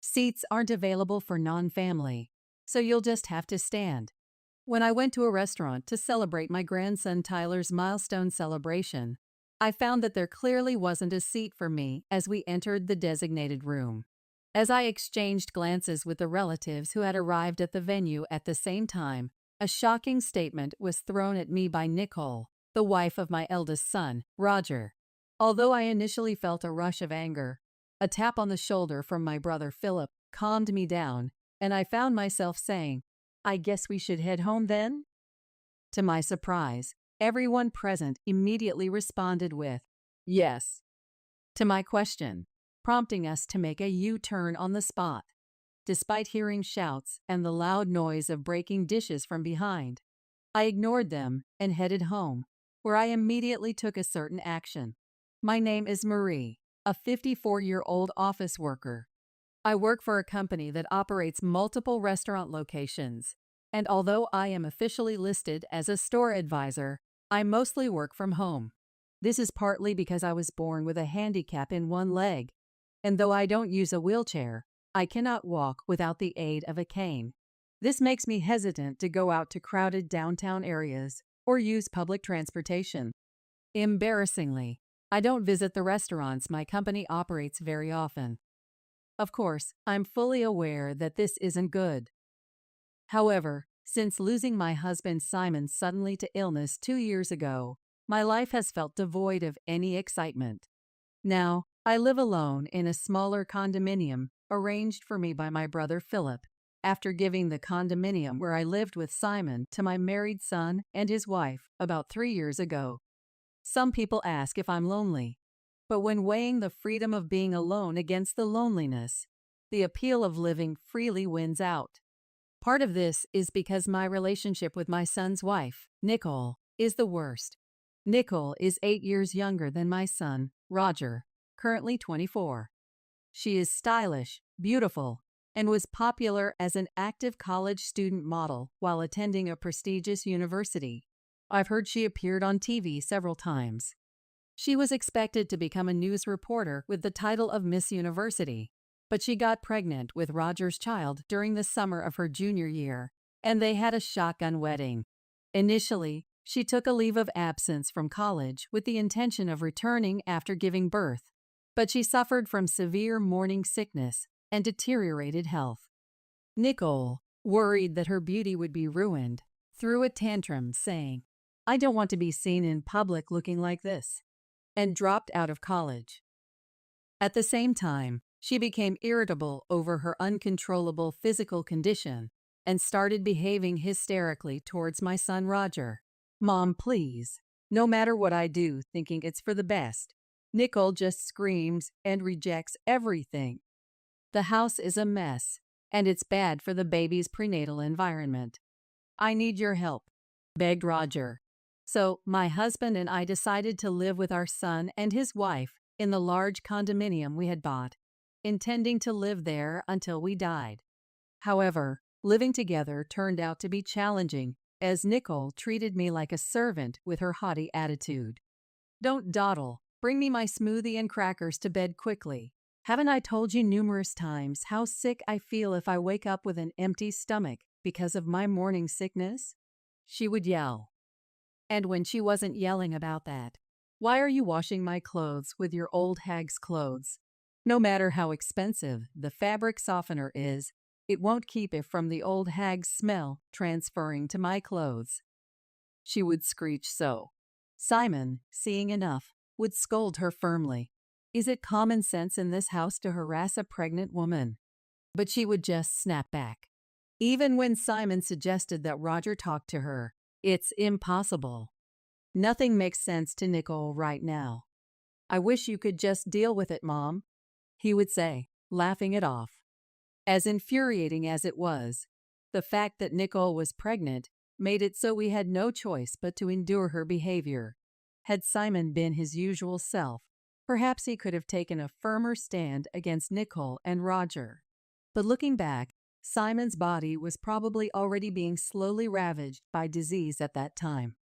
Seats aren't available for non-family, so you'll just have to stand. When I went to a restaurant to celebrate my grandson Tyler's milestone celebration, I found that there clearly wasn't a seat for me as we entered the designated room. As I exchanged glances with the relatives who had arrived at the venue at the same time, a shocking statement was thrown at me by Nicole, the wife of my eldest son, Roger. Although I initially felt a rush of anger, a tap on the shoulder from my brother Philip calmed me down, and I found myself saying, "I guess we should head home then?" To my surprise, everyone present immediately responded with, "Yes," to my question, prompting us to make a U-turn on the spot. Despite hearing shouts and the loud noise of breaking dishes from behind, I ignored them and headed home, where I immediately took a certain action. My name is Marie, a 54-year-old office worker. I work for a company that operates multiple restaurant locations, and although I am officially listed as a store advisor, I mostly work from home. This is partly because I was born with a handicap in one leg, and though I don't use a wheelchair, I cannot walk without the aid of a cane. This makes me hesitant to go out to crowded downtown areas or use public transportation. Embarrassingly, I don't visit the restaurants my company operates very often. Of course, I'm fully aware that this isn't good. However, since losing my husband Simon suddenly to illness 2 years ago, my life has felt devoid of any excitement. Now, I live alone in a smaller condominium arranged for me by my brother Philip, after giving the condominium where I lived with Simon to my married son and his wife about 3 years ago. Some people ask if I'm lonely, but when weighing the freedom of being alone against the loneliness, the appeal of living freely wins out. Part of this is because my relationship with my son's wife, Nicole, is the worst. Nicole is 8 years younger than my son, Roger, currently 24. She is stylish, beautiful, and was popular as an active college student model while attending a prestigious university. I've heard she appeared on TV several times. She was expected to become a news reporter with the title of Miss University, but she got pregnant with Roger's child during the summer of her junior year, and they had a shotgun wedding. Initially, she took a leave of absence from college with the intention of returning after giving birth, but she suffered from severe morning sickness and deteriorated health. Nicole, worried that her beauty would be ruined, threw a tantrum saying, "I don't want to be seen in public looking like this," and dropped out of college. At the same time, she became irritable over her uncontrollable physical condition and started behaving hysterically towards my son Roger. "Mom, please. No matter what I do, thinking it's for the best, Nicole just screams and rejects everything. The house is a mess, and it's bad for the baby's prenatal environment. I need your help," begged Roger. So my husband and I decided to live with our son and his wife in the large condominium we had bought, intending to live there until we died. However, living together turned out to be challenging, as Nicole treated me like a servant with her haughty attitude. "Don't dawdle. Bring me my smoothie and crackers to bed quickly. Haven't I told you numerous times how sick I feel if I wake up with an empty stomach because of my morning sickness?" she would yell. And when she wasn't yelling about that, "Why are you washing my clothes with your old hag's clothes? No matter how expensive the fabric softener is, it won't keep it from the old hag's smell transferring to my clothes," she would screech so. Simon, seeing enough, would scold her firmly. "Is it common sense in this house to harass a pregnant woman?" But she would just snap back. Even when Simon suggested that Roger talk to her, "It's impossible. Nothing makes sense to Nicole right now. I wish you could just deal with it, Mom," he would say, laughing it off. As infuriating as it was, the fact that Nicole was pregnant made it so we had no choice but to endure her behavior. Had Simon been his usual self, perhaps he could have taken a firmer stand against Nicole and Roger. But looking back, Simon's body was probably already being slowly ravaged by disease at that time.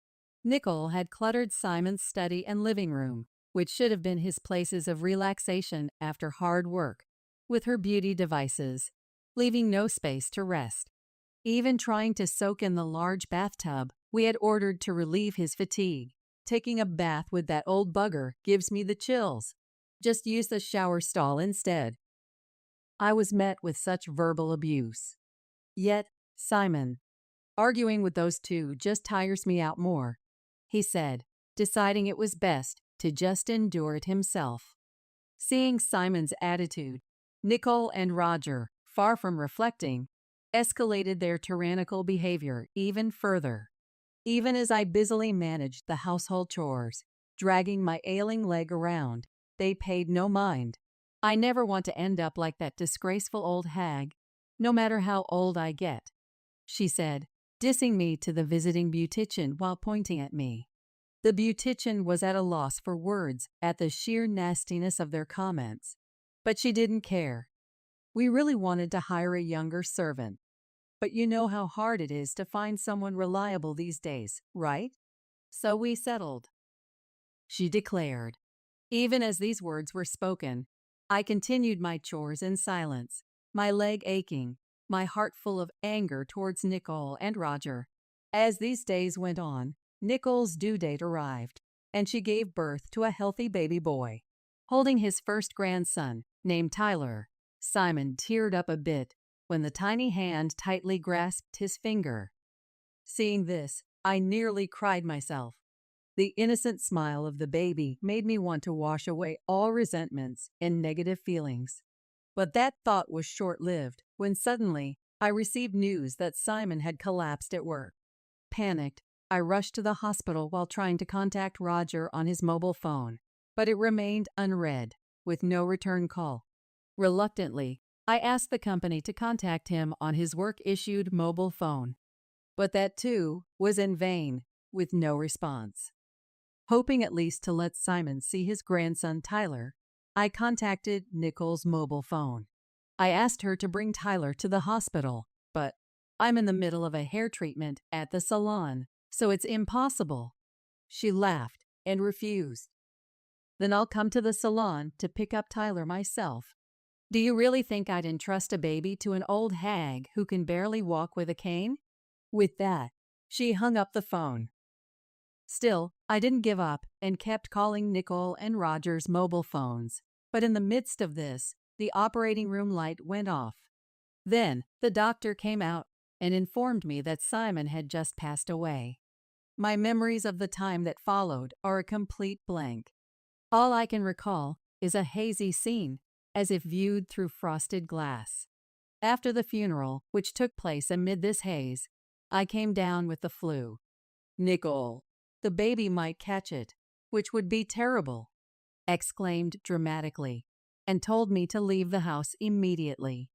Nicole had cluttered Simon's study and living room, which should have been his places of relaxation after hard work, with her beauty devices, leaving no space to rest. Even trying to soak in the large bathtub we had ordered to relieve his fatigue. Taking a bath with that old bugger gives me the chills. Just use the shower stall instead. I was met with such verbal abuse. Yet, Simon, arguing with those two just tires me out more, he said, deciding it was best to just endure it himself. Seeing Simon's attitude, Nicole and Roger, far from reflecting, escalated their tyrannical behavior even further. Even as I busily managed the household chores, dragging my ailing leg around, they paid no mind. I never want to end up like that disgraceful old hag, no matter how old I get, she said, dissing me to the visiting beautician while pointing at me. The beautician was at a loss for words at the sheer nastiness of their comments, but she didn't care. We really wanted to hire a younger servant. But you know how hard it is to find someone reliable these days, right? So we settled, she declared. Even as these words were spoken, I continued my chores in silence, my leg aching, my heart full of anger towards Nicole and Roger. As these days went on, Nicole's due date arrived, and she gave birth to a healthy baby boy. Holding his first grandson, named Tyler, Simon teared up a bit when the tiny hand tightly grasped his finger. Seeing this, I nearly cried myself. The innocent smile of the baby made me want to wash away all resentments and negative feelings. But that thought was short-lived when suddenly I received news that Simon had collapsed at work. Panicked, I rushed to the hospital while trying to contact Roger on his mobile phone, but it remained unread, with no return call. Reluctantly, I asked the company to contact him on his work-issued mobile phone, but that too was in vain, with no response. Hoping at least to let Simon see his grandson Tyler, I contacted Nicole's mobile phone. I asked her to bring Tyler to the hospital, but I'm in the middle of a hair treatment at the salon, so it's impossible. She laughed and refused. Then I'll come to the salon to pick up Tyler myself. Do you really think I'd entrust a baby to an old hag who can barely walk with a cane? With that, she hung up the phone. Still, I didn't give up and kept calling Nicole and Roger's mobile phones. But in the midst of this, the operating room light went off. Then the doctor came out and informed me that Simon had just passed away. My memories of the time that followed are a complete blank. All I can recall is a hazy scene, as if viewed through frosted glass. After the funeral, which took place amid this haze, I came down with the flu. Nicole, the baby might catch it, which would be terrible, exclaimed dramatically, and told me to leave the house immediately.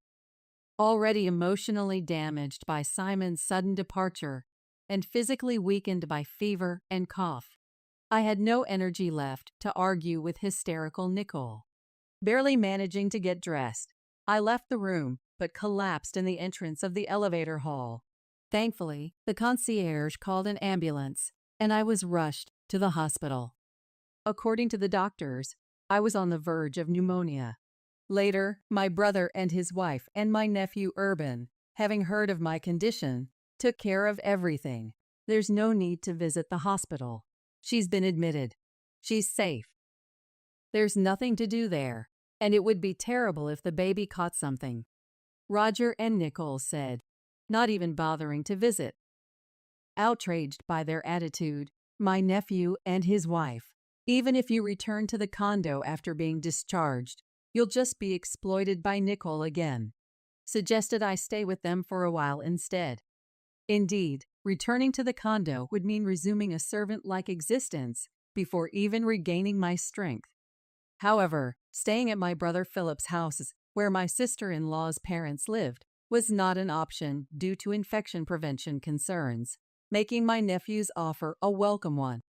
Already emotionally damaged by Simon's sudden departure and physically weakened by fever and cough, I had no energy left to argue with hysterical Nicole. Barely managing to get dressed, I left the room but collapsed in the entrance of the elevator hall. Thankfully, the concierge called an ambulance, and I was rushed to the hospital. According to the doctors, I was on the verge of pneumonia. Later, my brother and his wife and my nephew Urban, having heard of my condition, took care of everything. There's no need to visit the hospital. She's been admitted. She's safe. There's nothing to do there, and it would be terrible if the baby caught something, Roger and Nicole said, not even bothering to visit. Outraged by their attitude, my nephew and his wife, even if you return to the condo after being discharged, you'll just be exploited by Nicole again, suggested I stay with them for a while instead. Indeed, returning to the condo would mean resuming a servant-like existence before even regaining my strength. However, staying at my brother Philip's house, where my sister-in-law's parents lived, was not an option due to infection prevention concerns, making my nephew's offer a welcome one.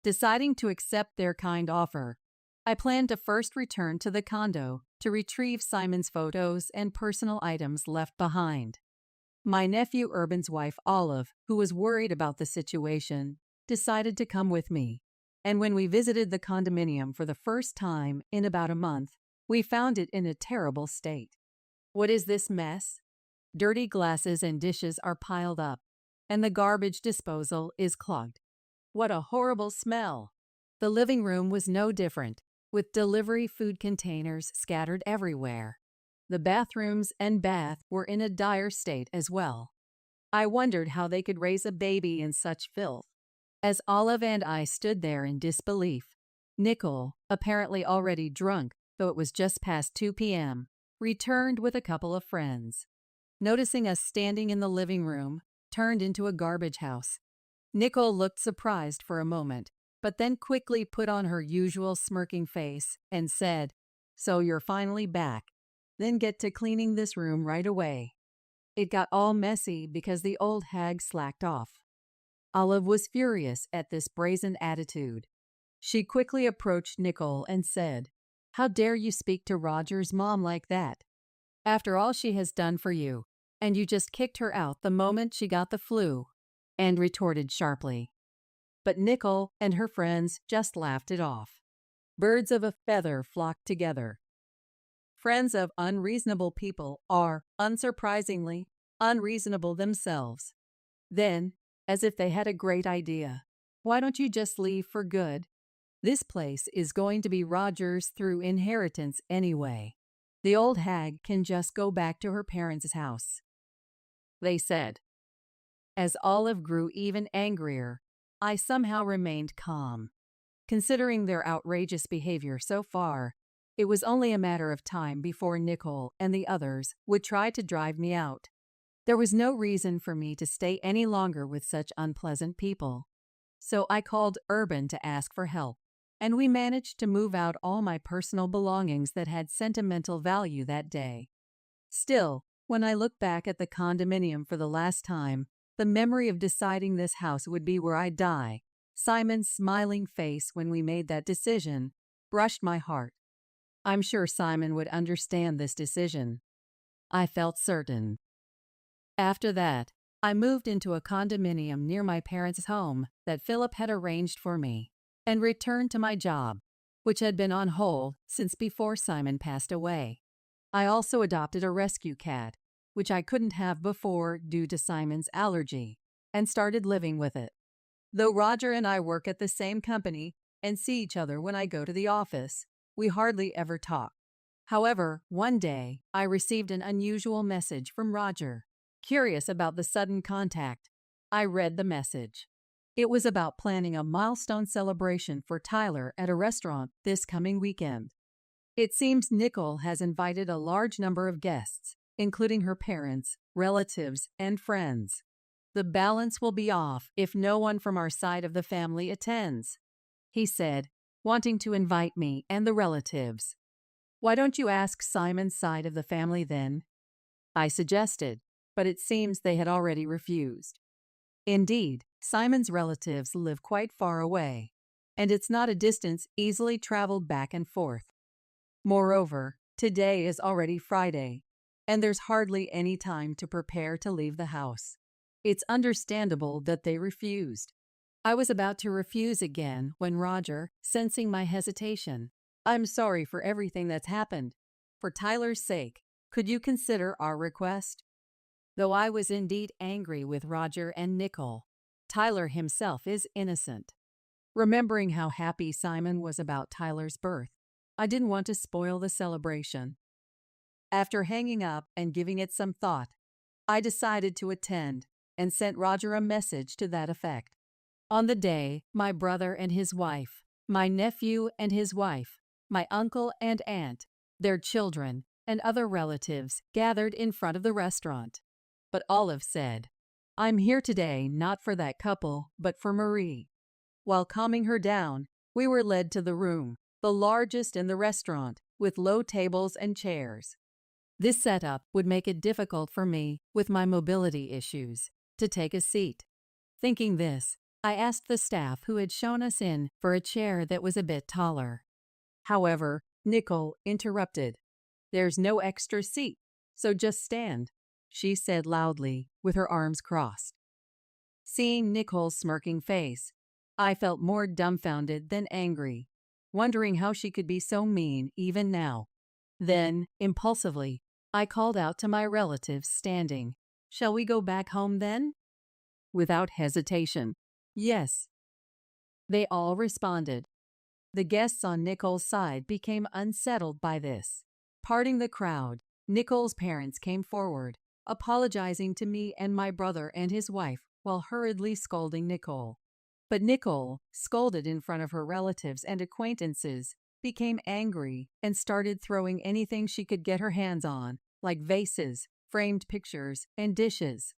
Deciding to accept their kind offer, I planned to first return to the condo to retrieve Simon's photos and personal items left behind. My nephew Urban's wife Olive, who was worried about the situation, decided to come with me. And when we visited the condominium for the first time in about a month, we found it in a terrible state. What is this mess? Dirty glasses and dishes are piled up, and the garbage disposal is clogged. What a horrible smell! The living room was no different, with delivery food containers scattered everywhere. The bathrooms and bath were in a dire state as well. I wondered how they could raise a baby in such filth. As Olive and I stood there in disbelief, Nicole, apparently already drunk, though it was just past 2 p.m., returned with a couple of friends. Noticing us standing in the living room, turned into a garbage house. Nicole looked surprised for a moment, but then quickly put on her usual smirking face and said, "So you're finally back. Then get to cleaning this room right away." It got all messy because the old hag slacked off. Olive was furious at this brazen attitude. She quickly approached Nicole and said, "How dare you speak to Roger's mom like that? After all she has done for you, and you just kicked her out the moment she got the flu," and retorted sharply. But Nicole and her friends just laughed it off. Birds of a feather flocked together. Friends of unreasonable people are, unsurprisingly, unreasonable themselves. Then, as if they had a great idea, "Why don't you just leave for good? This place is going to be Roger's through inheritance anyway. The old hag can just go back to her parents' house," they said. As Olive grew even angrier, I somehow remained calm. Considering their outrageous behavior so far, it was only a matter of time before Nicole and the others would try to drive me out. There was no reason for me to stay any longer with such unpleasant people. So I called Urban to ask for help, and we managed to move out all my personal belongings that had sentimental value that day. Still, when I look back at the condominium for the last time, the memory of deciding this house would be where I die, Simon's smiling face when we made that decision, brushed my heart. I'm sure Simon would understand this decision. I felt certain. After that, I moved into a condominium near my parents' home that Philip had arranged for me, and returned to my job, which had been on hold since before Simon passed away. I also adopted a rescue cat, which I couldn't have before due to Simon's allergy, and started living with it. Though Roger and I work at the same company and see each other when I go to the office, we hardly ever talk. However, one day, I received an unusual message from Roger. Curious about the sudden contact, I read the message. It was about planning a milestone celebration for Tyler at a restaurant this coming weekend. It seems Nicole has invited a large number of guests, including her parents, relatives, and friends. The balance will be off if no one from our side of the family attends, he said, wanting to invite me and the relatives. Why don't you ask Simon's side of the family then? I suggested, but it seems they had already refused. Indeed, Simon's relatives live quite far away, and it's not a distance easily traveled back and forth. Moreover, today is already Friday, and there's hardly any time to prepare to leave the house. It's understandable that they refused. I was about to refuse again when Roger, sensing my hesitation, "I'm sorry for everything that's happened. For Tyler's sake, could you consider our request?" Though I was indeed angry with Roger and Nicole, Tyler himself is innocent. Remembering how happy Simon was about Tyler's birth, I didn't want to spoil the celebration. After hanging up and giving it some thought, I decided to attend and sent Roger a message to that effect. On the day, my brother and his wife, my nephew and his wife, my uncle and aunt, their children, and other relatives gathered in front of the restaurant. But Olive said, "I'm here today not for that couple, but for Marie." While calming her down, we were led to the room, the largest in the restaurant, with low tables and chairs. This setup would make it difficult for me, with my mobility issues, to take a seat. Thinking this, I asked the staff who had shown us in for a chair that was a bit taller. However, Nicole interrupted. "There's no extra seat, so just stand," she said loudly, with her arms crossed. Seeing Nicole's smirking face, I felt more dumbfounded than angry, wondering how she could be so mean even now. Then, impulsively, I called out to my relatives standing. "Shall we go back home then?" Without hesitation. "Yes." They all responded. The guests on Nicole's side became unsettled by this. Parting the crowd, Nicole's parents came forward, apologizing to me and my brother and his wife while hurriedly scolding Nicole. But Nicole, scolded in front of her relatives and acquaintances, became angry and started throwing anything she could get her hands on, like vases, framed pictures, and dishes.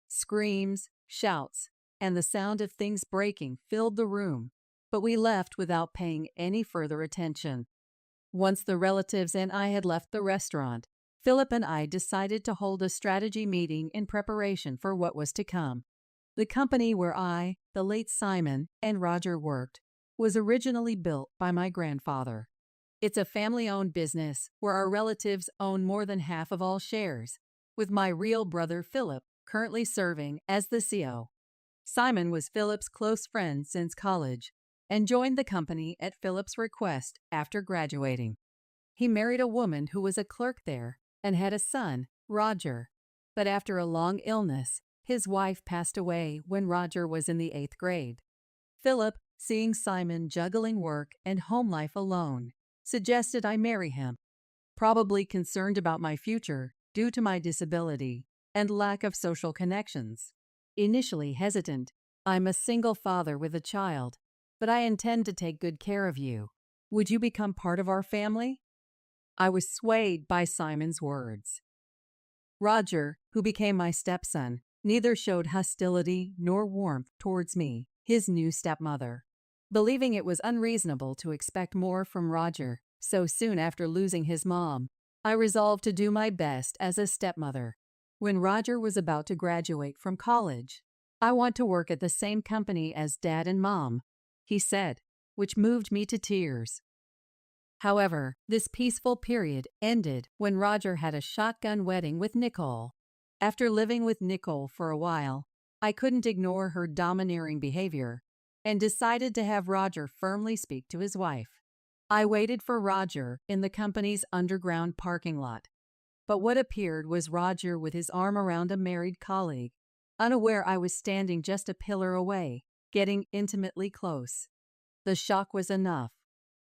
Screams, shouts, and the sound of things breaking filled the room, but we left without paying any further attention. Once the relatives and I had left the restaurant, Philip and I decided to hold a strategy meeting in preparation for what was to come. The company where I, the late Simon, and Roger worked was originally built by my grandfather. It's a family-owned business where our relatives own more than half of all shares, with my real brother Philip currently serving as the CEO. Simon was Philip's close friend since college and joined the company at Philip's request after graduating. He married a woman who was a clerk there and had a son, Roger. But after a long illness, his wife passed away when Roger was in the 8th grade. Philip, seeing Simon juggling work and home life alone, suggested I marry him, probably concerned about my future due to my disability and lack of social connections. Initially hesitant, "I'm a single father with a child, but I intend to take good care of you. Would you become part of our family?" I was swayed by Simon's words. Roger, who became my stepson, neither showed hostility nor warmth towards me, his new stepmother. Believing it was unreasonable to expect more from Roger so soon after losing his mom, I resolved to do my best as a stepmother. When Roger was about to graduate from college, "I want to work at the same company as Dad and Mom," he said, which moved me to tears. However, this peaceful period ended when Roger had a shotgun wedding with Nicole. After living with Nicole for a while, I couldn't ignore her domineering behavior and decided to have Roger firmly speak to his wife. I waited for Roger in the company's underground parking lot, but what appeared was Roger with his arm around a married colleague, unaware I was standing just a pillar away, getting intimately close. The shock was enough,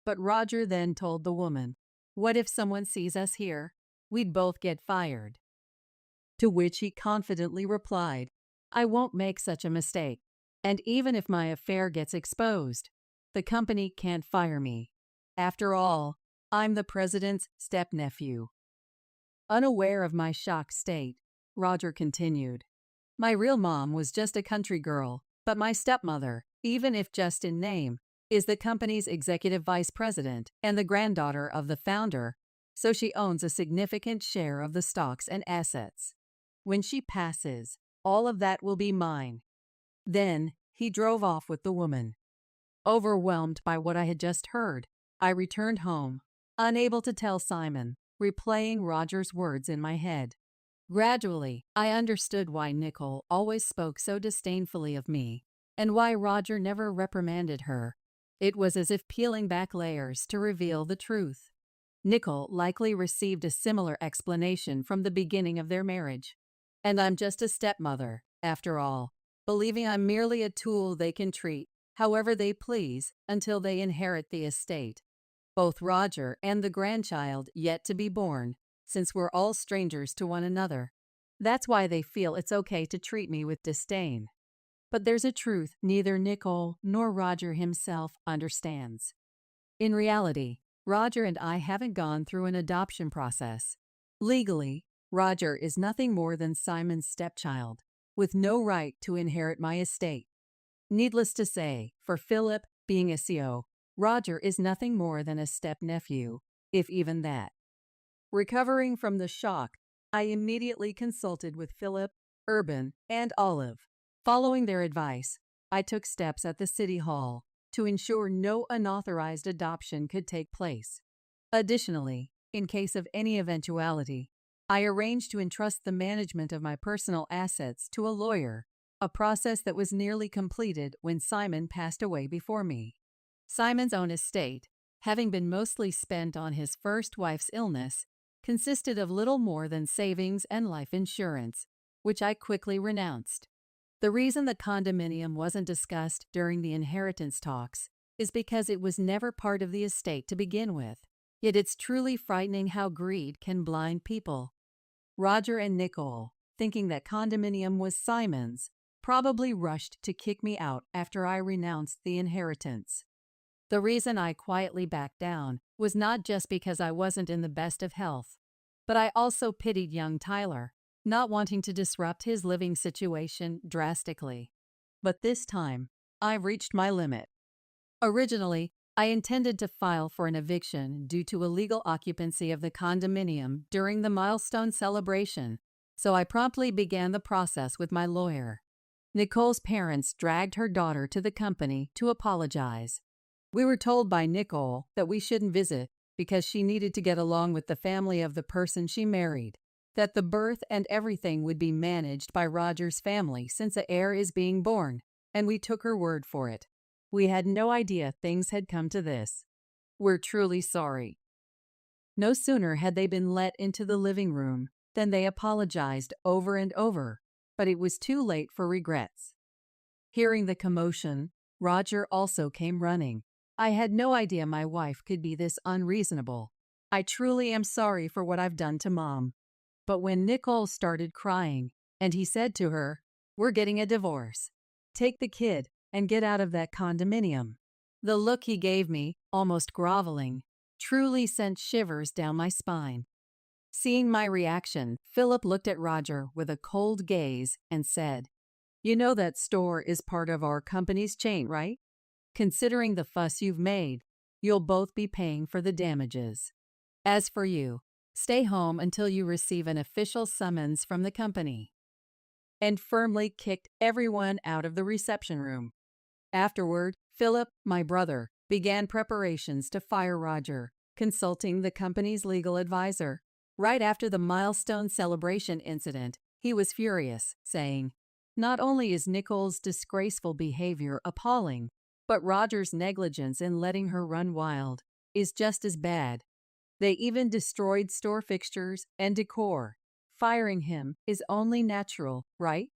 but Roger then told the woman, "What if someone sees us here? We'd both get fired." To which he confidently replied, "I won't make such a mistake, and even if my affair gets exposed, the company can't fire me. After all, I'm the president's step-nephew." Unaware of my shocked state, Roger continued, "My real mom was just a country girl, but my stepmother, even if just in name, is the company's executive vice president and the granddaughter of the founder, so she owns a significant share of the stocks and assets. When she passes, all of that will be mine." Then he drove off with the woman. Overwhelmed by what I had just heard, I returned home, unable to tell Simon, replaying Roger's words in my head. Gradually, I understood why Nicole always spoke so disdainfully of me, and why Roger never reprimanded her. It was as if peeling back layers to reveal the truth. Nicole likely received a similar explanation from the beginning of their marriage. And I'm just a stepmother, after all, believing I'm merely a tool they can treat however they please until they inherit the estate. Both Roger and the grandchild yet to be born, since we're all strangers to one another. That's why they feel it's okay to treat me with disdain. But there's a truth neither Nicole nor Roger himself understands. In reality, Roger and I haven't gone through an adoption process. Legally, Roger is nothing more than Simon's stepchild, with no right to inherit my estate. Needless to say, for Philip, being a CO, Roger is nothing more than a step-nephew, if even that. Recovering from the shock, I immediately consulted with Philip, Urban, and Olive. Following their advice, I took steps at the City Hall to ensure no unauthorized adoption could take place. Additionally, in case of any eventuality, I arranged to entrust the management of my personal assets to a lawyer, a process that was nearly completed when Simon passed away before me. Simon's own estate, having been mostly spent on his first wife's illness, consisted of little more than savings and life insurance, which I quickly renounced. The reason the condominium wasn't discussed during the inheritance talks is because it was never part of the estate to begin with. Yet it's truly frightening how greed can blind people. Roger and Nicole, thinking that condominium was Simon's, probably rushed to kick me out after I renounced the inheritance. The reason I quietly backed down was not just because I wasn't in the best of health, but I also pitied young Tyler, not wanting to disrupt his living situation drastically. But this time, I've reached my limit. Originally, I intended to file for an eviction due to illegal occupancy of the condominium during the milestone celebration, so I promptly began the process with my lawyer. Nicole's parents dragged her daughter to the company to apologize. We were told by Nicole that we shouldn't visit because she needed to get along with the family of the person she married, that the birth and everything would be managed by Roger's family since an heir is being born, and we took her word for it. We had no idea things had come to this. We're truly sorry. No sooner had they been let into the living room than they apologized over and over, but it was too late for regrets. Hearing the commotion, Roger also came running. I had no idea my wife could be this unreasonable. I truly am sorry for what I've done to Mom. But when Nicole started crying, and he said to her, "We're getting a divorce. Take the kid and get out of that condominium," the look he gave me, almost groveling, truly sent shivers down my spine. Seeing my reaction, Philip looked at Roger with a cold gaze and said, "You know that store is part of our company's chain, right? Considering the fuss you've made, you'll both be paying for the damages. As for you, stay home until you receive an official summons from the company," and firmly kicked everyone out of the reception room. Afterward, Philip, my brother, began preparations to fire Roger, consulting the company's legal advisor. Right after the milestone celebration incident, he was furious, saying, "Not only is Nicole's disgraceful behavior appalling, but Roger's negligence in letting her run wild is just as bad. They even destroyed store fixtures and decor. Firing him is only natural, right?"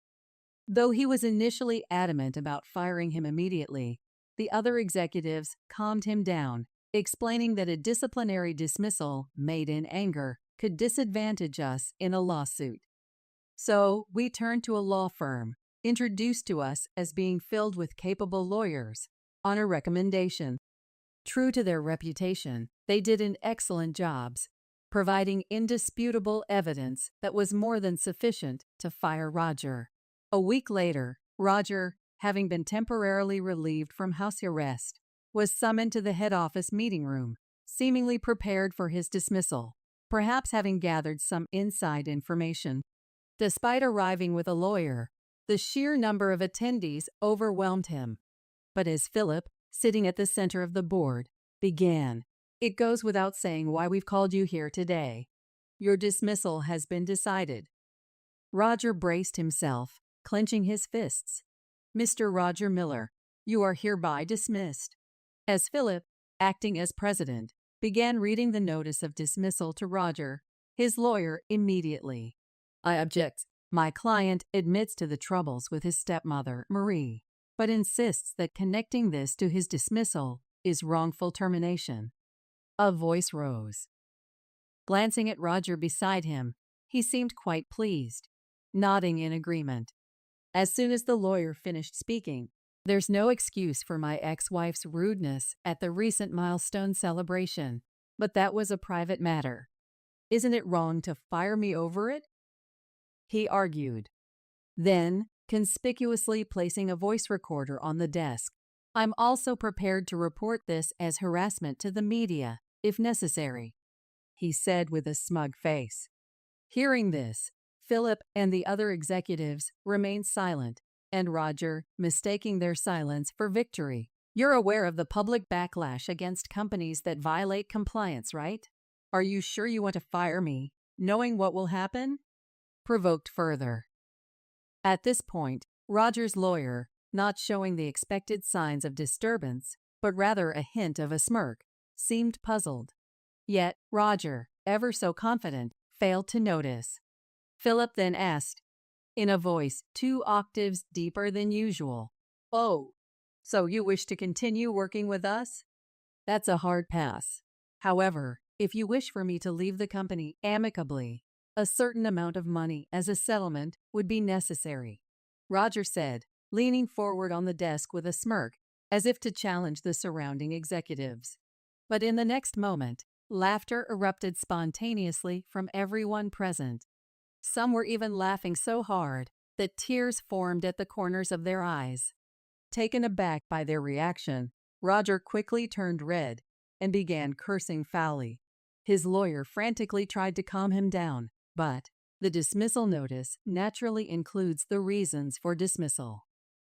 Though he was initially adamant about firing him immediately, the other executives calmed him down, explaining that a disciplinary dismissal made in anger could disadvantage us in a lawsuit. So we turned to a law firm, introduced to us as being filled with capable lawyers, on a recommendation. True to their reputation, they did an excellent job, providing indisputable evidence that was more than sufficient to fire Roger. A week later, Roger, having been temporarily relieved from house arrest, was summoned to the head office meeting room, seemingly prepared for his dismissal, perhaps having gathered some inside information. Despite arriving with a lawyer, the sheer number of attendees overwhelmed him. But as Philip, sitting at the center of the board, began, "It goes without saying why we've called you here today. Your dismissal has been decided." Roger braced himself, clenching his fists. "Mr. Roger Miller, you are hereby dismissed." As Philip, acting as president, began reading the notice of dismissal to Roger, his lawyer immediately, "I object. My client admits to the troubles with his stepmother, Marie, but insists that connecting this to his dismissal is wrongful termination." A voice rose. Glancing at Roger beside him, he seemed quite pleased, nodding in agreement. As soon as the lawyer finished speaking, "There's no excuse for my ex-wife's rudeness at the recent milestone celebration, but that was a private matter. Isn't it wrong to fire me over it?" he argued. Then, conspicuously placing a voice recorder on the desk, "I'm also prepared to report this as harassment to the media, if necessary," he said with a smug face. Hearing this, Philip and the other executives remained silent, and Roger, mistaking their silence for victory. "You're aware of the public backlash against companies that violate compliance, right? Are you sure you want to fire me, knowing what will happen?" provoked further. At this point, Roger's lawyer, not showing the expected signs of disturbance, but rather a hint of a smirk, seemed puzzled. Yet Roger, ever so confident, failed to notice. Philip then asked, in a voice 2 octaves deeper than usual, "Oh, so you wish to continue working with us?" "That's a hard pass. However, if you wish for me to leave the company amicably, a certain amount of money as a settlement would be necessary," Roger said, leaning forward on the desk with a smirk, as if to challenge the surrounding executives. But in the next moment, laughter erupted spontaneously from everyone present. Some were even laughing so hard that tears formed at the corners of their eyes. Taken aback by their reaction, Roger quickly turned red and began cursing foully. His lawyer frantically tried to calm him down, but the dismissal notice naturally includes the reasons for dismissal.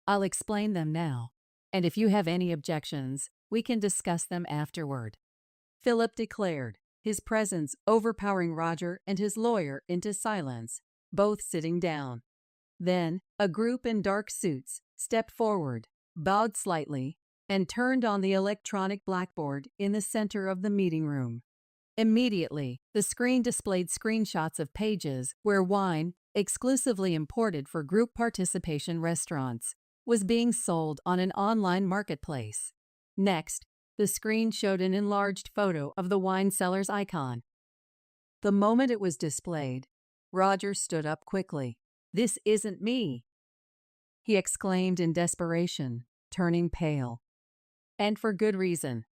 "I'll explain them now, and if you have any objections, we can discuss them afterward," Philip declared, his presence overpowering Roger and his lawyer into silence, both sitting down. Then, a group in dark suits stepped forward, bowed slightly, and turned on the electronic blackboard in the center of the meeting room. Immediately, the screen displayed screenshots of pages where wine, exclusively imported for group participation restaurants, was being sold on an online marketplace. Next, the screen showed an enlarged photo of the wine seller's icon. The moment it was displayed, Roger stood up quickly. "This isn't me," he exclaimed in desperation, turning pale. And for good reason.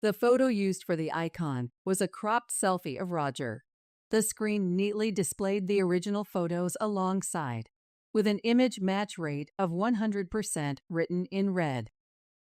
The photo used for the icon was a cropped selfie of Roger. The screen neatly displayed the original photos alongside, with an image match rate of 100% written in red.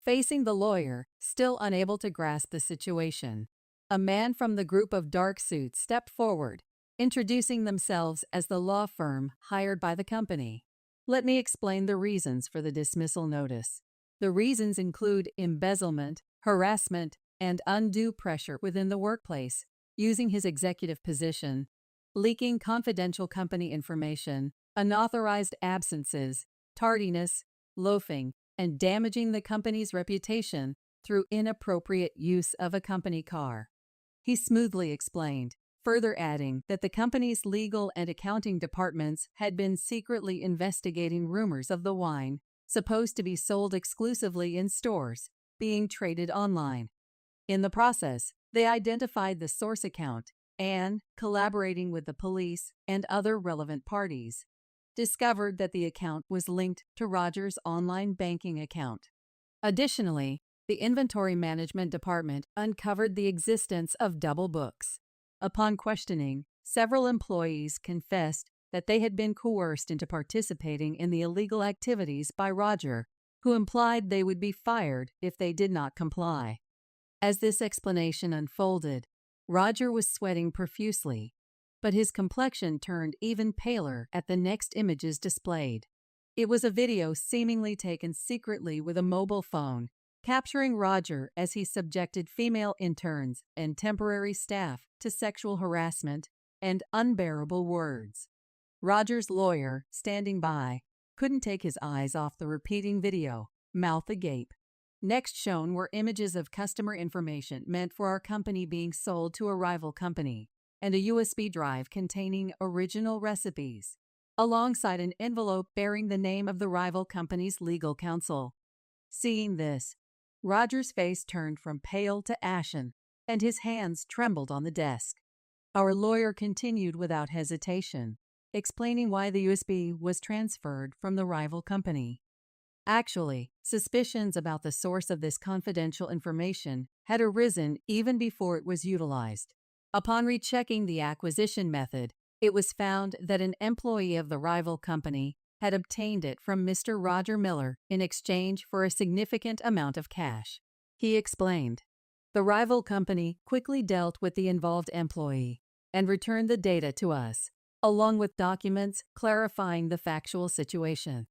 Facing the lawyer, still unable to grasp the situation, a man from the group of dark suits stepped forward, introducing themselves as the law firm hired by the company. "Let me explain the reasons for the dismissal notice. The reasons include embezzlement, harassment, and undue pressure within the workplace, using his executive position, leaking confidential company information, unauthorized absences, tardiness, loafing, and damaging the company's reputation through inappropriate use of a company car," he smoothly explained, further adding that the company's legal and accounting departments had been secretly investigating rumors of the wine, supposed to be sold exclusively in stores, being traded online. In the process, they identified the source account and, collaborating with the police and other relevant parties, discovered that the account was linked to Roger's online banking account. Additionally, the inventory management department uncovered the existence of double books. Upon questioning, several employees confessed that they had been coerced into participating in the illegal activities by Roger, who implied they would be fired if they did not comply. As this explanation unfolded, Roger was sweating profusely, but his complexion turned even paler at the next images displayed. It was a video seemingly taken secretly with a mobile phone, capturing Roger as he subjected female interns and temporary staff to sexual harassment and unbearable words. Roger's lawyer, standing by, couldn't take his eyes off the repeating video, mouth agape. Next shown were images of customer information meant for our company being sold to a rival company, and a USB drive containing original recipes, alongside an envelope bearing the name of the rival company's legal counsel. Seeing this, Roger's face turned from pale to ashen, and his hands trembled on the desk. Our lawyer continued without hesitation, explaining why the USB was transferred from the rival company. Actually, suspicions about the source of this confidential information had arisen even before it was utilized. Upon rechecking the acquisition method, it was found that an employee of the rival company had obtained it from Mr. Roger Miller in exchange for a significant amount of cash. He explained. The rival company quickly dealt with the involved employee and returned the data to us, along with documents clarifying the factual situation.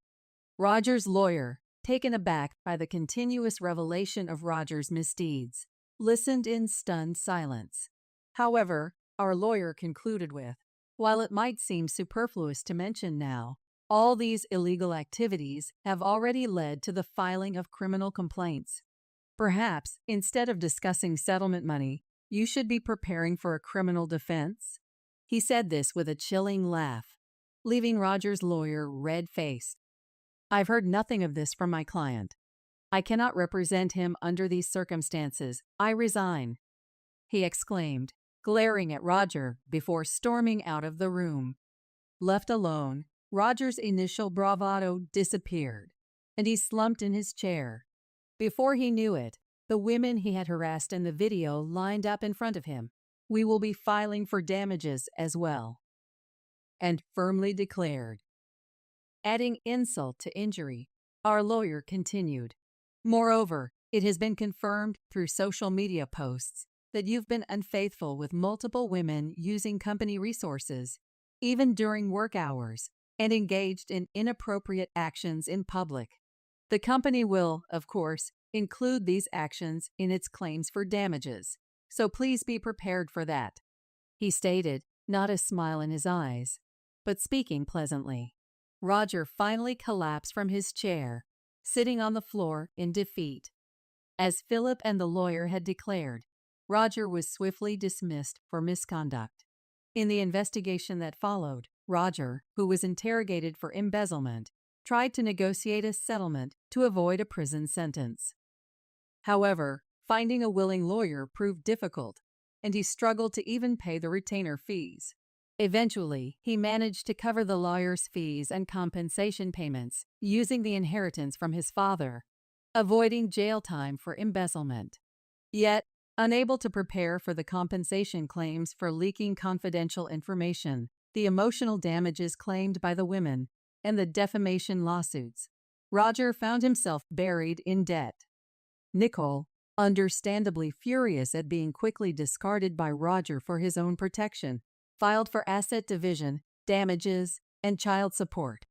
Roger's lawyer, taken aback by the continuous revelation of Roger's misdeeds, listened in stunned silence. However, our lawyer concluded with, "While it might seem superfluous to mention now, all these illegal activities have already led to the filing of criminal complaints. Perhaps, instead of discussing settlement money, You should be preparing for a criminal defense." He said this with a chilling laugh, leaving Roger's lawyer red-faced. "I've heard nothing of this from my client. I cannot represent him under these circumstances. I resign," he exclaimed, glaring at Roger before storming out of the room. Left alone, Roger's initial bravado disappeared, and he slumped in his chair. Before he knew it, the women he had harassed in the video lined up in front of him. "We will be filing for damages as well," and firmly declared. Adding insult to injury, our lawyer continued. "Moreover, it has been confirmed through social media posts that you've been unfaithful with multiple women using company resources, even during work hours, and engaged in inappropriate actions in public. The company will, of course, include these actions in its claims for damages, so please be prepared for that," he stated, not a smile in his eyes, but speaking pleasantly. Roger finally collapsed from his chair, sitting on the floor in defeat. As Philip and the lawyer had declared, Roger was swiftly dismissed for misconduct. In the investigation that followed, Roger, who was interrogated for embezzlement, tried to negotiate a settlement to avoid a prison sentence. However, finding a willing lawyer proved difficult, and he struggled to even pay the retainer fees. Eventually, he managed to cover the lawyer's fees and compensation payments using the inheritance from his father, avoiding jail time for embezzlement. Yet, unable to prepare for the compensation claims for leaking confidential information, the emotional damages claimed by the women, and the defamation lawsuits, Roger found himself buried in debt. Nicole, understandably furious at being quickly discarded by Roger for his own protection, filed for asset division, damages, and child support.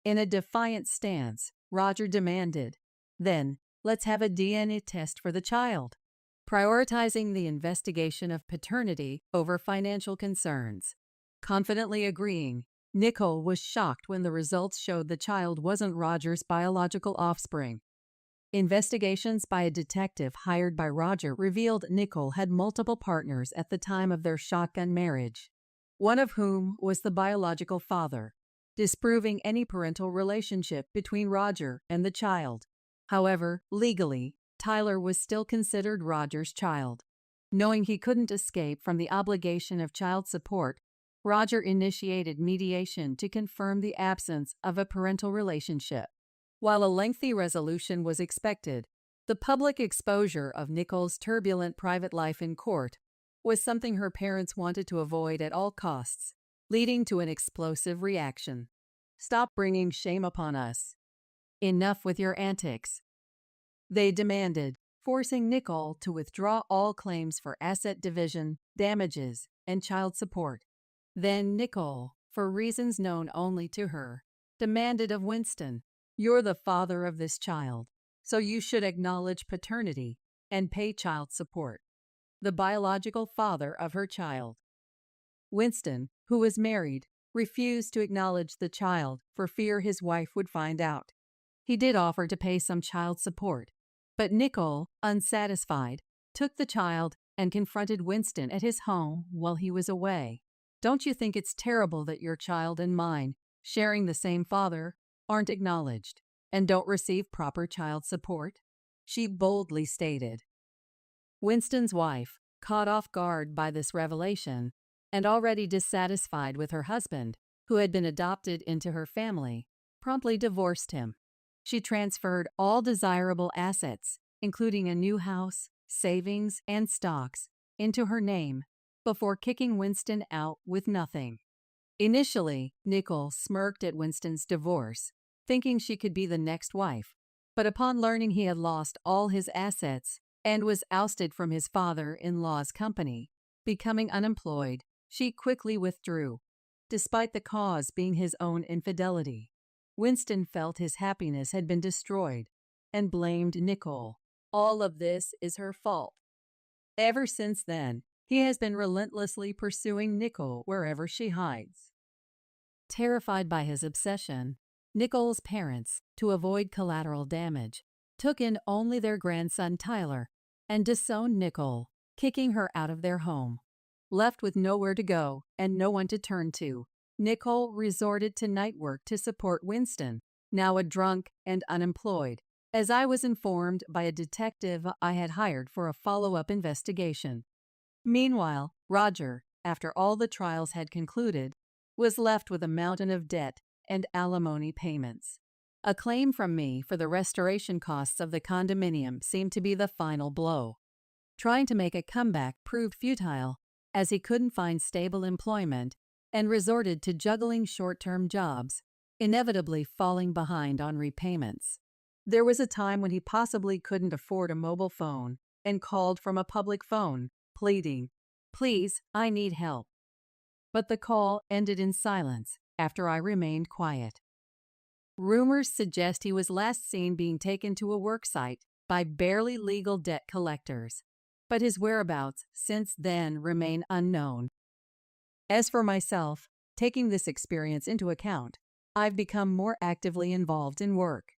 In a defiant stance, Roger demanded, "Then, let's have a DNA test for the child," prioritizing the investigation of paternity over financial concerns. Confidently agreeing, Nicole was shocked when the results showed the child wasn't Roger's biological offspring. Investigations by a detective hired by Roger revealed Nicole had multiple partners at the time of their shotgun marriage, one of whom was the biological father, disproving any parental relationship between Roger and the child. However, legally, Tyler was still considered Roger's child. Knowing he couldn't escape from the obligation of child support, Roger initiated mediation to confirm the absence of a parental relationship. While a lengthy resolution was expected, the public exposure of Nicole's turbulent private life in court was something her parents wanted to avoid at all costs, leading to an explosive reaction. "Stop bringing shame upon us. Enough with your antics," they demanded, forcing Nicole to withdraw all claims for asset division, damages, and child support. Then Nicole, for reasons known only to her, demanded of Winston, "You're the father of this child, so you should acknowledge paternity and pay child support." The biological father of her child. Winston, who was married, refused to acknowledge the child for fear his wife would find out. He did offer to pay some child support, but Nicole, unsatisfied, took the child and confronted Winston at his home while he was away. "Don't you think it's terrible that your child and mine, sharing the same father, aren't acknowledged and don't receive proper child support?" she boldly stated. Winston's wife, caught off guard by this revelation and already dissatisfied with her husband, who had been adopted into her family, promptly divorced him. She transferred all desirable assets, including a new house, savings, and stocks, into her name before kicking Winston out with nothing. Initially, Nicole smirked at Winston's divorce, thinking she could be the next wife, but upon learning he had lost all his assets and was ousted from his father-in-law's company, becoming unemployed, she quickly withdrew, despite the cause being his own infidelity. Winston felt his happiness had been destroyed and blamed Nicole. All of this is her fault. Ever since then, he has been relentlessly pursuing Nicole wherever she hides. Terrified by his obsession, Nicole's parents, to avoid collateral damage, took in only their grandson Tyler and disowned Nicole, kicking her out of their home. Left with nowhere to go and no one to turn to, Nicole resorted to night work to support Winston, now a drunk and unemployed, as I was informed by a detective I had hired for a follow-up investigation. Meanwhile, Roger, after all the trials had concluded, was left with a mountain of debt and alimony payments. A claim from me for the restoration costs of the condominium seemed to be the final blow. Trying to make a comeback proved futile, as he couldn't find stable employment and resorted to juggling short-term jobs, inevitably falling behind on repayments. There was a time when he possibly couldn't afford a mobile phone and called from a public phone, pleading, "Please, I need help." But the call ended in silence after I remained quiet. Rumors suggest he was last seen being taken to a work site by barely legal debt collectors, but his whereabouts since then remain unknown. As for myself, taking this experience into account, I've become more actively involved in work.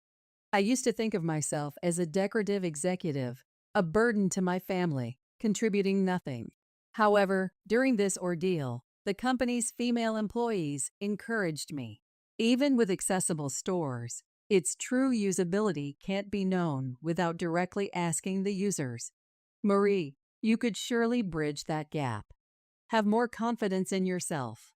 I used to think of myself as a decorative executive, a burden to my family, contributing nothing. However, during this ordeal, the company's female employees encouraged me. Even with accessible stores, its true usability can't be known without directly asking the users. Marie, you could surely bridge that gap. Have more confidence in yourself.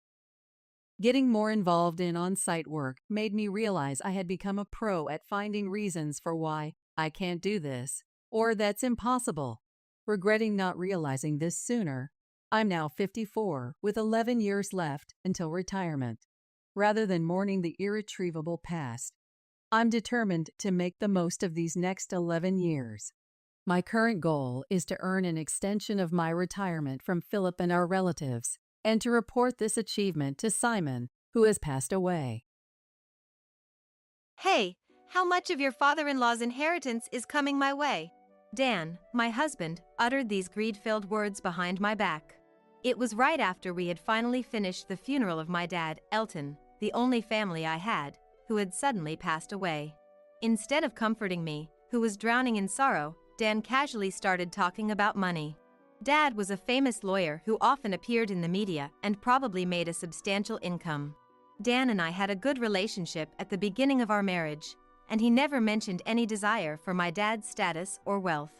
Getting more involved in on-site work made me realize I had become a pro at finding reasons for why I can't do this, or that's impossible. Regretting not realizing this sooner, I'm now 54 with 11 years left until retirement. Rather than mourning the irretrievable past, I'm determined to make the most of these next 11 years. My current goal is to earn an extension of my retirement from Philip and our relatives, and to report this achievement to Simon, who has passed away. Hey, how much of your father-in-law's inheritance is coming my way? Dan, my husband, uttered these greed-filled words behind my back. It was right after we had finally finished the funeral of my dad, Elton, the only family I had, who had suddenly passed away. Instead of comforting me, who was drowning in sorrow, Dan casually started talking about money. Dad was a famous lawyer who often appeared in the media and probably made a substantial income. Dan and I had a good relationship at the beginning of our marriage, and he never mentioned any desire for my dad's status or wealth.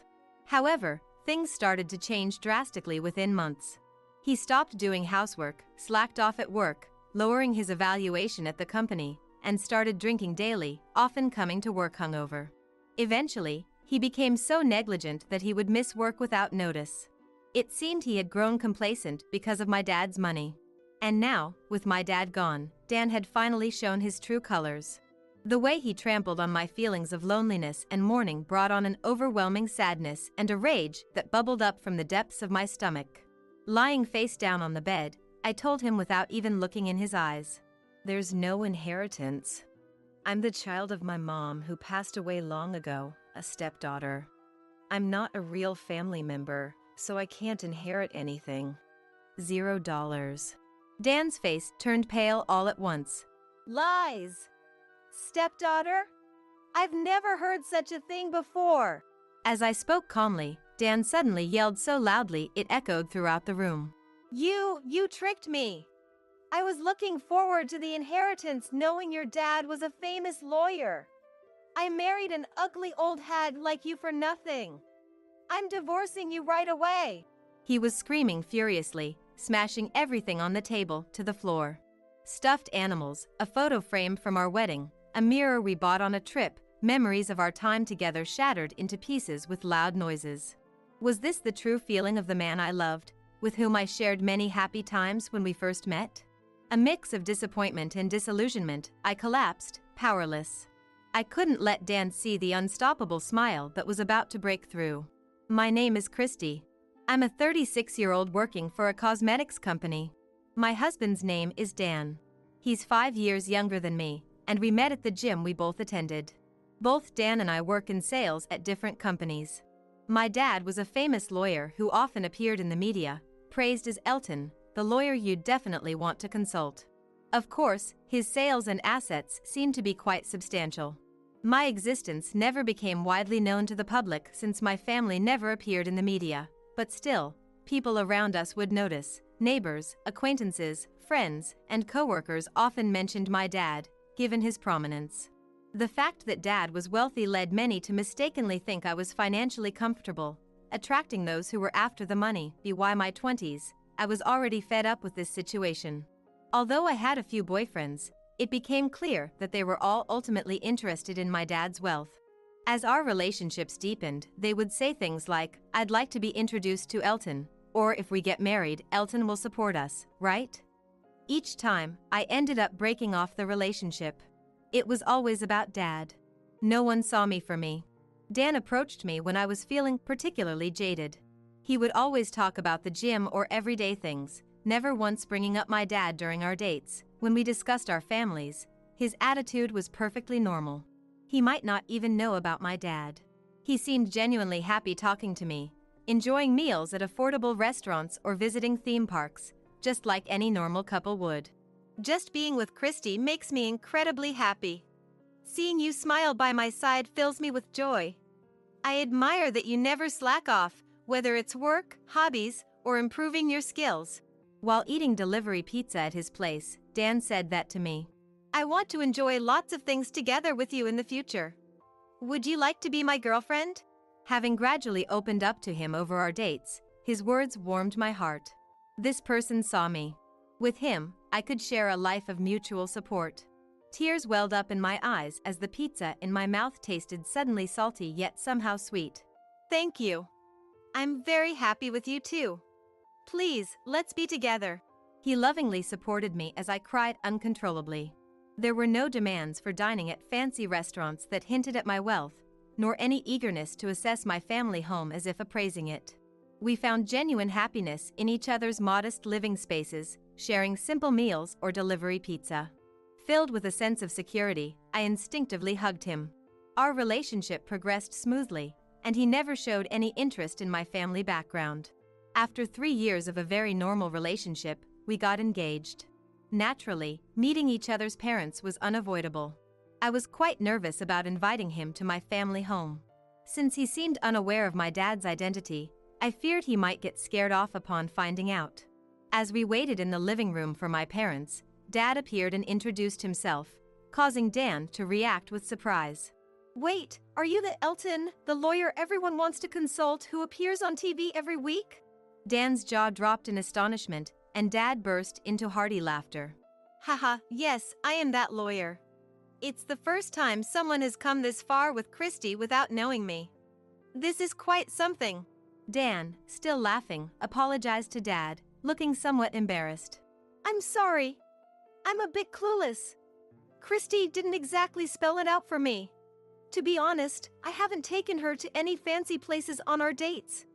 However, things started to change drastically within months. He stopped doing housework, slacked off at work, lowering his evaluation at the company, and started drinking daily, often coming to work hungover. Eventually, he became so negligent that he would miss work without notice. It seemed he had grown complacent because of my dad's money. And now, with my dad gone, Dan had finally shown his true colors. The way he trampled on my feelings of loneliness and mourning brought on an overwhelming sadness and a rage that bubbled up from the depths of my stomach. Lying face down on the bed, I told him without even looking in his eyes, "There's no inheritance. I'm the child of my mom who passed away long ago, a stepdaughter. I'm not a real family member, so I can't inherit anything. $0. Dan's face turned pale all at once. "Lies! Stepdaughter? I've never heard such a thing before." As I spoke calmly, Dan suddenly yelled so loudly it echoed throughout the room. You tricked me. I was looking forward to the inheritance knowing your dad was a famous lawyer. I married an ugly old hag like you for nothing. I'm divorcing you right away." He was screaming furiously, smashing everything on the table to the floor. Stuffed animals, a photo frame from our wedding, a mirror we bought on a trip, memories of our time together shattered into pieces with loud noises. Was this the true feeling of the man I loved, with whom I shared many happy times when we first met? A mix of disappointment and disillusionment, I collapsed, powerless. I couldn't let Dan see the unstoppable smile that was about to break through. "My name is Christy. I'm a 36-year-old working for a cosmetics company. My husband's name is Dan. He's 5 years younger than me, and we met at the gym we both attended. Both Dan and I work in sales at different companies. My dad was a famous lawyer who often appeared in the media, praised as Elton, the lawyer you'd definitely want to consult. Of course, his sales and assets seemed to be quite substantial. My existence never became widely known to the public since my family never appeared in the media, But still, people around us would notice. Neighbors, acquaintances, friends, and coworkers often mentioned my dad, given his prominence. The fact that Dad was wealthy led many to mistakenly think I was financially comfortable, attracting those who were after the money. By my 20s, I was already fed up with this situation. Although I had a few boyfriends, it became clear that they were all ultimately interested in my dad's wealth. As our relationships deepened, they would say things like, "I'd like to be introduced to Elton," or "If we get married, Elton will support us, right?" Each time, I ended up breaking off the relationship. It was always about Dad. No one saw me for me. Dan approached me when I was feeling particularly jaded. He would always talk about the gym or everyday things, never once bringing up my dad during our dates. When we discussed our families, his attitude was perfectly normal. He might not even know about my dad. He seemed genuinely happy talking to me, enjoying meals at affordable restaurants or visiting theme parks, just like any normal couple would. Just being with Christy makes me incredibly happy. Seeing you smile by my side fills me with joy. I admire that you never slack off, whether it's work, hobbies, or improving your skills. While eating delivery pizza at his place, Dan said that to me. I want to enjoy lots of things together with you in the future. Would you like to be my girlfriend? Having gradually opened up to him over our dates, his words warmed my heart. This person saw me. With him, I could share a life of mutual support. Tears welled up in my eyes as the pizza in my mouth tasted suddenly salty yet somehow sweet. Thank you. I'm very happy with you too. Please, let's be together. He lovingly supported me as I cried uncontrollably. There were no demands for dining at fancy restaurants that hinted at my wealth, nor any eagerness to assess my family home as if appraising it. We found genuine happiness in each other's modest living spaces, sharing simple meals or delivery pizza. Filled with a sense of security, I instinctively hugged him. Our relationship progressed smoothly, and he never showed any interest in my family background. After 3 years of a very normal relationship, we got engaged. Naturally, meeting each other's parents was unavoidable. I was quite nervous about inviting him to my family home. Since he seemed unaware of my dad's identity, I feared he might get scared off upon finding out. As we waited in the living room for my parents, Dad appeared and introduced himself, causing Dan to react with surprise. Wait, are you the Elton, the lawyer everyone wants to consult who appears on TV every week? Dan's jaw dropped in astonishment, and Dad burst into hearty laughter. Haha, yes, I am that lawyer. It's the first time someone has come this far with Christy without knowing me. This is quite something. Dan, still laughing, apologized to Dad, looking somewhat embarrassed. I'm sorry. I'm a bit clueless. Christy didn't exactly spell it out for me. To be honest, I haven't taken her to any fancy places on our dates.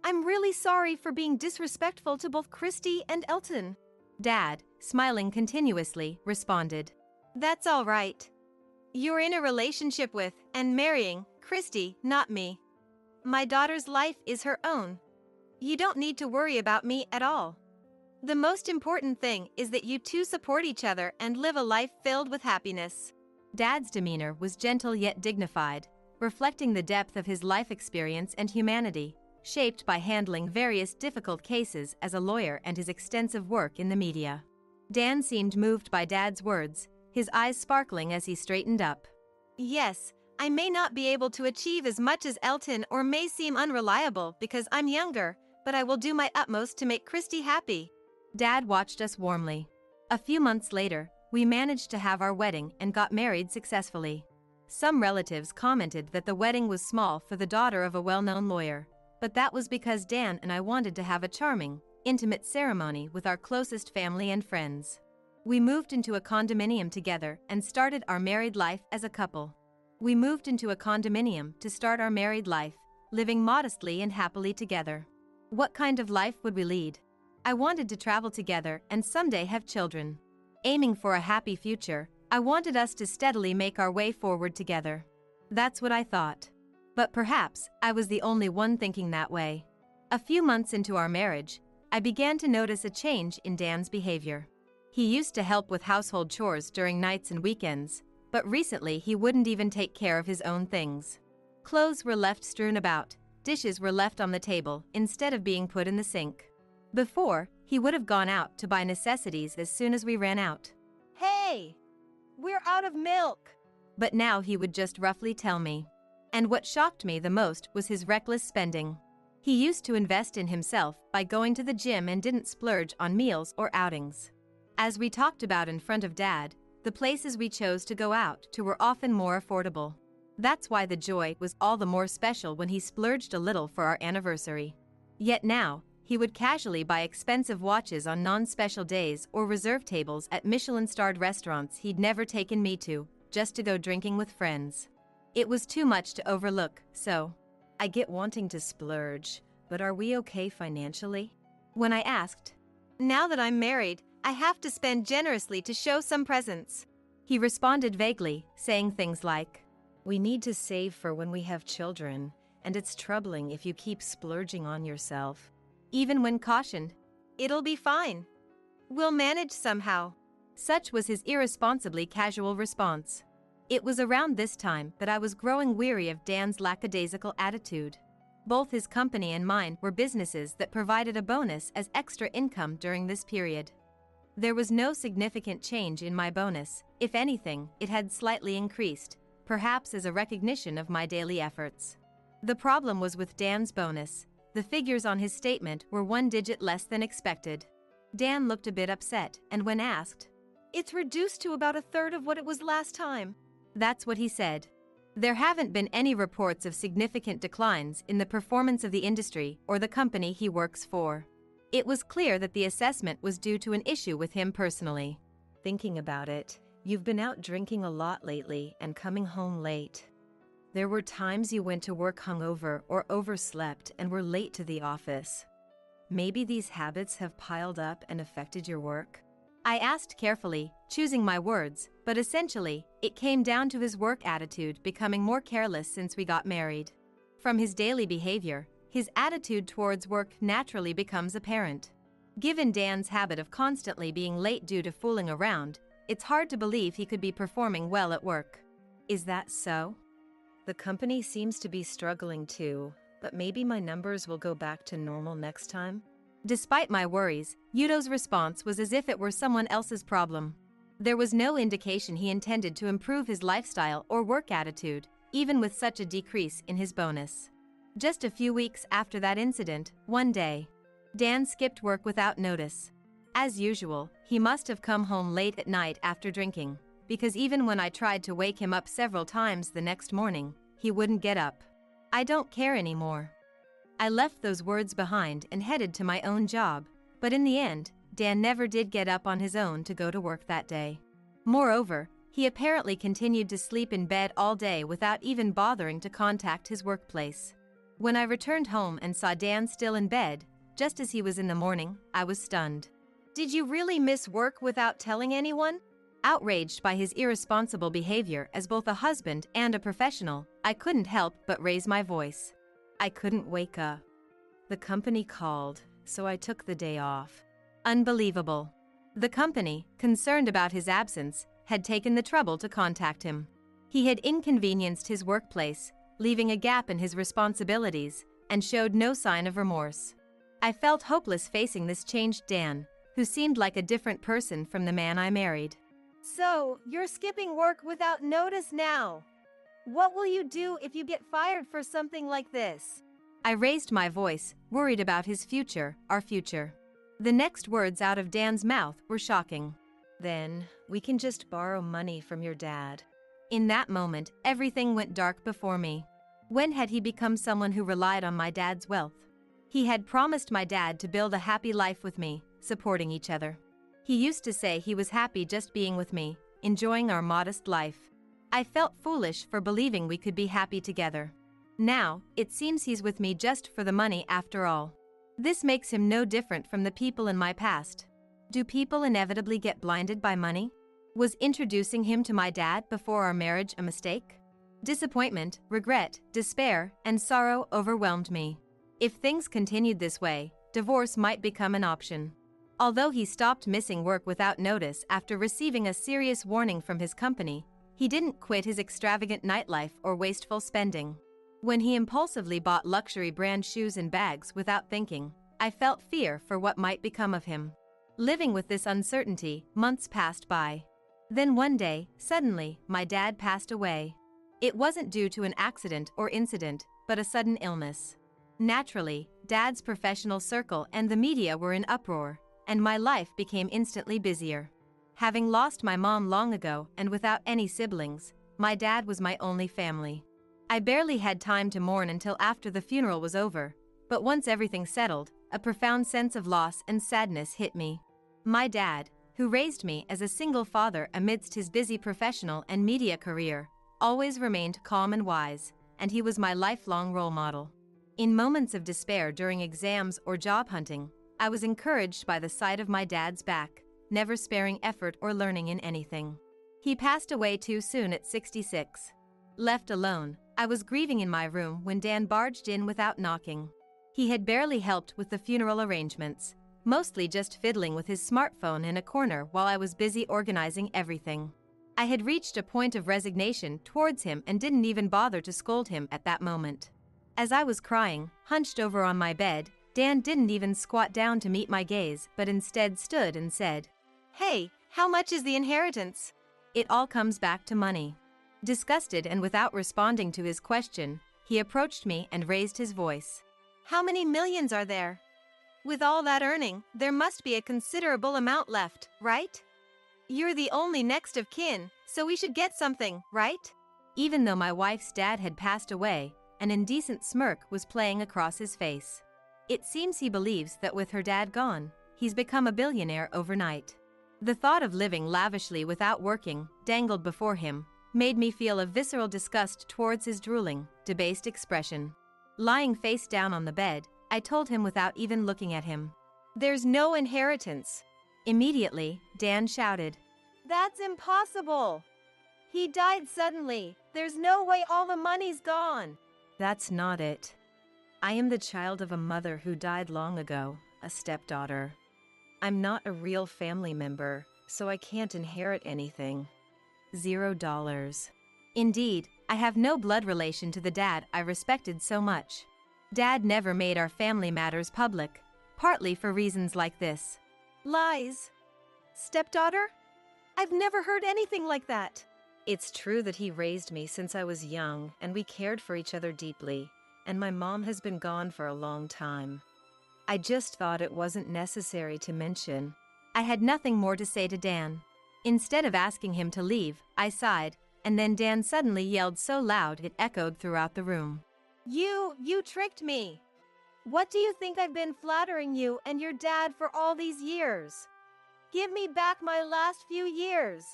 I'm really sorry for being disrespectful to both Christy and Elton. Dad, smiling continuously, responded. That's all right. You're in a relationship with, and marrying, Christy, not me. My daughter's life is her own. You don't need to worry about me at all. The most important thing is that you two support each other and live a life filled with happiness. Dad's demeanor was gentle yet dignified, reflecting the depth of his life experience and humanity, shaped by handling various difficult cases as a lawyer and his extensive work in the media. Dan seemed moved by Dad's words, his eyes sparkling as he straightened up. Yes, I may not be able to achieve as much as Elton or may seem unreliable because I'm younger, but I will do my utmost to make Christy happy. Dad watched us warmly. A few months later, we managed to have our wedding and got married successfully. Some relatives commented that the wedding was small for the daughter of a well-known lawyer, but that was because Dan and I wanted to have a charming, intimate ceremony with our closest family and friends. We moved into a condominium together and started our married life as a couple. Living modestly and happily together. What kind of life would we lead? I wanted to travel together and someday have children. Aiming for a happy future, I wanted us to steadily make our way forward together. That's what I thought. But perhaps I was the only one thinking that way. A few months into our marriage, I began to notice a change in Dan's behavior. He used to help with household chores during nights and weekends, but recently he wouldn't even take care of his own things. Clothes were left strewn about, dishes were left on the table instead of being put in the sink. Before, he would have gone out to buy necessities as soon as we ran out. "Hey, we're out of milk." But now he would just roughly tell me. And what shocked me the most was his reckless spending. He used to invest in himself by going to the gym and didn't splurge on meals or outings. As we talked about in front of Dad, the places we chose to go out to were often more affordable. That's why the joy was all the more special when he splurged a little for our anniversary. Yet now, he would casually buy expensive watches on non-special days or reserve tables at Michelin-starred restaurants he'd never taken me to, just to go drinking with friends. It was too much to overlook, so I get wanting to splurge, but are we okay financially? When I asked, "Now that I'm married, I have to spend generously to show some presents," he responded vaguely, saying things like, "We need to save for when we have children, and it's troubling if you keep splurging on yourself." Even when cautioned, "It'll be fine. We'll manage somehow." Such was his irresponsibly casual response. It was around this time that I was growing weary of Dan's lackadaisical attitude. Both his company and mine were businesses that provided a bonus as extra income during this period. There was no significant change in my bonus. If anything, it had slightly increased, perhaps as a recognition of my daily efforts. The problem was with Dan's bonus. The figures on his statement were one digit less than expected. Dan looked a bit upset, and when asked, "It's reduced to about a third of what it was last time." That's what he said. There haven't been any reports of significant declines in the performance of the industry or the company he works for. It was clear that the assessment was due to an issue with him personally. "Thinking about it, you've been out drinking a lot lately and coming home late. There were times you went to work hungover or overslept and were late to the office. Maybe these habits have piled up and affected your work?" I asked carefully, choosing my words, but essentially, it came down to his work attitude becoming more careless since we got married. From his daily behavior, his attitude towards work naturally becomes apparent. Given Dan's habit of constantly being late due to fooling around, it's hard to believe he could be performing well at work. "Is that so? The company seems to be struggling too, but maybe my numbers will go back to normal next time." Despite my worries, Yudo's response was as if it were someone else's problem. There was no indication he intended to improve his lifestyle or work attitude, even with such a decrease in his bonus. Just a few weeks after that incident, one day, Dan skipped work without notice. As usual, he must have come home late at night after drinking, because even when I tried to wake him up several times the next morning, he wouldn't get up. "I don't care anymore." I left those words behind and headed to my own job, but in the end, Dan never did get up on his own to go to work that day. Moreover, he apparently continued to sleep in bed all day without even bothering to contact his workplace. When I returned home and saw Dan still in bed, just as he was in the morning, I was stunned. "Did you really miss work without telling anyone?" Outraged by his irresponsible behavior as both a husband and a professional, I couldn't help but raise my voice. "I couldn't wake up. The company called, so I took the day off." Unbelievable. The company, concerned about his absence, had taken the trouble to contact him. He had inconvenienced his workplace, leaving a gap in his responsibilities, and showed no sign of remorse. I felt hopeless facing this changed Dan, who seemed like a different person from the man I married. "So, you're skipping work without notice now? What will you do if you get fired for something like this?" I raised my voice, worried about his future, our future. The next words out of Dan's mouth were shocking. "Then, we can just borrow money from your dad." In that moment, everything went dark before me. When had he become someone who relied on my dad's wealth? He had promised my dad to build a happy life with me, supporting each other. He used to say he was happy just being with me, enjoying our modest life. I felt foolish for believing we could be happy together. Now, it seems he's with me just for the money after all. This makes him no different from the people in my past. Do people inevitably get blinded by money? Was introducing him to my dad before our marriage a mistake? Disappointment, regret, despair, and sorrow overwhelmed me. If things continued this way, divorce might become an option. Although he stopped missing work without notice after receiving a serious warning from his company, he didn't quit his extravagant nightlife or wasteful spending. When he impulsively bought luxury brand shoes and bags without thinking, I felt fear for what might become of him. Living with this uncertainty, months passed by. Then one day, suddenly, my dad passed away. It wasn't due to an accident or incident, but a sudden illness. Naturally, Dad's professional circle and the media were in uproar, and my life became instantly busier. Having lost my mom long ago and without any siblings, my dad was my only family. I barely had time to mourn until after the funeral was over, but once everything settled, a profound sense of loss and sadness hit me. My dad, who raised me as a single father amidst his busy professional and media career, always remained calm and wise, and he was my lifelong role model. In moments of despair during exams or job hunting, I was encouraged by the sight of my dad's back, never sparing effort or learning in anything. He passed away too soon at 66. Left alone, I was grieving in my room when Dan barged in without knocking. He had barely helped with the funeral arrangements, mostly just fiddling with his smartphone in a corner while I was busy organizing everything. I had reached a point of resignation towards him and didn't even bother to scold him at that moment. As I was crying, hunched over on my bed, Dan didn't even squat down to meet my gaze but instead stood and said, "Hey, how much is the inheritance?" It all comes back to money. Disgusted and without responding to his question, he approached me and raised his voice. "How many millions are there? With all that earning, there must be a considerable amount left, right? You're the only next of kin, so we should get something, right?" Even though my wife's dad had passed away, an indecent smirk was playing across his face. It seems he believes that with her dad gone, he's become a billionaire overnight. The thought of living lavishly without working, dangled before him, made me feel a visceral disgust towards his drooling, debased expression. Lying face down on the bed, I told him without even looking at him, "There's no inheritance." Immediately, Dan shouted, "That's impossible! He died suddenly. There's no way all the money's gone." That's not it. I am the child of a mother who died long ago, a stepdaughter. I'm not a real family member, so I can't inherit anything. $0. Indeed, I have no blood relation to the dad I respected so much. Dad never made our family matters public, partly for reasons like this. Lies. Stepdaughter? I've never heard anything like that. It's true that he raised me since I was young, and we cared for each other deeply, and my mom has been gone for a long time. I just thought it wasn't necessary to mention. I had nothing more to say to Dan. Instead of asking him to leave, I sighed, and then Dan suddenly yelled so loud it echoed throughout the room. You tricked me! What do you think I've been flattering you and your dad for all these years? Give me back my last few years!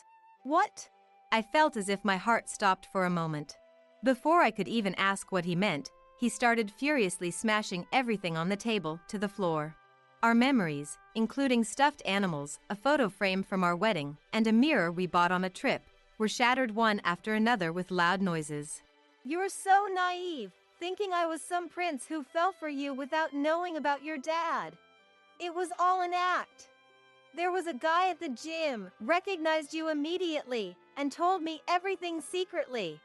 What? I felt as if my heart stopped for a moment. Before I could even ask what he meant, he started furiously smashing everything on the table to the floor. Our memories, including stuffed animals, a photo frame from our wedding, and a mirror we bought on a trip, were shattered one after another with loud noises. You're so naive, thinking I was some prince who fell for you without knowing about your dad. It was all an act. There was a guy at the gym, recognized you immediately, and told me everything secretly.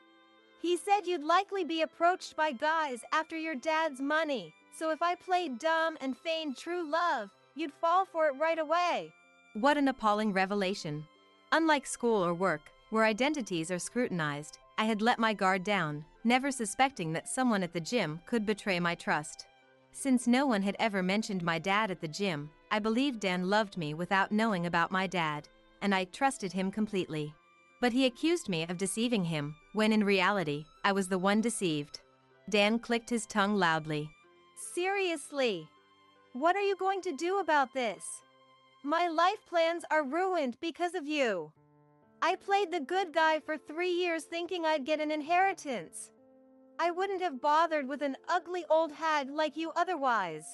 He said you'd likely be approached by guys after your dad's money, so if I played dumb and feigned true love, you'd fall for it right away. What an appalling revelation. Unlike school or work, where identities are scrutinized, I had let my guard down, never suspecting that someone at the gym could betray my trust. Since no one had ever mentioned my dad at the gym, I believed Dan loved me without knowing about my dad, and I trusted him completely. But he accused me of deceiving him, when in reality, I was the one deceived. Dan clicked his tongue loudly. Seriously? What are you going to do about this? My life plans are ruined because of you. I played the good guy for 3 years thinking I'd get an inheritance. I wouldn't have bothered with an ugly old hag like you otherwise.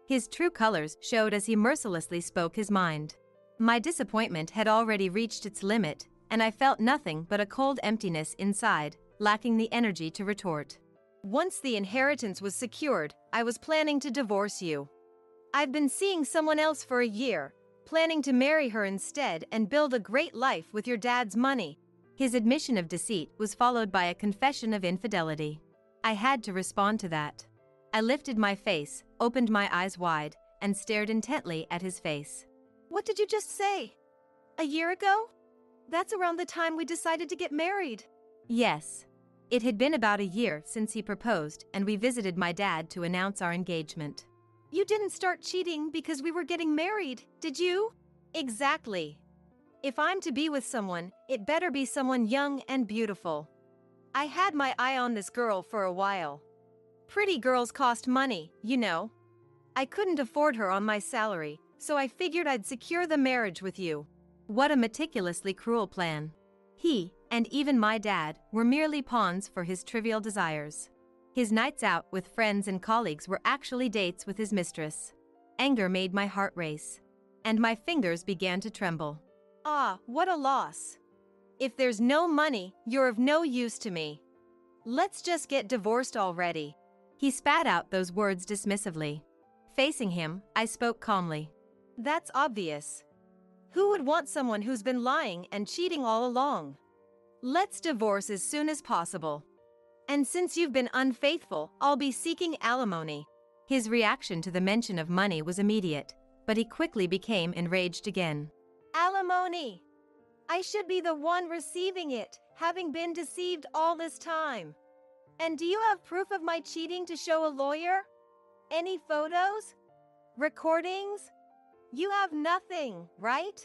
His true colors showed as he mercilessly spoke his mind. My disappointment had already reached its limit, and I felt nothing but a cold emptiness inside, lacking the energy to retort. Once the inheritance was secured, I was planning to divorce you. I've been seeing someone else for a year, planning to marry her instead and build a great life with your dad's money. His admission of deceit was followed by a confession of infidelity. I had to respond to that. I lifted my face, opened my eyes wide, and stared intently at his face. What did you just say? A year ago? That's around the time we decided to get married. Yes. It had been about a year since he proposed, and we visited my dad to announce our engagement. You didn't start cheating because we were getting married, did you? Exactly. If I'm to be with someone, it better be someone young and beautiful. I had my eye on this girl for a while. Pretty girls cost money, you know. I couldn't afford her on my salary, so I figured I'd secure the marriage with you. What a meticulously cruel plan. He, and even my dad, were merely pawns for his trivial desires. His nights out with friends and colleagues were actually dates with his mistress. Anger made my heart race. And my fingers began to tremble. Ah, what a loss. If there's no money, you're of no use to me. Let's just get divorced already. He spat out those words dismissively. Facing him, I spoke calmly. That's obvious. Who would want someone who's been lying and cheating all along? Let's divorce as soon as possible. And since you've been unfaithful, I'll be seeking alimony. His reaction to the mention of money was immediate, but he quickly became enraged again. Alimony! I should be the one receiving it, having been deceived all this time. And do you have proof of my cheating to show a lawyer? Any photos? Recordings? You have nothing, right?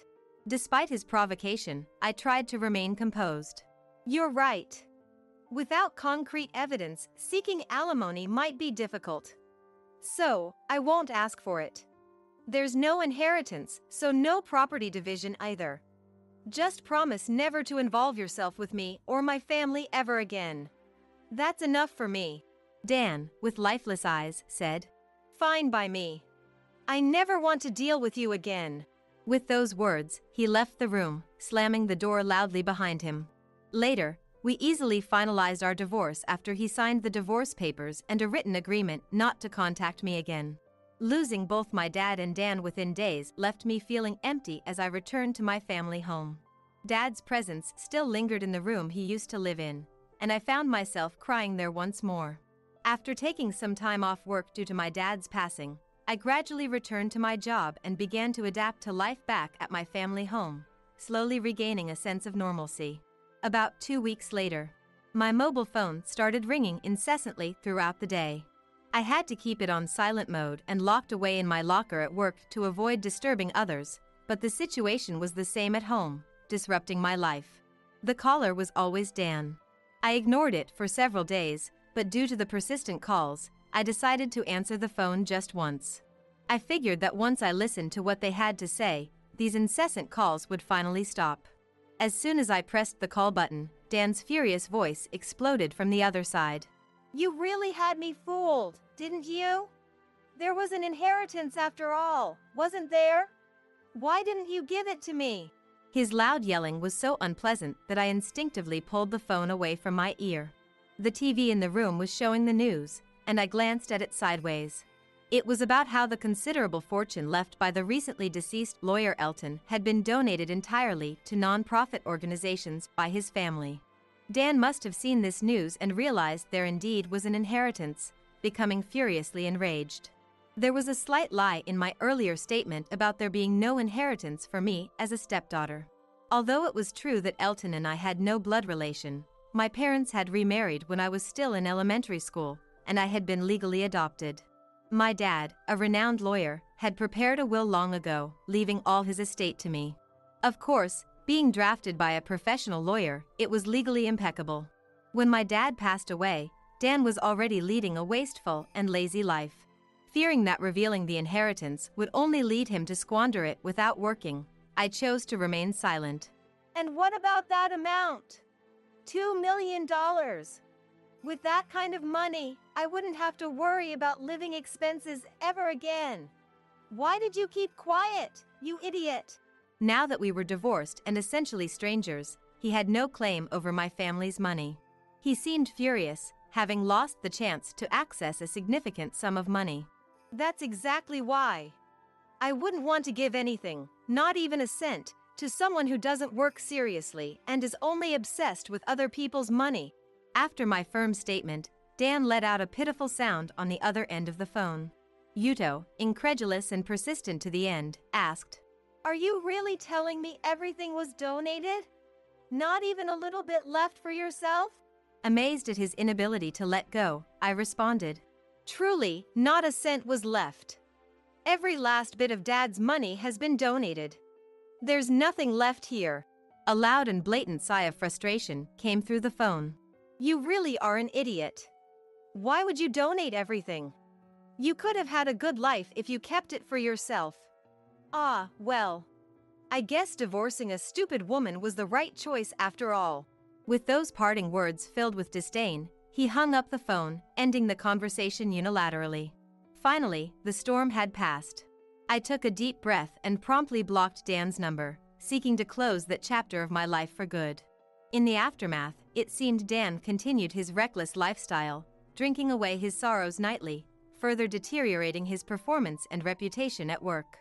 Despite his provocation, I tried to remain composed. You're right. Without concrete evidence, seeking alimony might be difficult. So, I won't ask for it. There's no inheritance, so no property division either. Just promise never to involve yourself with me or my family ever again. That's enough for me. Dan, with lifeless eyes, said. Fine by me. I never want to deal with you again. With those words, he left the room, slamming the door loudly behind him. Later, we easily finalized our divorce after he signed the divorce papers and a written agreement not to contact me again. Losing both my dad and Dan within days left me feeling empty as I returned to my family home. Dad's presence still lingered in the room he used to live in, and I found myself crying there once more. After taking some time off work due to my dad's passing, I gradually returned to my job and began to adapt to life back at my family home, slowly regaining a sense of normalcy. About 2 weeks later, my mobile phone started ringing incessantly throughout the day. I had to keep it on silent mode and locked away in my locker at work to avoid disturbing others, but the situation was the same at home, disrupting my life. The caller was always Dan. I ignored it for several days, but due to the persistent calls, I decided to answer the phone just once. I figured that once I listened to what they had to say, these incessant calls would finally stop. As soon as I pressed the call button, Dan's furious voice exploded from the other side. You really had me fooled, didn't you? There was an inheritance after all, wasn't there? Why didn't you give it to me? His loud yelling was so unpleasant that I instinctively pulled the phone away from my ear. The TV in the room was showing the news, and I glanced at it sideways. It was about how the considerable fortune left by the recently deceased lawyer Elton had been donated entirely to non-profit organizations by his family. Dan must have seen this news and realized there indeed was an inheritance, becoming furiously enraged. There was a slight lie in my earlier statement about there being no inheritance for me as a stepdaughter. Although it was true that Elton and I had no blood relation, my parents had remarried when I was still in elementary school, and I had been legally adopted. My dad, a renowned lawyer, had prepared a will long ago, leaving all his estate to me. Of course, being drafted by a professional lawyer, it was legally impeccable. When my dad passed away, Dan was already leading a wasteful and lazy life. Fearing that revealing the inheritance would only lead him to squander it without working, I chose to remain silent. And what about that amount? $2 million. With that kind of money, I wouldn't have to worry about living expenses ever again. Why did you keep quiet, you idiot? Now that we were divorced and essentially strangers, he had no claim over my family's money. He seemed furious, having lost the chance to access a significant sum of money. That's exactly why. I wouldn't want to give anything, not even a cent, to someone who doesn't work seriously and is only obsessed with other people's money. After my firm statement, Dan let out a pitiful sound on the other end of the phone. Yuto, incredulous and persistent to the end, asked, Are you really telling me everything was donated? Not even a little bit left for yourself? Amazed at his inability to let go, I responded, Truly, not a cent was left. Every last bit of Dad's money has been donated. There's nothing left here. A loud and blatant sigh of frustration came through the phone. You really are an idiot. Why would you donate everything? You could have had a good life if you kept it for yourself. Ah, well. I guess divorcing a stupid woman was the right choice after all. With those parting words filled with disdain, he hung up the phone, ending the conversation unilaterally. Finally, the storm had passed. I took a deep breath and promptly blocked Dan's number, seeking to close that chapter of my life for good. In the aftermath, it seemed Dan continued his reckless lifestyle, drinking away his sorrows nightly, further deteriorating his performance and reputation at work.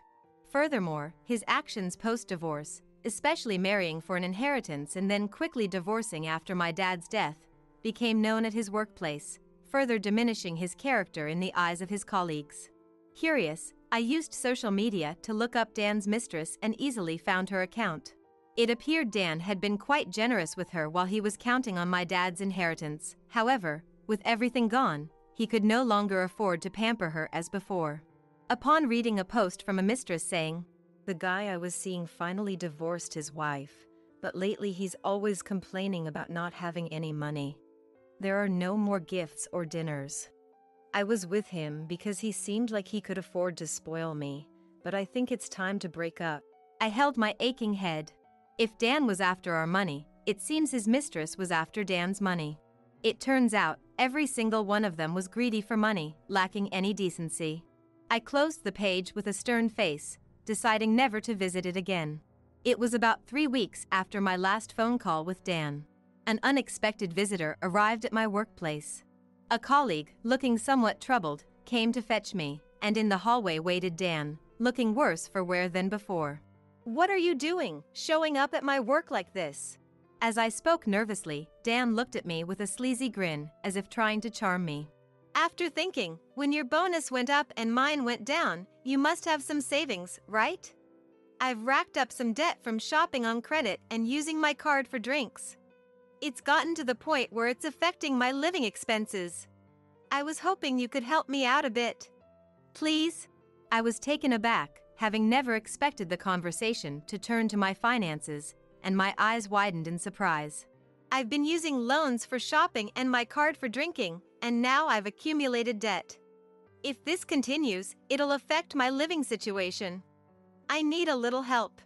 Furthermore, his actions post-divorce, especially marrying for an inheritance and then quickly divorcing after my dad's death, became known at his workplace, further diminishing his character in the eyes of his colleagues. Curious, I used social media to look up Dan's mistress and easily found her account. It appeared Dan had been quite generous with her while he was counting on my dad's inheritance. However, with everything gone, he could no longer afford to pamper her as before. Upon reading a post from a mistress saying, The guy I was seeing finally divorced his wife, but lately he's always complaining about not having any money. There are no more gifts or dinners. I was with him because he seemed like he could afford to spoil me, but I think it's time to break up. I held my aching head. If Dan was after our money, it seems his mistress was after Dan's money. It turns out, every single one of them was greedy for money, lacking any decency. I closed the page with a stern face, deciding never to visit it again. It was about 3 weeks after my last phone call with Dan. An unexpected visitor arrived at my workplace. A colleague, looking somewhat troubled, came to fetch me, and in the hallway waited Dan, looking worse for wear than before. What are you doing, showing up at my work like this? As I spoke nervously, Dan looked at me with a sleazy grin, as if trying to charm me. After thinking, when your bonus went up and mine went down, you must have some savings, right? I've racked up some debt from shopping on credit and using my card for drinks. It's gotten to the point where it's affecting my living expenses. I was hoping you could help me out a bit. Please? I was taken aback, having never expected the conversation to turn to my finances, and my eyes widened in surprise. I've been using loans for shopping and my card for drinking, and now I've accumulated debt. If this continues, it'll affect my living situation. I need a little help.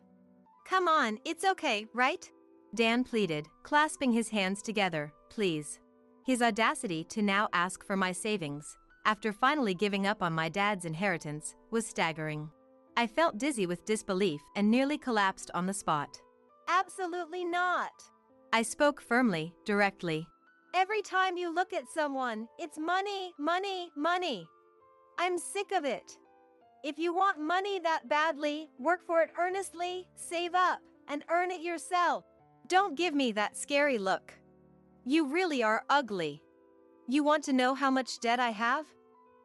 Come on, it's okay, right? Dan pleaded, clasping his hands together, please. His audacity to now ask for my savings, after finally giving up on my dad's inheritance, was staggering. I felt dizzy with disbelief and nearly collapsed on the spot. Absolutely not. I spoke firmly, directly. Every time you look at someone, it's money, money, money. I'm sick of it. If you want money that badly, work for it earnestly, save up, and earn it yourself. Don't give me that scary look. You really are ugly. You want to know how much debt I have?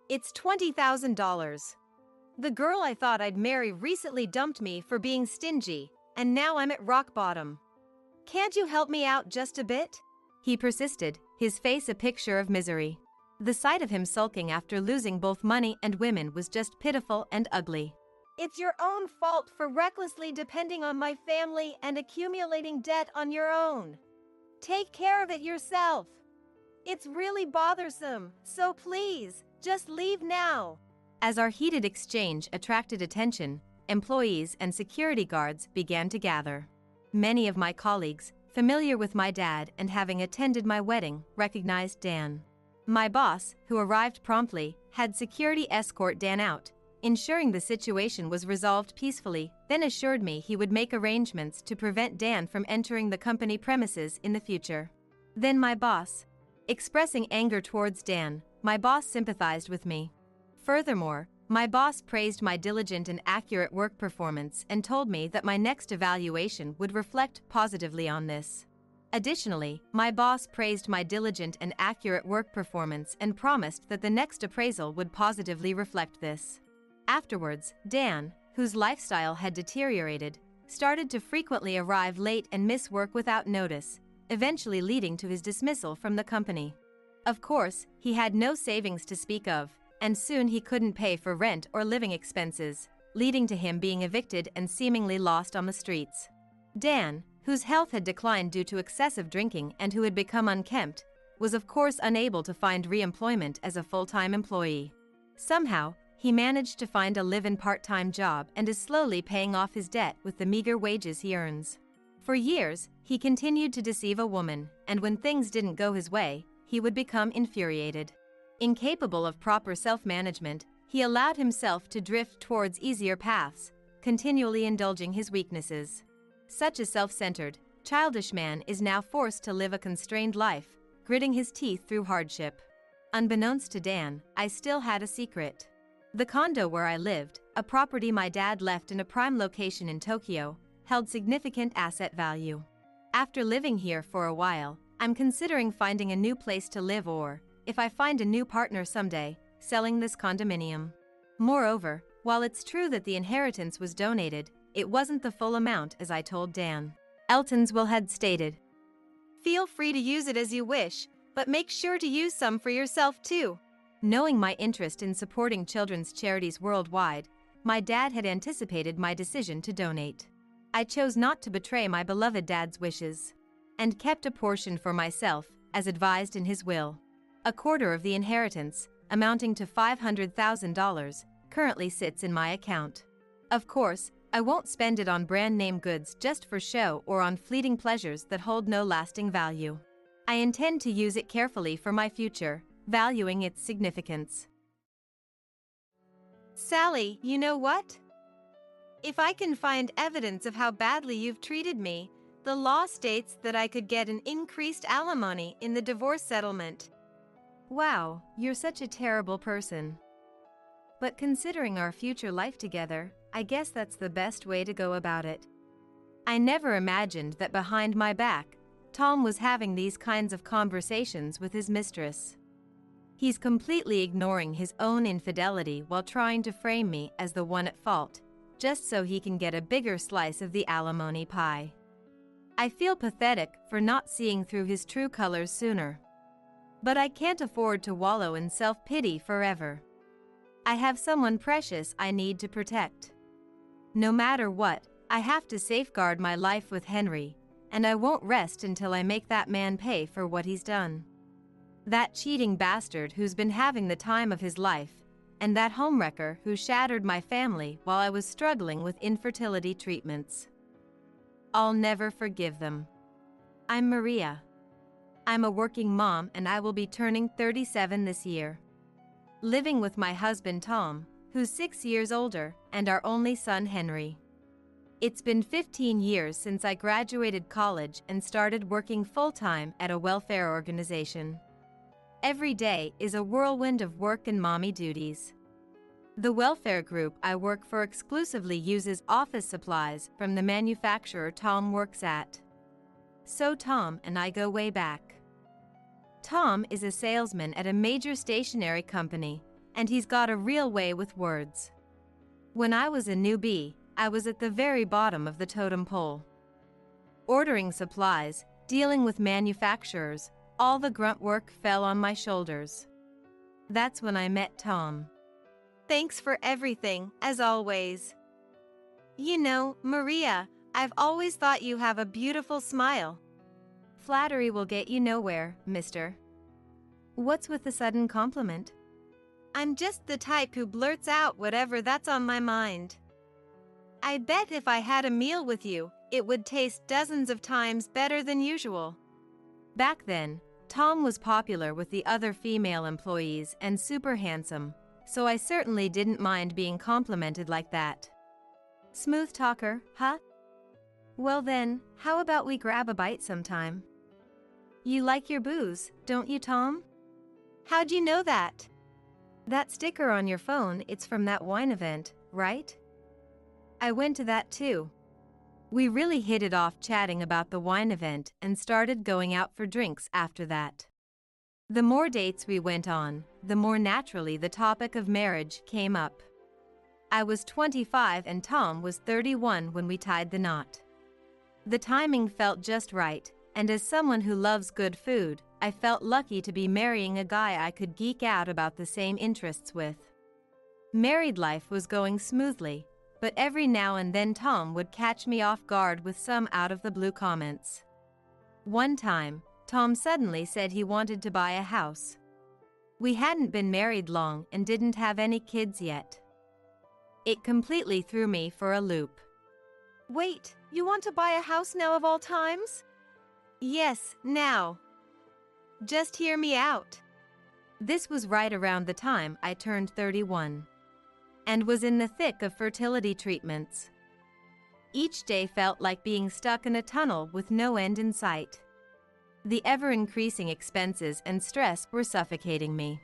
It's $20,000. The girl I thought I'd marry recently dumped me for being stingy, and now I'm at rock bottom. Can't you help me out just a bit? He persisted, his face a picture of misery. The sight of him sulking after losing both money and women was just pitiful and ugly. It's your own fault for recklessly depending on my family and accumulating debt on your own. Take care of it yourself. It's really bothersome, so please, just leave now. As our heated exchange attracted attention, employees and security guards began to gather. Many of my colleagues, familiar with my dad and having attended my wedding, recognized Dan. My boss, who arrived promptly, had security escort Dan out, ensuring the situation was resolved peacefully, then assured me he would make arrangements to prevent Dan from entering the company premises in the future. Then my boss. Expressing anger towards Dan, my boss sympathized with me. Furthermore, my boss praised my diligent and accurate work performance and told me that my next evaluation would reflect positively on this. Additionally, my boss praised my diligent and accurate work performance and promised that the next appraisal would positively reflect this. Afterwards, Dan, whose lifestyle had deteriorated, started to frequently arrive late and miss work without notice, eventually leading to his dismissal from the company. Of course, he had no savings to speak of, and soon he couldn't pay for rent or living expenses, leading to him being evicted and seemingly lost on the streets. Dan, whose health had declined due to excessive drinking and who had become unkempt, was of course unable to find re-employment as a full-time employee. Somehow, he managed to find a live-in part-time job and is slowly paying off his debt with the meager wages he earns. For years, he continued to deceive a woman, and when things didn't go his way, he would become infuriated. Incapable of proper self-management, he allowed himself to drift towards easier paths, continually indulging his weaknesses. Such a self-centered, childish man is now forced to live a constrained life, gritting his teeth through hardship. Unbeknownst to Dan, I still had a secret. The condo where I lived, a property my dad left in a prime location in Tokyo, held significant asset value. After living here for a while, I'm considering finding a new place to live or, if I find a new partner someday, selling this condominium. Moreover, while it's true that the inheritance was donated, it wasn't the full amount as I told Dan. Elton's will had stated, Feel free to use it as you wish, but make sure to use some for yourself too. Knowing my interest in supporting children's charities worldwide, my dad had anticipated my decision to donate. I chose not to betray my beloved dad's wishes, and kept a portion for myself, as advised in his will. A quarter of the inheritance, amounting to $500,000, currently sits in my account. Of course, I won't spend it on brand-name goods just for show or on fleeting pleasures that hold no lasting value. I intend to use it carefully for my future, valuing its significance. Sally, you know what? If I can find evidence of how badly you've treated me, the law states that I could get an increased alimony in the divorce settlement. Wow, you're such a terrible person. But considering our future life together, I guess that's the best way to go about it. I never imagined that behind my back, Tom was having these kinds of conversations with his mistress. He's completely ignoring his own infidelity while trying to frame me as the one at fault, just so he can get a bigger slice of the alimony pie. I feel pathetic for not seeing through his true colors sooner. But I can't afford to wallow in self-pity forever. I have someone precious I need to protect. No matter what, I have to safeguard my life with Henry, and I won't rest until I make that man pay for what he's done. That cheating bastard who's been having the time of his life, and that homewrecker who shattered my family while I was struggling with infertility treatments. I'll never forgive them. I'm Maria. I'm a working mom and I will be turning 37 this year. Living with my husband Tom, who's 6 years older, and our only son Henry. It's been 15 years since I graduated college and started working full-time at a welfare organization. Every day is a whirlwind of work and mommy duties. The welfare group I work for exclusively uses office supplies from the manufacturer Tom works at. So Tom and I go way back. Tom is a salesman at a major stationery company, and he's got a real way with words. When I was a newbie, I was at the very bottom of the totem pole. Ordering supplies, dealing with manufacturers, all the grunt work fell on my shoulders. That's when I met Tom. Thanks for everything, as always. You know, Maria, I've always thought you have a beautiful smile. Flattery will get you nowhere, mister. What's with the sudden compliment? I'm just the type who blurts out whatever that's on my mind. I bet if I had a meal with you, it would taste dozens of times better than usual. Back then, Tom was popular with the other female employees and super handsome, so I certainly didn't mind being complimented like that. Smooth talker, huh? Well then, how about we grab a bite sometime? You like your booze, don't you, Tom? How'd you know that? That sticker on your phone, it's from that wine event, right? I went to that too. We really hit it off chatting about the wine event and started going out for drinks after that. The more dates we went on, the more naturally the topic of marriage came up. I was 25 and Tom was 31 when we tied the knot. The timing felt just right, and as someone who loves good food, I felt lucky to be marrying a guy I could geek out about the same interests with. Married life was going smoothly, but every now and then Tom would catch me off guard with some out-of-the-blue comments. One time, Tom suddenly said he wanted to buy a house. We hadn't been married long and didn't have any kids yet. It completely threw me for a loop. Wait, you want to buy a house now of all times? Yes, now. Just hear me out. This was right around the time I turned 31 and was in the thick of fertility treatments. Each day felt like being stuck in a tunnel with no end in sight. The ever-increasing expenses and stress were suffocating me.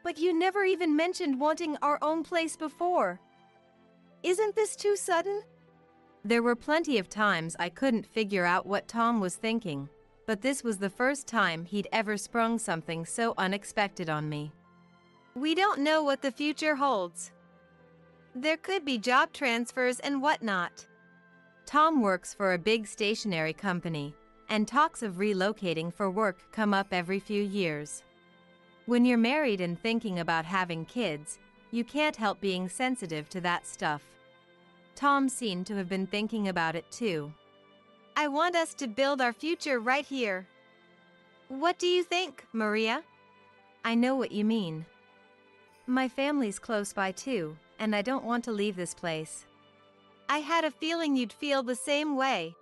But you never even mentioned wanting our own place before. Isn't this too sudden? There were plenty of times I couldn't figure out what Tom was thinking, but this was the first time he'd ever sprung something so unexpected on me. We don't know what the future holds. There could be job transfers and whatnot. Tom works for a big stationery company, and talks of relocating for work come up every few years. When you're married and thinking about having kids, you can't help being sensitive to that stuff. Tom seemed to have been thinking about it too. I want us to build our future right here. What do you think, Maria? I know what you mean. My family's close by too, and I don't want to leave this place. I had a feeling you'd feel the same way.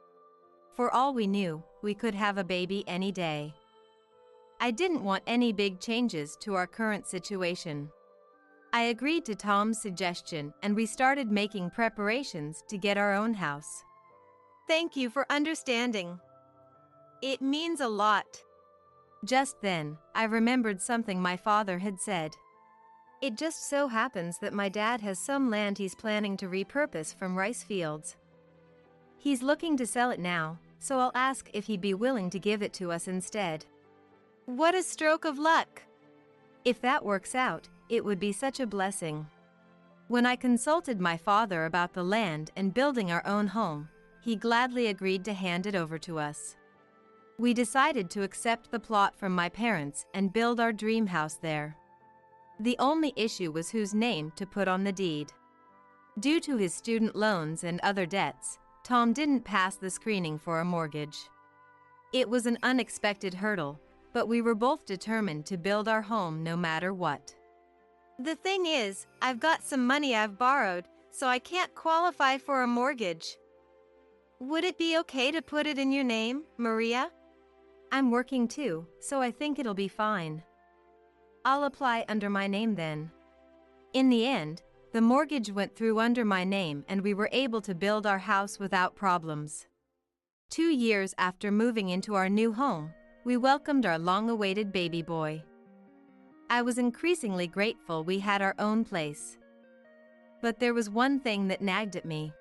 For all we knew, we could have a baby any day. I didn't want any big changes to our current situation. I agreed to Tom's suggestion and we started making preparations to get our own house. Thank you for understanding. It means a lot. Just then, I remembered something my father had said. It just so happens that my dad has some land he's planning to repurpose from rice fields. He's looking to sell it now, so I'll ask if he'd be willing to give it to us instead. What a stroke of luck! If that works out, it would be such a blessing. When I consulted my father about the land and building our own home, he gladly agreed to hand it over to us. We decided to accept the plot from my parents and build our dream house there. The only issue was whose name to put on the deed. Due to his student loans and other debts, Tom didn't pass the screening for a mortgage. It was an unexpected hurdle, but we were both determined to build our home no matter what. The thing is, I've got some money I've borrowed, so I can't qualify for a mortgage. Would it be okay to put it in your name, Maria? I'm working too, so I think it'll be fine. I'll apply under my name then. In the end, the mortgage went through under my name and we were able to build our house without problems. 2 years after moving into our new home, we welcomed our long-awaited baby boy. I was increasingly grateful we had our own place. But there was one thing that nagged at me.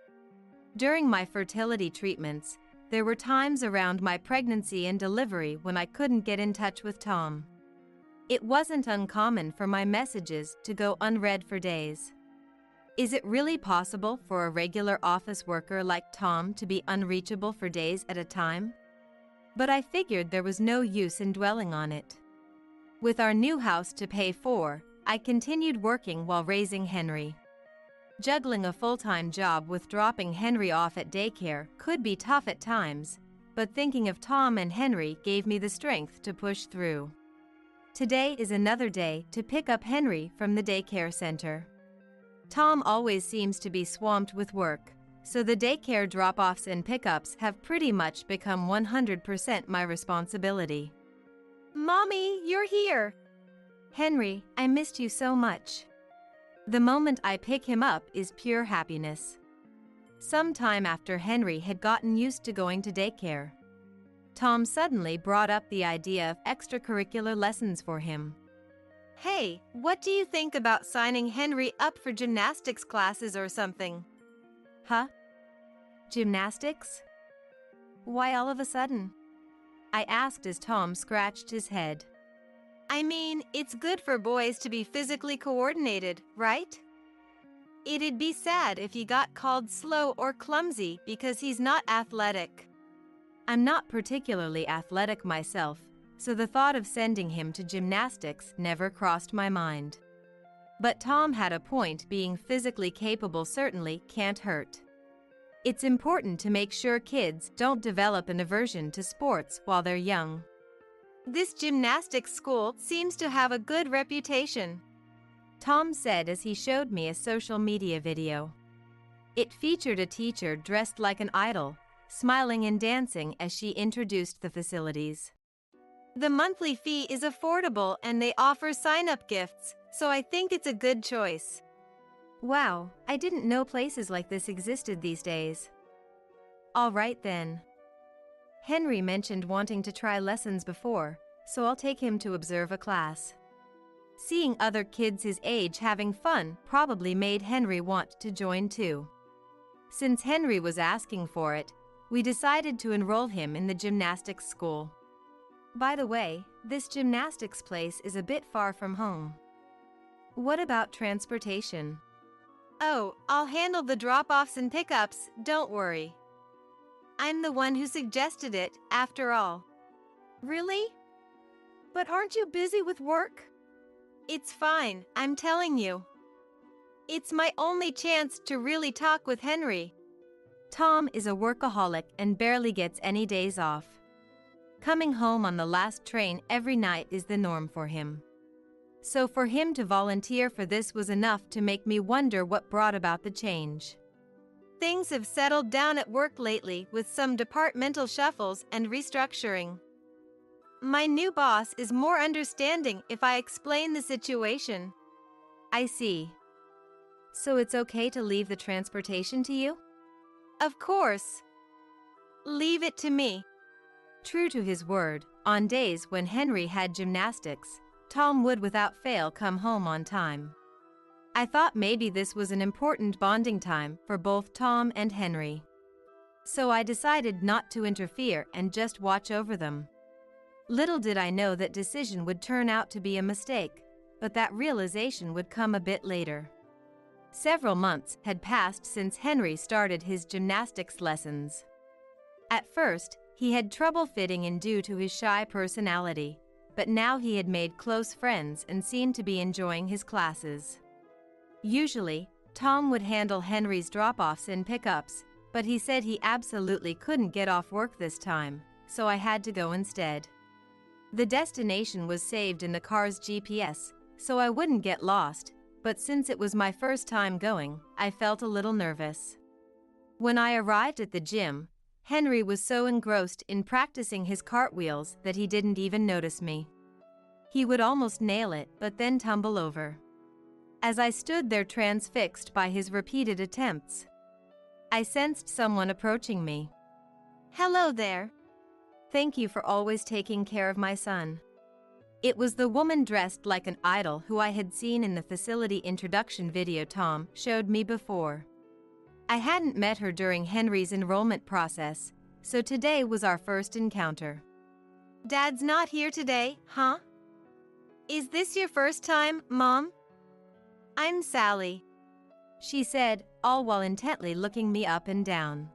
During my fertility treatments, there were times around my pregnancy and delivery when I couldn't get in touch with Tom. It wasn't uncommon for my messages to go unread for days. Is it really possible for a regular office worker like Tom to be unreachable for days at a time? But I figured there was no use in dwelling on it. With our new house to pay for, I continued working while raising Henry. Juggling a full-time job with dropping Henry off at daycare could be tough at times, but thinking of Tom and Henry gave me the strength to push through. Today is another day to pick up Henry from the daycare center. Tom always seems to be swamped with work, so the daycare drop-offs and pickups have pretty much become 100% my responsibility. Mommy, you're here! Henry, I missed you so much. The moment I pick him up is pure happiness. Sometime after Henry had gotten used to going to daycare, Tom suddenly brought up the idea of extracurricular lessons for him. Hey, what do you think about signing Henry up for gymnastics classes or something? Huh? Gymnastics? Why all of a sudden? I asked as Tom scratched his head. I mean, it's good for boys to be physically coordinated, right? It'd be sad if he got called slow or clumsy because he's not athletic. I'm not particularly athletic myself, so the thought of sending him to gymnastics never crossed my mind. But Tom had a point, being physically capable certainly can't hurt. It's important to make sure kids don't develop an aversion to sports while they're young. This gymnastics school seems to have a good reputation, Tom said as he showed me a social media video. It featured a teacher dressed like an idol, smiling and dancing as she introduced the facilities. The monthly fee is affordable and they offer sign-up gifts, so I think it's a good choice. Wow, I didn't know places like this existed these days. All right then. Henry mentioned wanting to try lessons before, so I'll take him to observe a class. Seeing other kids his age having fun probably made Henry want to join too. Since Henry was asking for it, we decided to enroll him in the gymnastics school. By the way, this gymnastics place is a bit far from home. What about transportation? Oh, I'll handle the drop-offs and pickups, don't worry. I'm the one who suggested it, after all. Really? But aren't you busy with work? It's fine, I'm telling you. It's my only chance to really talk with Henry. Tom is a workaholic and barely gets any days off. Coming home on the last train every night is the norm for him. So for him to volunteer for this was enough to make me wonder what brought about the change. Things have settled down at work lately with some departmental shuffles and restructuring. My new boss is more understanding if I explain the situation. I see. So it's okay to leave the transportation to you? Of course. Leave it to me. True to his word, on days when Henry had gymnastics, Tom would without fail come home on time. I thought maybe this was an important bonding time for both Tom and Henry. So I decided not to interfere and just watch over them. Little did I know that decision would turn out to be a mistake, but that realization would come a bit later. Several months had passed since Henry started his gymnastics lessons. At first, he had trouble fitting in due to his shy personality, but now he had made close friends and seemed to be enjoying his classes. Usually, Tom would handle Henry's drop-offs and pickups, but he said he absolutely couldn't get off work this time, so I had to go instead. The destination was saved in the car's GPS, so I wouldn't get lost, but since it was my first time going, I felt a little nervous. When I arrived at the gym, Henry was so engrossed in practicing his cartwheels that he didn't even notice me. He would almost nail it, but then tumble over. As I stood there transfixed by his repeated attempts, I sensed someone approaching me. Hello there. Thank you for always taking care of my son. It was the woman dressed like an idol who I had seen in the facility introduction video Tom showed me before. I hadn't met her during Henry's enrollment process, so today was our first encounter. Dad's not here today, huh? Is this your first time, Mom? I'm Sally, she said, all while intently looking me up and down.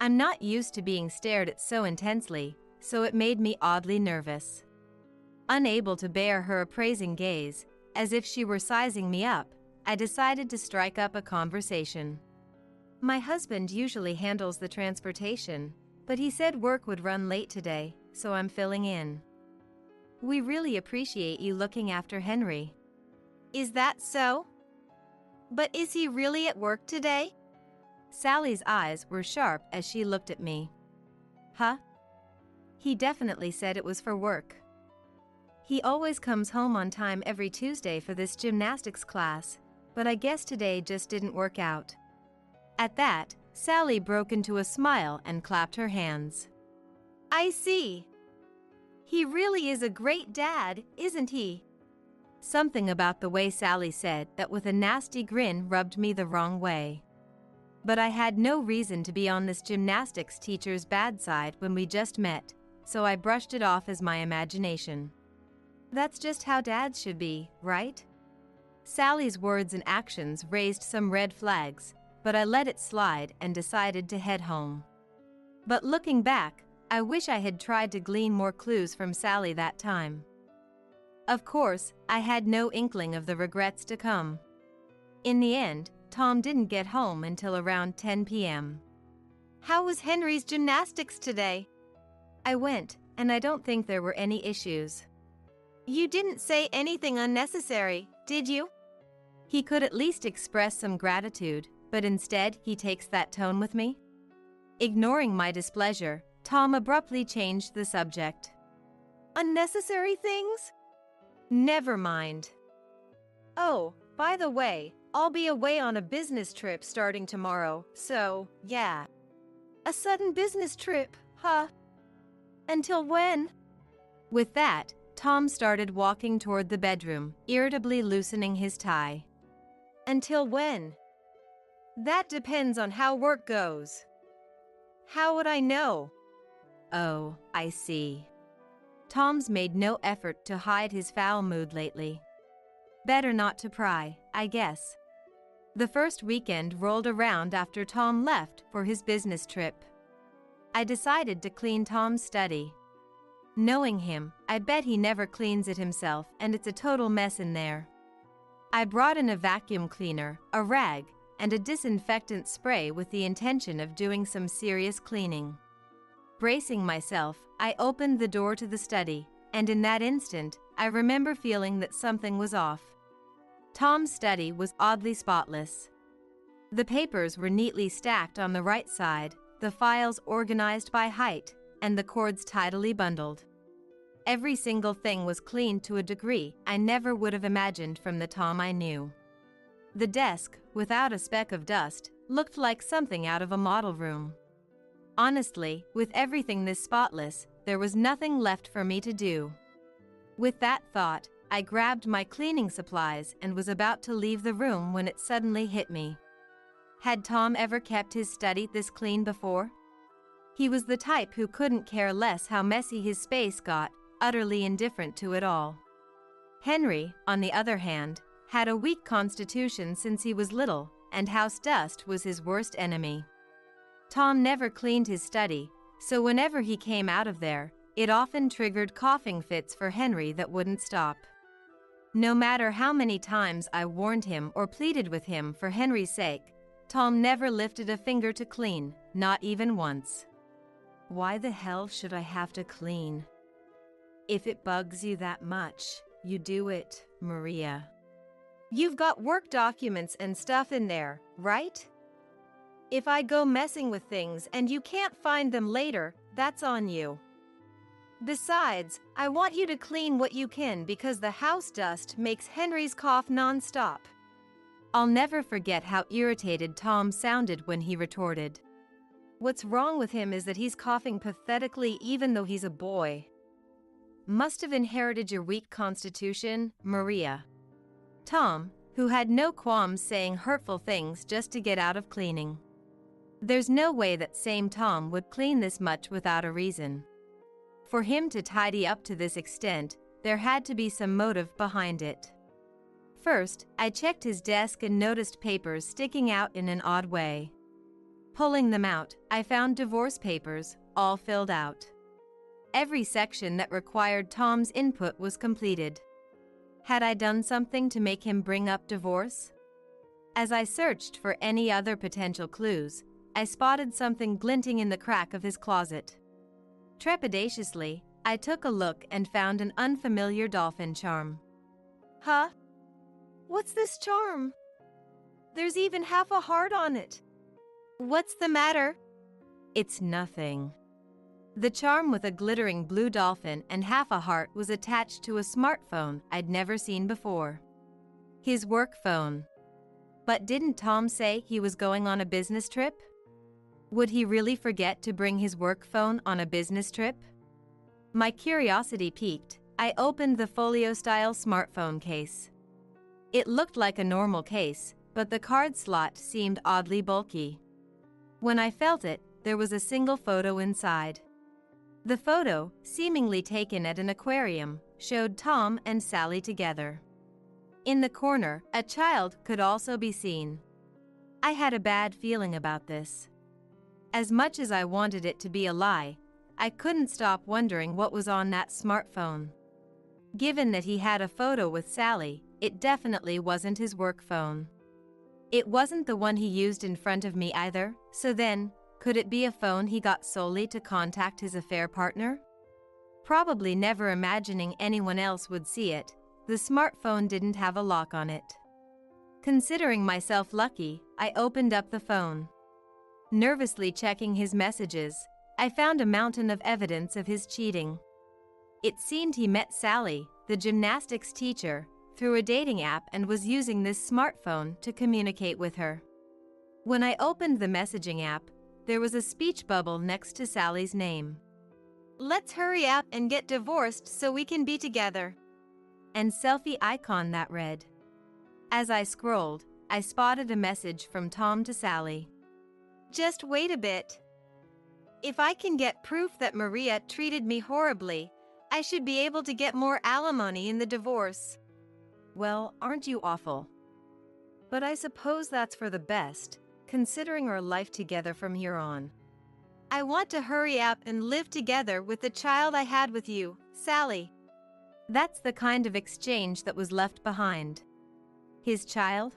I'm not used to being stared at so intensely, so it made me oddly nervous. Unable to bear her appraising gaze, as if she were sizing me up, I decided to strike up a conversation. My husband usually handles the transportation, but he said work would run late today, so I'm filling in. We really appreciate you looking after Henry. Is that so? But is he really at work today? Sally's eyes were sharp as she looked at me. Huh? He definitely said it was for work. He always comes home on time every Tuesday for this gymnastics class, but I guess today just didn't work out. At that, Sally broke into a smile and clapped her hands. I see. He really is a great dad, isn't he? Something about the way Sally said that with a nasty grin rubbed me the wrong way. But I had no reason to be on this gymnastics teacher's bad side when we just met, so I brushed it off as my imagination. That's just how dads should be, right? Sally's words and actions raised some red flags, but I let it slide and decided to head home. But looking back, I wish I had tried to glean more clues from Sally that time. Of course, I had no inkling of the regrets to come. In the end, Tom didn't get home until around 10 p.m. How was Henry's gymnastics today? I went, and I don't think there were any issues. You didn't say anything unnecessary, did you? He could at least express some gratitude, but instead he takes that tone with me. Ignoring my displeasure, Tom abruptly changed the subject. Unnecessary things? Never mind. Oh, by the way, I'll be away on a business trip starting tomorrow, so, yeah. A sudden business trip, huh? Until when? With that, Tom started walking toward the bedroom, irritably loosening his tie. Until when? That depends on how work goes. How would I know? Oh, I see. Tom's made no effort to hide his foul mood lately. Better not to pry, I guess. The first weekend rolled around after Tom left for his business trip. I decided to clean Tom's study. Knowing him, I bet he never cleans it himself, and it's a total mess in there. I brought in a vacuum cleaner, a rag, and a disinfectant spray with the intention of doing some serious cleaning. Bracing myself, I opened the door to the study, and in that instant, I remember feeling that something was off. Tom's study was oddly spotless. The papers were neatly stacked on the right side, the files organized by height, and the cords tidily bundled. Every single thing was clean to a degree I never would have imagined from the Tom I knew. The desk, without a speck of dust, looked like something out of a model room. Honestly, with everything this spotless, there was nothing left for me to do. With that thought, I grabbed my cleaning supplies and was about to leave the room when it suddenly hit me. Had Tom ever kept his study this clean before? He was the type who couldn't care less how messy his space got, utterly indifferent to it all. Henry, on the other hand, had a weak constitution since he was little, and house dust was his worst enemy. Tom never cleaned his study, so whenever he came out of there, it often triggered coughing fits for Henry that wouldn't stop. No matter how many times I warned him or pleaded with him for Henry's sake, Tom never lifted a finger to clean, not even once. Why the hell should I have to clean? If it bugs you that much, you do it, Maria. You've got work documents and stuff in there, right? If I go messing with things and you can't find them later, that's on you. Besides, I want you to clean what you can because the house dust makes Henry's cough nonstop. I'll never forget how irritated Tom sounded when he retorted. What's wrong with him is that he's coughing pathetically even though he's a boy. Must have inherited your weak constitution, Maria. Tom, who had no qualms saying hurtful things just to get out of cleaning. There's no way that same Tom would clean this much without a reason. For him to tidy up to this extent, there had to be some motive behind it. First, I checked his desk and noticed papers sticking out in an odd way. Pulling them out, I found divorce papers, all filled out. Every section that required Tom's input was completed. Had I done something to make him bring up divorce? As I searched for any other potential clues, I spotted something glinting in the crack of his closet. Trepidatiously, I took a look and found an unfamiliar dolphin charm. Huh? What's this charm? There's even half a heart on it. What's the matter? It's nothing. The charm with a glittering blue dolphin and half a heart was attached to a smartphone I'd never seen before. His work phone. But didn't Tom say he was going on a business trip? Would he really forget to bring his work phone on a business trip? My curiosity piqued. I opened the folio-style smartphone case. It looked like a normal case, but the card slot seemed oddly bulky. When I felt it, there was a single photo inside. The photo, seemingly taken at an aquarium, showed Tom and Sally together. In the corner, a child could also be seen. I had a bad feeling about this. As much as I wanted it to be a lie, I couldn't stop wondering what was on that smartphone. Given that he had a photo with Sally, it definitely wasn't his work phone. It wasn't the one he used in front of me either, so then, could it be a phone he got solely to contact his affair partner? Probably never imagining anyone else would see it, the smartphone didn't have a lock on it. Considering myself lucky, I opened up the phone. Nervously checking his messages, I found a mountain of evidence of his cheating. It seemed he met Sally, the gymnastics teacher, through a dating app and was using this smartphone to communicate with her. When I opened the messaging app, there was a speech bubble next to Sally's name. Let's hurry up and get divorced so we can be together. And selfie icon that read. As I scrolled, I spotted a message from Tom to Sally. Just wait a bit. If I can get proof that Maria treated me horribly, I should be able to get more alimony in the divorce. Well, aren't you awful? But I suppose that's for the best, considering our life together from here on. I want to hurry up and live together with the child I had with you, Sally. That's the kind of exchange that was left behind. His child?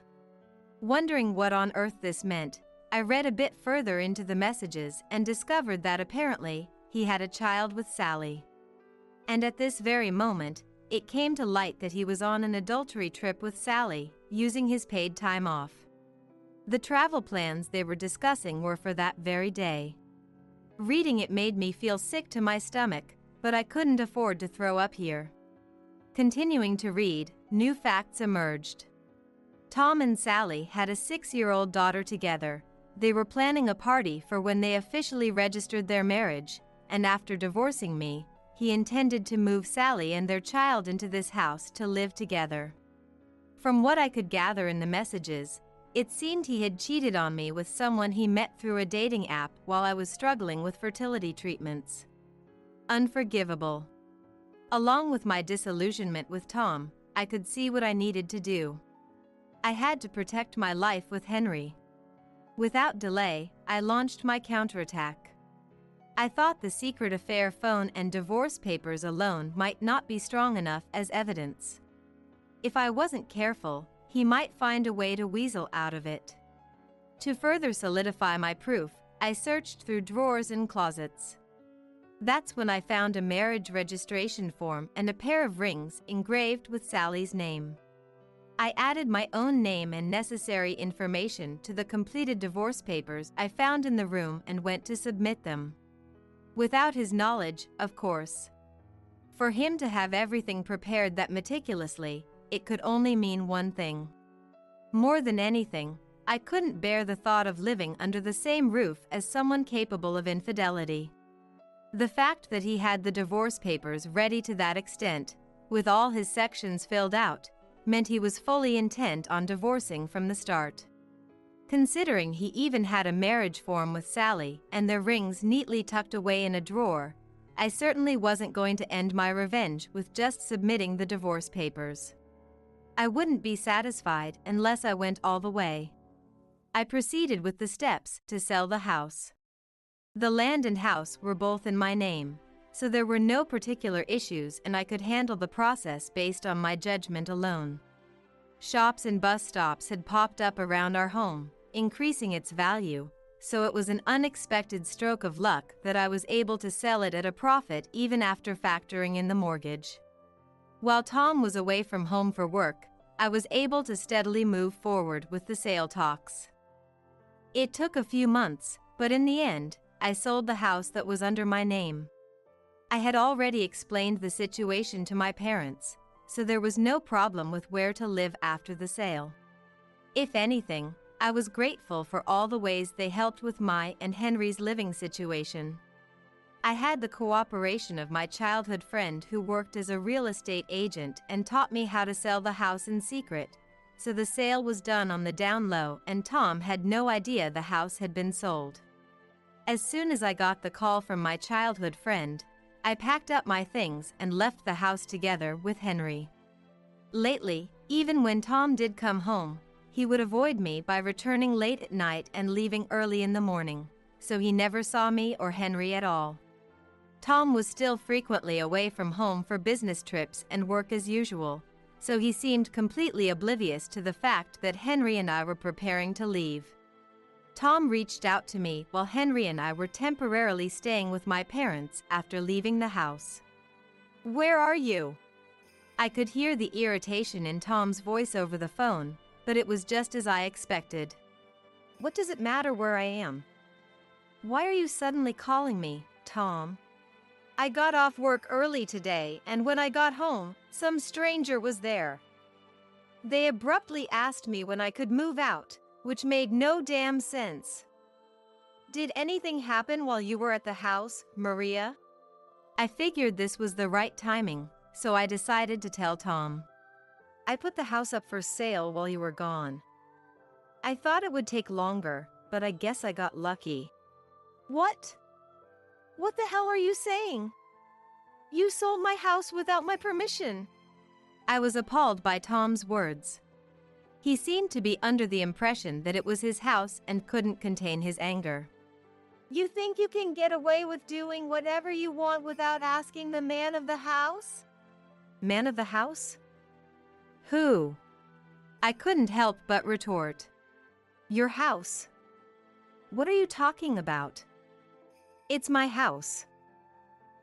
Wondering what on earth this meant, I read a bit further into the messages and discovered that apparently, he had a child with Sally. And at this very moment, it came to light that he was on an adultery trip with Sally, using his paid time off. The travel plans they were discussing were for that very day. Reading it made me feel sick to my stomach, but I couldn't afford to throw up here. Continuing to read, new facts emerged. Tom and Sally had a 6-year-old daughter together. They were planning a party for when they officially registered their marriage, and after divorcing me, he intended to move Sally and their child into this house to live together. From what I could gather in the messages, it seemed he had cheated on me with someone he met through a dating app while I was struggling with fertility treatments. Unforgivable. Along with my disillusionment with Tom, I could see what I needed to do. I had to protect my life with Henry. Without delay, I launched my counterattack. I thought the secret affair phone and divorce papers alone might not be strong enough as evidence. If I wasn't careful, he might find a way to weasel out of it. To further solidify my proof, I searched through drawers and closets. That's when I found a marriage registration form and a pair of rings engraved with Sally's name. I added my own name and necessary information to the completed divorce papers I found in the room and went to submit them. Without his knowledge, of course. For him to have everything prepared that meticulously, it could only mean one thing. More than anything, I couldn't bear the thought of living under the same roof as someone capable of infidelity. The fact that he had the divorce papers ready to that extent, with all his sections filled out, meant he was fully intent on divorcing from the start. Considering he even had a marriage form with Sally and their rings neatly tucked away in a drawer, I certainly wasn't going to end my revenge with just submitting the divorce papers. I wouldn't be satisfied unless I went all the way. I proceeded with the steps to sell the house. The land and house were both in my name, so there were no particular issues and I could handle the process based on my judgment alone. Shops and bus stops had popped up around our home, increasing its value, so it was an unexpected stroke of luck that I was able to sell it at a profit even after factoring in the mortgage. While Tom was away from home for work, I was able to steadily move forward with the sale talks. It took a few months, but in the end, I sold the house that was under my name. I had already explained the situation to my parents, so there was no problem with where to live after the sale. If anything, I was grateful for all the ways they helped with my and Henry's living situation. I had the cooperation of my childhood friend who worked as a real estate agent and taught me how to sell the house in secret, so the sale was done on the down low and Tom had no idea the house had been sold. As soon as I got the call from my childhood friend, I packed up my things and left the house together with Henry. Lately, even when Tom did come home, he would avoid me by returning late at night and leaving early in the morning, so he never saw me or Henry at all. Tom was still frequently away from home for business trips and work as usual, so he seemed completely oblivious to the fact that Henry and I were preparing to leave. Tom reached out to me while Henry and I were temporarily staying with my parents after leaving the house. Where are you? I could hear the irritation in Tom's voice over the phone, but it was just as I expected. What does it matter where I am? Why are you suddenly calling me, Tom? I got off work early today, and when I got home, some stranger was there. They abruptly asked me when I could move out, which made no damn sense. Did anything happen while you were at the house, Maria? I figured this was the right timing, so I decided to tell Tom. I put the house up for sale while you were gone. I thought it would take longer, but I guess I got lucky. What? What the hell are you saying? You sold my house without my permission. I was appalled by Tom's words. He seemed to be under the impression that it was his house and couldn't contain his anger. You think you can get away with doing whatever you want without asking the man of the house? Man of the house? Who? I couldn't help but retort. Your house. What are you talking about? It's my house.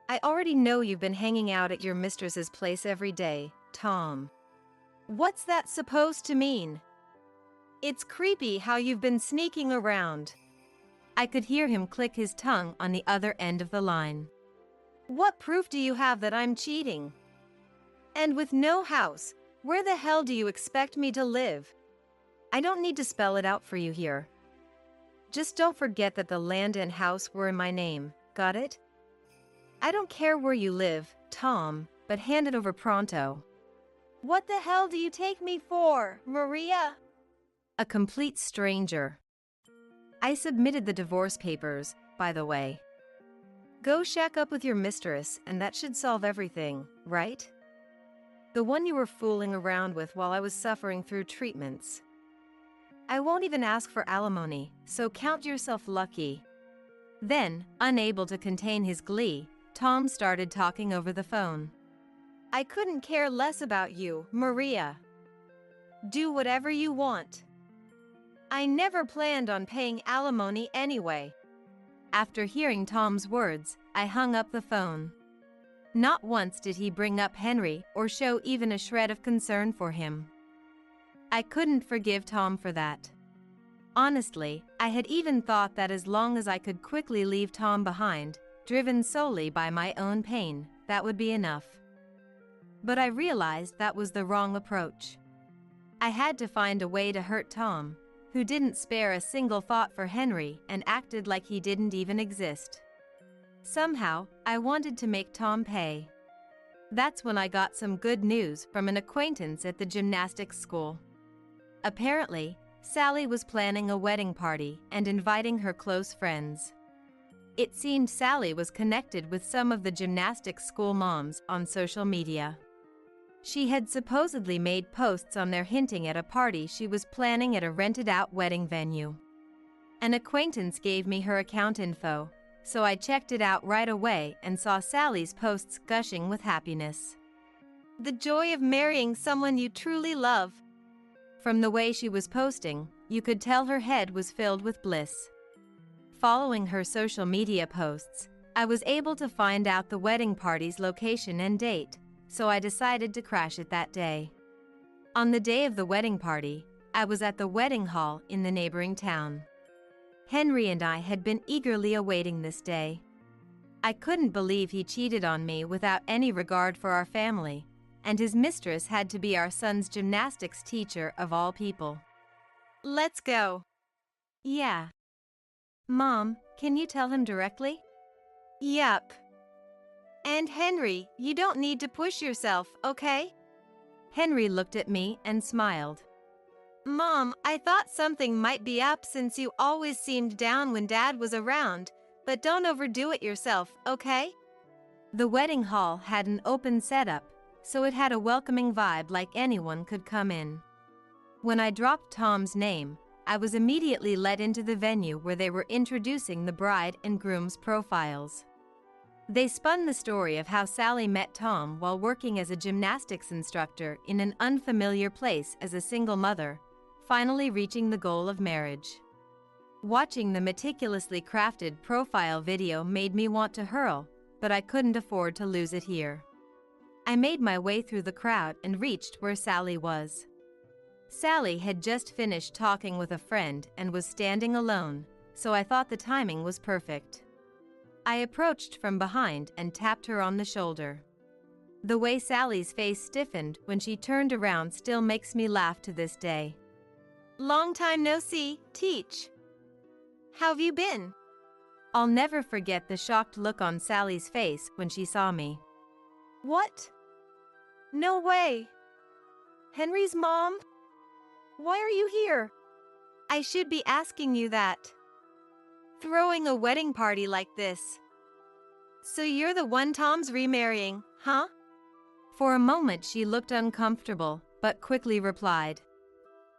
I already know you've been hanging out at your mistress's place every day, Tom. What's that supposed to mean? It's creepy how you've been sneaking around. I could hear him click his tongue on the other end of the line. What proof do you have that I'm cheating? And with no house, where the hell do you expect me to live? I don't need to spell it out for you here. Just don't forget that the land and house were in my name, got it? I don't care where you live, Tom, but hand it over pronto. What the hell do you take me for, Maria? A complete stranger. I submitted the divorce papers, by the way. Go shack up with your mistress, and that should solve everything, right? The one you were fooling around with while I was suffering through treatments. I won't even ask for alimony, so count yourself lucky. Then, unable to contain his glee, Tom started talking over the phone. I couldn't care less about you, Maria. Do whatever you want. I never planned on paying alimony anyway. After hearing Tom's words, I hung up the phone. Not once did he bring up Henry or show even a shred of concern for him. I couldn't forgive Tom for that. Honestly, I had even thought that as long as I could quickly leave Tom behind, driven solely by my own pain, that would be enough. But I realized that was the wrong approach. I had to find a way to hurt Tom, who didn't spare a single thought for Henry and acted like he didn't even exist. Somehow, I wanted to make Tom pay. That's when I got some good news from an acquaintance at the gymnastics school. Apparently, Sally was planning a wedding party and inviting her close friends. It seemed Sally was connected with some of the gymnastics school moms on social media. She had supposedly made posts on there hinting at a party she was planning at a rented-out wedding venue. An acquaintance gave me her account info, so I checked it out right away and saw Sally's posts gushing with happiness. The joy of marrying someone you truly love. From the way she was posting, you could tell her head was filled with bliss. Following her social media posts, I was able to find out the wedding party's location and date, so I decided to crash it that day. On the day of the wedding party, I was at the wedding hall in the neighboring town. Henry and I had been eagerly awaiting this day. I couldn't believe he cheated on me without any regard for our family, and his mistress had to be our son's gymnastics teacher of all people. Let's go. Yeah. Mom, can you tell him directly? Yep. And Henry, you don't need to push yourself, okay? Henry looked at me and smiled. Mom, I thought something might be up since you always seemed down when Dad was around, but don't overdo it yourself, okay? The wedding hall had an open setup, so it had a welcoming vibe like anyone could come in. When I dropped Tom's name, I was immediately led into the venue where they were introducing the bride and groom's profiles. They spun the story of how Sally met Tom while working as a gymnastics instructor in an unfamiliar place as a single mother, finally reaching the goal of marriage. Watching the meticulously crafted profile video made me want to hurl, but I couldn't afford to lose it here. I made my way through the crowd and reached where Sally was. Sally had just finished talking with a friend and was standing alone, so I thought the timing was perfect. I approached from behind and tapped her on the shoulder. The way Sally's face stiffened when she turned around still makes me laugh to this day. Long time no see, Teach. How've you been? I'll never forget the shocked look on Sally's face when she saw me. What? No way. Henry's mom? Why are you here? I should be asking you that. Throwing a wedding party like this. So you're the one Tom's remarrying, huh? For a moment she looked uncomfortable, but quickly replied.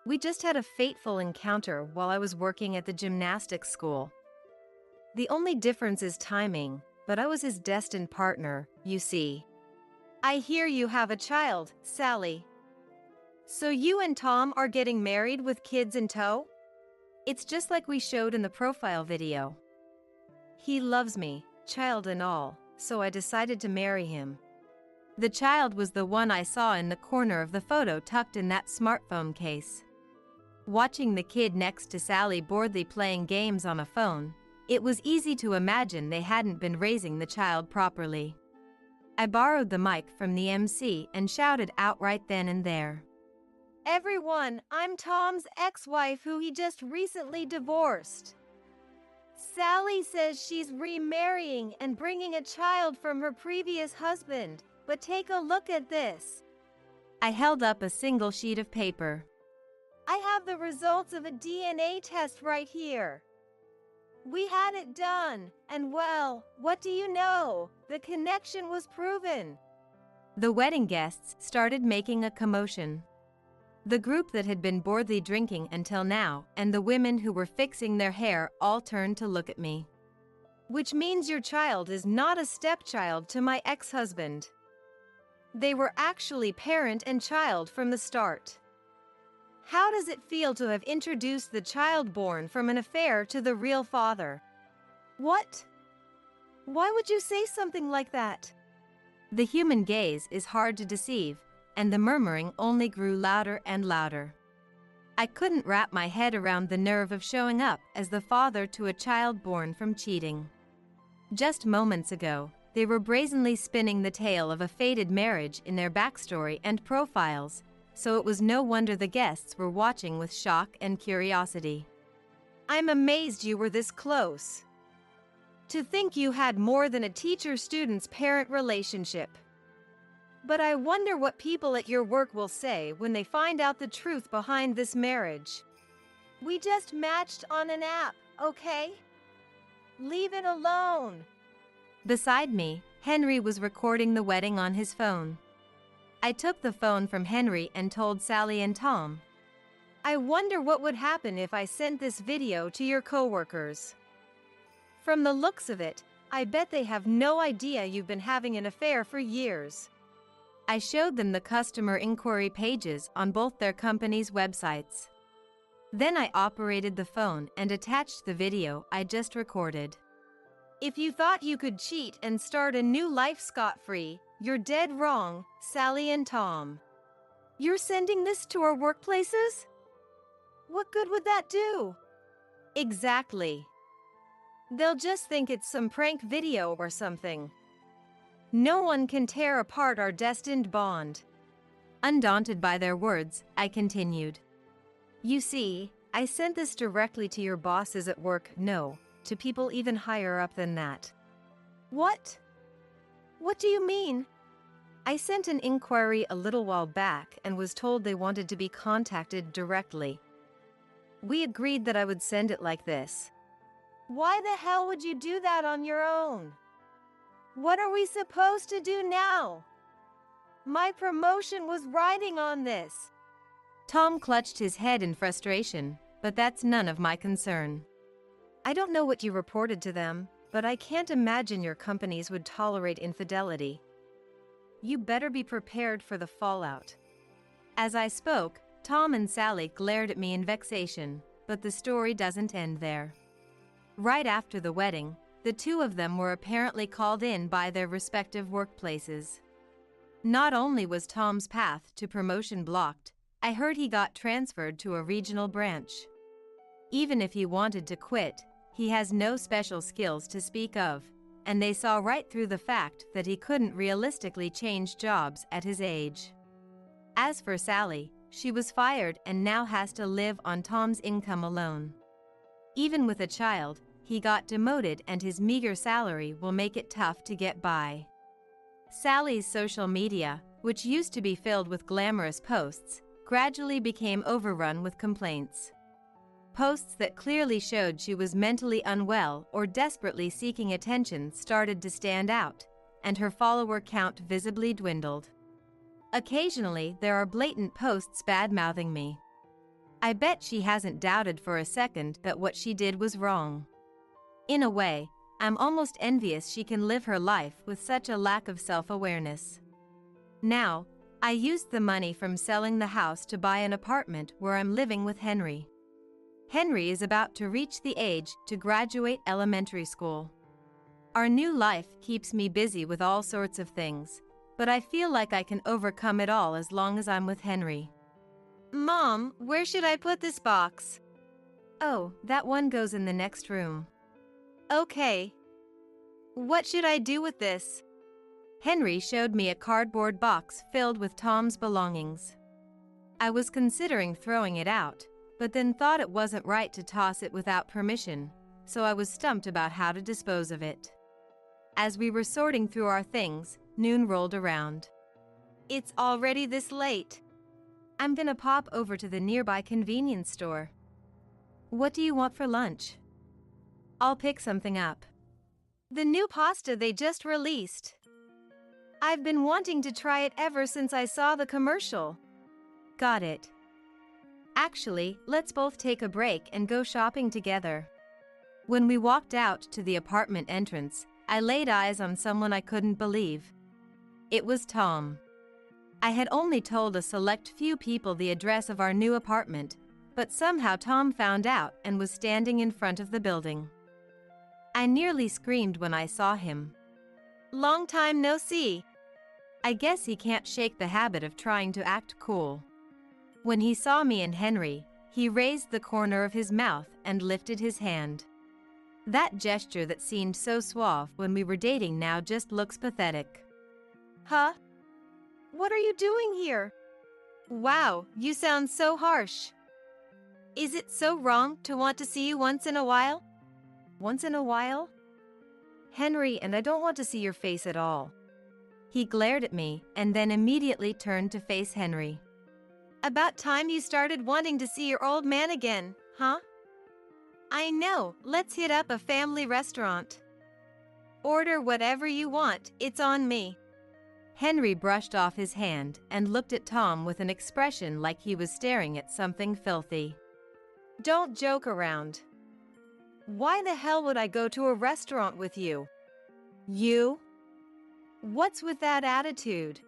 We just had a fateful encounter while I was working at the gymnastics school. The only difference is timing, but I was his destined partner, you see. I hear you have a child, Sally. So you and Tom are getting married with kids in tow? It's just like we showed in the profile video. He loves me, child and all, so I decided to marry him. The child was the one I saw in the corner of the photo tucked in that smartphone case. Watching the kid next to Sally boredly playing games on a phone, it was easy to imagine they hadn't been raising the child properly. I borrowed the mic from the MC and shouted out right then and there. Everyone, I'm Tom's ex-wife who he just recently divorced. Sally says she's remarrying and bringing a child from her previous husband, but take a look at this. I held up a single sheet of paper. I have the results of a DNA test right here. We had it done, and well, what do you know? The connection was proven. The wedding guests started making a commotion. The group that had been boredly drinking until now and the women who were fixing their hair all turned to look at me. Which means your child is not a stepchild to my ex-husband. They were actually parent and child from the start. How does it feel to have introduced the child born from an affair to the real father? What? Why would you say something like that? The human gaze is hard to deceive, and the murmuring only grew louder and louder. I couldn't wrap my head around the nerve of showing up as the father to a child born from cheating. Just moments ago, they were brazenly spinning the tale of a fated marriage in their backstory and profiles, so it was no wonder the guests were watching with shock and curiosity. I'm amazed you were this close. To think you had more than a teacher-student's parent relationship. But I wonder what people at your work will say when they find out the truth behind this marriage. We just matched on an app, okay? Leave it alone. Beside me, Henry was recording the wedding on his phone. I took the phone from Henry and told Sally and Tom. I wonder what would happen if I sent this video to your coworkers. From the looks of it, I bet they have no idea you've been having an affair for years. I showed them the customer inquiry pages on both their companies' websites. Then I operated the phone and attached the video I just recorded. If you thought you could cheat and start a new life scot-free, you're dead wrong, Sally and Tom. You're sending this to our workplaces? What good would that do? Exactly. They'll just think it's some prank video or something. No one can tear apart our destined bond. Undaunted by their words, I continued. You see, I sent this directly to your bosses at work, no, to people even higher up than that. What? What do you mean? I sent an inquiry a little while back and was told they wanted to be contacted directly. We agreed that I would send it like this. Why the hell would you do that on your own? What are we supposed to do now? My promotion was riding on this. Tom clutched his head in frustration, but that's none of my concern. I don't know what you reported to them, but I can't imagine your companies would tolerate infidelity. You better be prepared for the fallout. As I spoke, Tom and Sally glared at me in vexation, but the story doesn't end there. Right after the wedding, the two of them were apparently called in by their respective workplaces. Not only was Tom's path to promotion blocked, I heard he got transferred to a regional branch. Even if he wanted to quit, he has no special skills to speak of, and they saw right through the fact that he couldn't realistically change jobs at his age. As for Sally, she was fired and now has to live on Tom's income alone. Even with a child, he got demoted and his meager salary will make it tough to get by. Sally's social media, which used to be filled with glamorous posts, gradually became overrun with complaints. Posts that clearly showed she was mentally unwell or desperately seeking attention started to stand out, and her follower count visibly dwindled. Occasionally, there are blatant posts bad-mouthing me. I bet she hasn't doubted for a second that what she did was wrong. In a way, I'm almost envious she can live her life with such a lack of self-awareness. Now, I used the money from selling the house to buy an apartment where I'm living with Henry. Henry is about to reach the age to graduate elementary school. Our new life keeps me busy with all sorts of things, but I feel like I can overcome it all as long as I'm with Henry. Mom, where should I put this box? Oh, that one goes in the next room. Okay. What should I do with this? Henry showed me a cardboard box filled with Tom's belongings. I was considering throwing it out, but then thought it wasn't right to toss it without permission, so I was stumped about how to dispose of it. As we were sorting through our things, noon rolled around. It's already this late. I'm gonna pop over to the nearby convenience store. What do you want for lunch? I'll pick something up. The new pasta they just released. I've been wanting to try it ever since I saw the commercial. Got it. Actually, let's both take a break and go shopping together. When we walked out to the apartment entrance, I laid eyes on someone I couldn't believe. It was Tom. I had only told a select few people the address of our new apartment, but somehow Tom found out and was standing in front of the building. I nearly screamed when I saw him. Long time no see. I guess he can't shake the habit of trying to act cool. When he saw me and Henry, he raised the corner of his mouth and lifted his hand. That gesture that seemed so suave when we were dating now just looks pathetic. Huh? What are you doing here? Wow, you sound so harsh. Is it so wrong to want to see you once in a while? Once in a while? Henry, and I don't want to see your face at all. He glared at me and then immediately turned to face Henry. About time you started wanting to see your old man again, huh? I know, let's hit up a family restaurant. Order whatever you want, it's on me. Henry brushed off his hand and looked at Tom with an expression like he was staring at something filthy. Don't joke around. Why the hell would I go to a restaurant with you? You? What's with that attitude?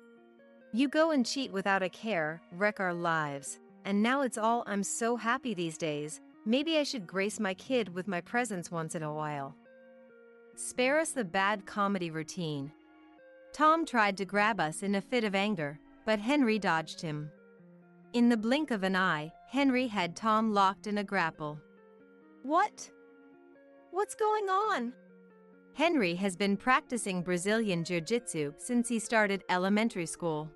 You go and cheat without a care, wreck our lives, and now it's all I'm so happy these days. Maybe I should grace my kid with my presence once in a while. Spare us the bad comedy routine. Tom tried to grab us in a fit of anger, but Henry dodged him. In the blink of an eye, Henry had Tom locked in a grapple. What? What's going on? Henry has been practicing Brazilian Jiu-Jitsu since he started elementary school.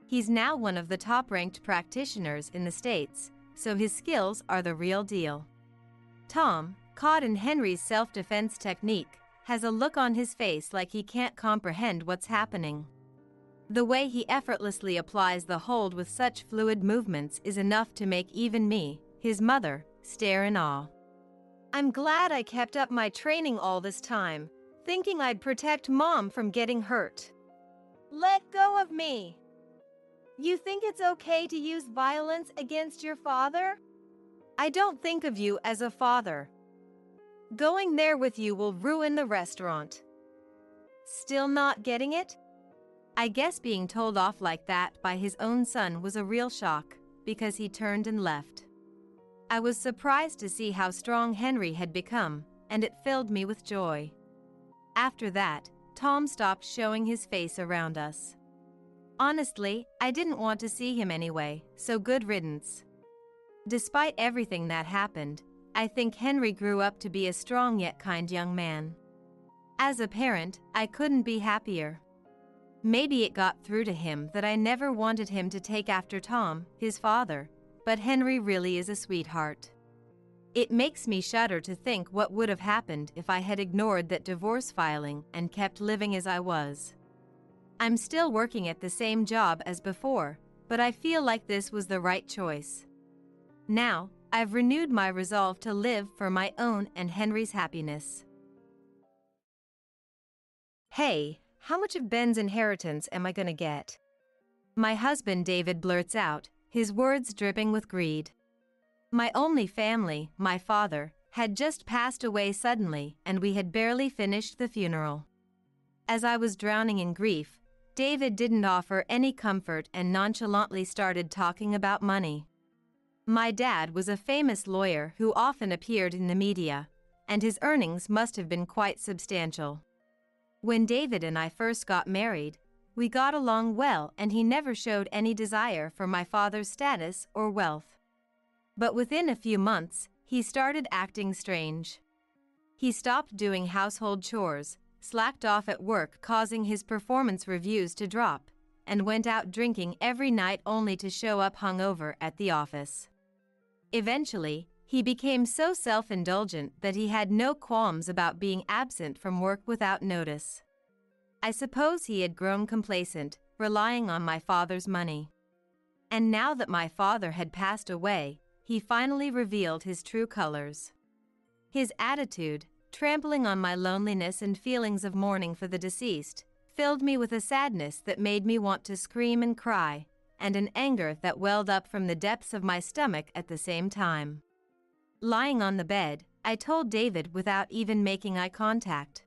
He's now one of the top-ranked practitioners in the States, so his skills are the real deal. Tom, caught in Henry's self-defense technique, has a look on his face like he can't comprehend what's happening. The way he effortlessly applies the hold with such fluid movements is enough to make even me, his mother, stare in awe. I'm glad I kept up my training all this time, thinking I'd protect Mom from getting hurt. Let go of me. You think it's okay to use violence against your father? I don't think of you as a father. Going there with you will ruin the restaurant. Still not getting it? I guess being told off like that by his own son was a real shock, because he turned and left. I was surprised to see how strong Henry had become, and it filled me with joy. After that, Tom stopped showing his face around us. Honestly, I didn't want to see him anyway, so good riddance. Despite everything that happened, I think Henry grew up to be a strong yet kind young man. As a parent, I couldn't be happier. Maybe it got through to him that I never wanted him to take after Tom, his father, but Henry really is a sweetheart. It makes me shudder to think what would have happened if I had ignored that divorce filing and kept living as I was. I'm still working at the same job as before, but I feel like this was the right choice. Now, I've renewed my resolve to live for my own and Henry's happiness. Hey, how much of Ben's inheritance am I gonna get? My husband David blurts out, his words dripping with greed. My only family, my father, had just passed away suddenly, and we had barely finished the funeral. As I was drowning in grief, David didn't offer any comfort and nonchalantly started talking about money. My dad was a famous lawyer who often appeared in the media, and his earnings must have been quite substantial. When David and I first got married, we got along well and he never showed any desire for my father's status or wealth. But within a few months, he started acting strange. He stopped doing household chores, slacked off at work causing his performance reviews to drop, and went out drinking every night only to show up hungover at the office. Eventually, he became so self-indulgent that he had no qualms about being absent from work without notice. I suppose he had grown complacent, relying on my father's money. And now that my father had passed away, he finally revealed his true colors. His attitude, trampling on my loneliness and feelings of mourning for the deceased, filled me with a sadness that made me want to scream and cry, and an anger that welled up from the depths of my stomach at the same time. Lying on the bed, I told David without even making eye contact.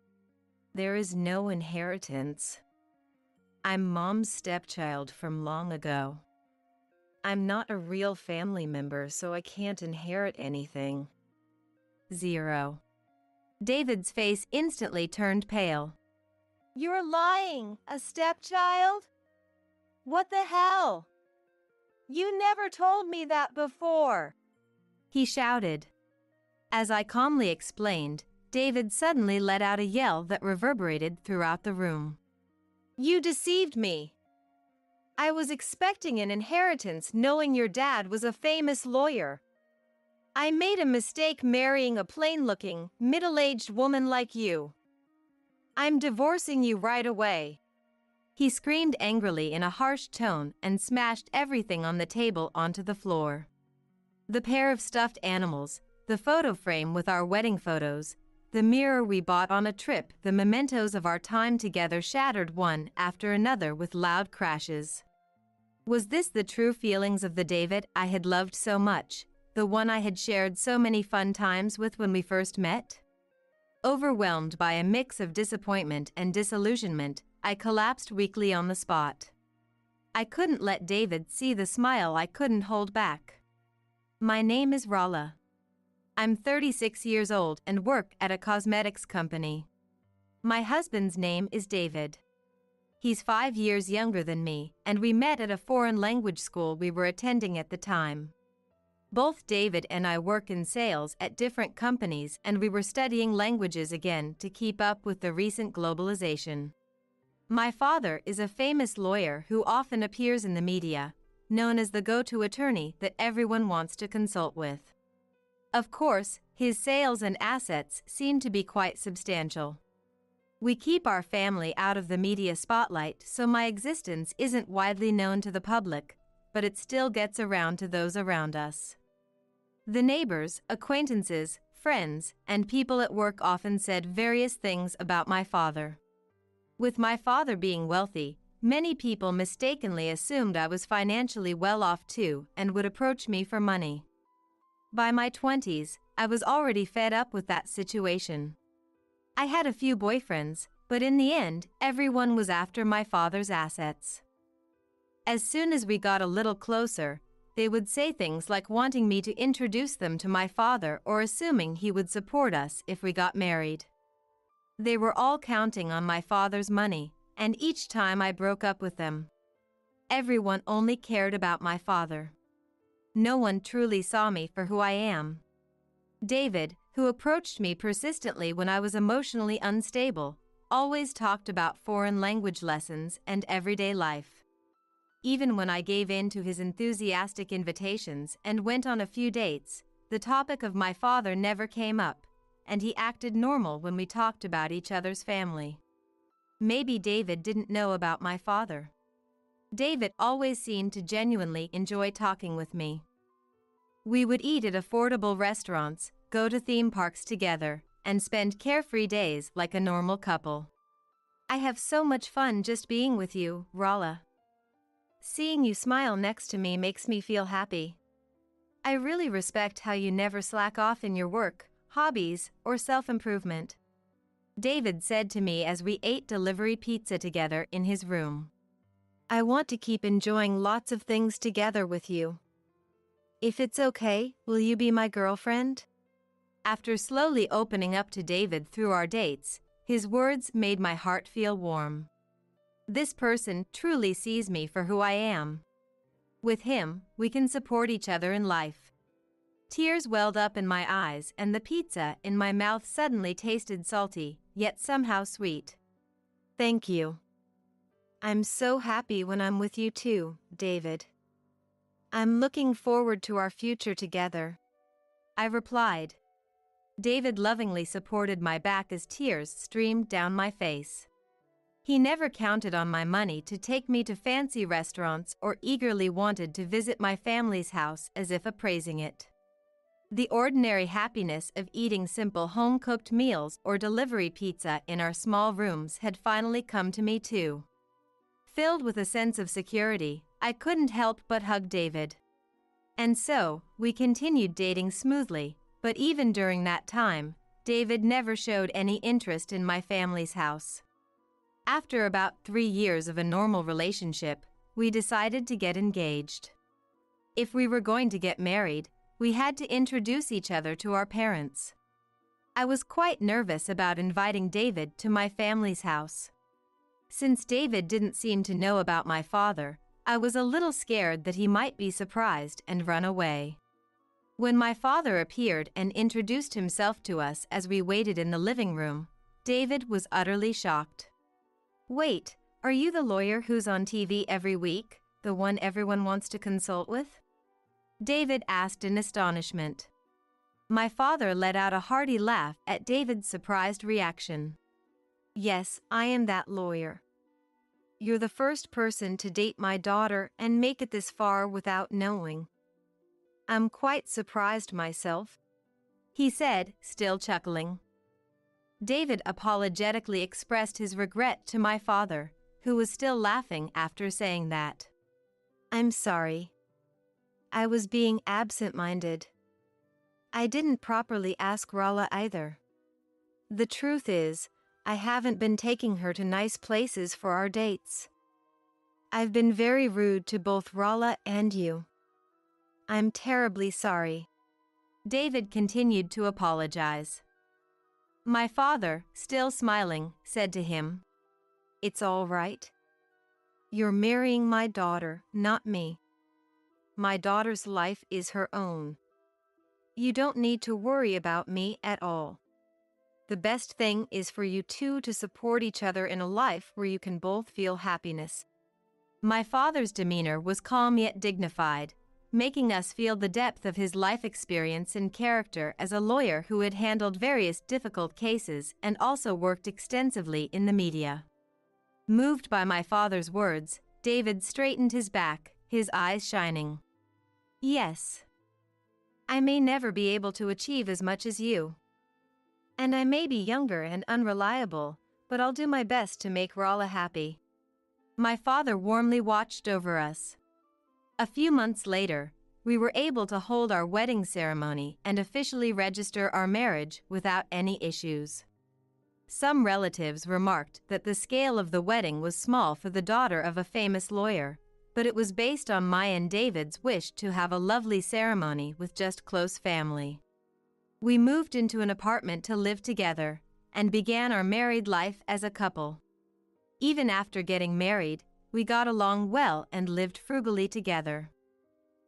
There is no inheritance. I'm Mom's stepchild from long ago. I'm not a real family member, so I can't inherit anything. 0. David's face instantly turned pale. You're lying, a stepchild? What the hell? You never told me that before. He shouted. As I calmly explained, David suddenly let out a yell that reverberated throughout the room. You deceived me. I was expecting an inheritance knowing your dad was a famous lawyer. I made a mistake marrying a plain-looking, middle-aged woman like you. I'm divorcing you right away. He screamed angrily in a harsh tone and smashed everything on the table onto the floor. The pair of stuffed animals, the photo frame with our wedding photos, the mirror we bought on a trip, the mementos of our time together shattered one after another with loud crashes. Was this the true feelings of the David I had loved so much, the one I had shared so many fun times with when we first met? Overwhelmed by a mix of disappointment and disillusionment, I collapsed weakly on the spot. I couldn't let David see the smile I couldn't hold back. My name is Rala. I'm 36 years old and work at a cosmetics company. My husband's name is David. He's 5 years younger than me, and we met at a foreign language school we were attending at the time. Both David and I work in sales at different companies, and we were studying languages again to keep up with the recent globalization. My father is a famous lawyer who often appears in the media, known as the go-to attorney that everyone wants to consult with. Of course, his sales and assets seem to be quite substantial. We keep our family out of the media spotlight, so my existence isn't widely known to the public, but it still gets around to those around us. The neighbors, acquaintances, friends, and people at work often said various things about my father. With my father being wealthy, many people mistakenly assumed I was financially well off too and would approach me for money. By my 20s, I was already fed up with that situation. I had a few boyfriends, but in the end, everyone was after my father's assets. As soon as we got a little closer, they would say things like wanting me to introduce them to my father or assuming he would support us if we got married. They were all counting on my father's money, and each time I broke up with them, everyone only cared about my father. No one truly saw me for who I am. David, who approached me persistently when I was emotionally unstable, always talked about foreign language lessons and everyday life. Even when I gave in to his enthusiastic invitations and went on a few dates, the topic of my father never came up, and he acted normal when we talked about each other's family. Maybe David didn't know about my father. David always seemed to genuinely enjoy talking with me. We would eat at affordable restaurants, go to theme parks together, and spend carefree days like a normal couple. I have so much fun just being with you, Rala. Seeing you smile next to me makes me feel happy. I really respect how you never slack off in your work, hobbies, or self-improvement. David said to me as we ate delivery pizza together in his room. I want to keep enjoying lots of things together with you. If it's okay, will you be my girlfriend? After slowly opening up to David through our dates, his words made my heart feel warm. This person truly sees me for who I am. With him, we can support each other in life. Tears welled up in my eyes and the pizza in my mouth suddenly tasted salty, yet somehow sweet. Thank you. I'm so happy when I'm with you too, David. I'm looking forward to our future together, I replied. David lovingly supported my back as tears streamed down my face. He never counted on my money to take me to fancy restaurants or eagerly wanted to visit my family's house as if appraising it. The ordinary happiness of eating simple home-cooked meals or delivery pizza in our small rooms had finally come to me too. Filled with a sense of security, I couldn't help but hug David. And so, we continued dating smoothly, but even during that time, David never showed any interest in my family's house. After about 3 years of a normal relationship, we decided to get engaged. If we were going to get married, we had to introduce each other to our parents. I was quite nervous about inviting David to my family's house. Since David didn't seem to know about my father, I was a little scared that he might be surprised and run away. When my father appeared and introduced himself to us as we waited in the living room, David was utterly shocked. Wait, are you the lawyer who's on TV every week, the one everyone wants to consult with? David asked in astonishment. My father let out a hearty laugh at David's surprised reaction. Yes, I am that lawyer. You're the first person to date my daughter and make it this far without knowing. I'm quite surprised myself, he said, still chuckling. David apologetically expressed his regret to my father, who was still laughing after saying that. I'm sorry. I was being absent-minded. I didn't properly ask Rala either. The truth is, I haven't been taking her to nice places for our dates. I've been very rude to both Rala and you. I'm terribly sorry. David continued to apologize. My father, still smiling, said to him, It's all right. You're marrying my daughter, not me. My daughter's life is her own. You don't need to worry about me at all. The best thing is for you two to support each other in a life where you can both feel happiness. My father's demeanor was calm yet dignified, making us feel the depth of his life experience and character as a lawyer who had handled various difficult cases and also worked extensively in the media. Moved by my father's words, David straightened his back, his eyes shining. Yes. I may never be able to achieve as much as you. And I may be younger and unreliable, but I'll do my best to make Rala happy." My father warmly watched over us. A few months later, we were able to hold our wedding ceremony and officially register our marriage without any issues. Some relatives remarked that the scale of the wedding was small for the daughter of a famous lawyer, but it was based on my and David's wish to have a lovely ceremony with just close family. We moved into an apartment to live together and began our married life as a couple. Even after getting married, we got along well and lived frugally together.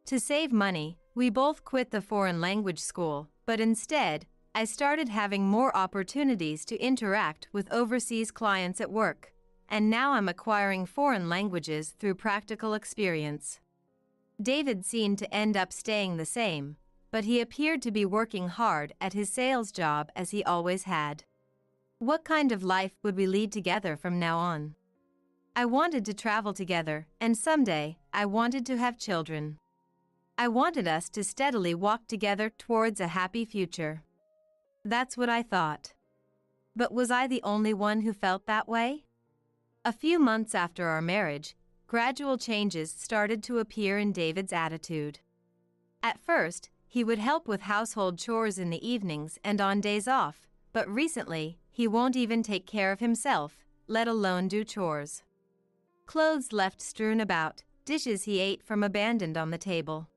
To save money, we both quit the foreign language school, but instead, I started having more opportunities to interact with overseas clients at work, and now I'm acquiring foreign languages through practical experience. David seemed to end up staying the same, but he appeared to be working hard at his sales job as he always had. What kind of life would we lead together from now on? I wanted to travel together, and someday, I wanted to have children. I wanted us to steadily walk together towards a happy future. That's what I thought. But was I the only one who felt that way? A few months after our marriage, gradual changes started to appear in David's attitude. At first, he would help with household chores in the evenings and on days off, but recently, he won't even take care of himself, let alone do chores. Clothes left strewn about, dishes he ate from abandoned on the table.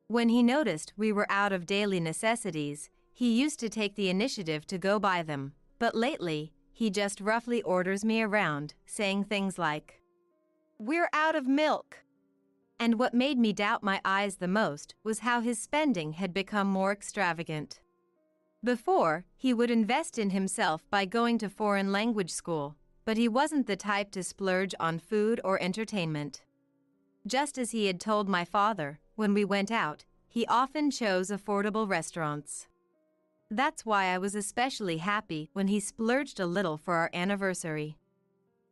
When he noticed we were out of daily necessities, he used to take the initiative to go buy them, but lately, he just roughly orders me around, saying things like, "We're out of milk." And what made me doubt my eyes the most was how his spending had become more extravagant. Before, he would invest in himself by going to foreign language school, but he wasn't the type to splurge on food or entertainment. Just as he had told my father, when we went out, he often chose affordable restaurants. That's why I was especially happy when he splurged a little for our anniversary.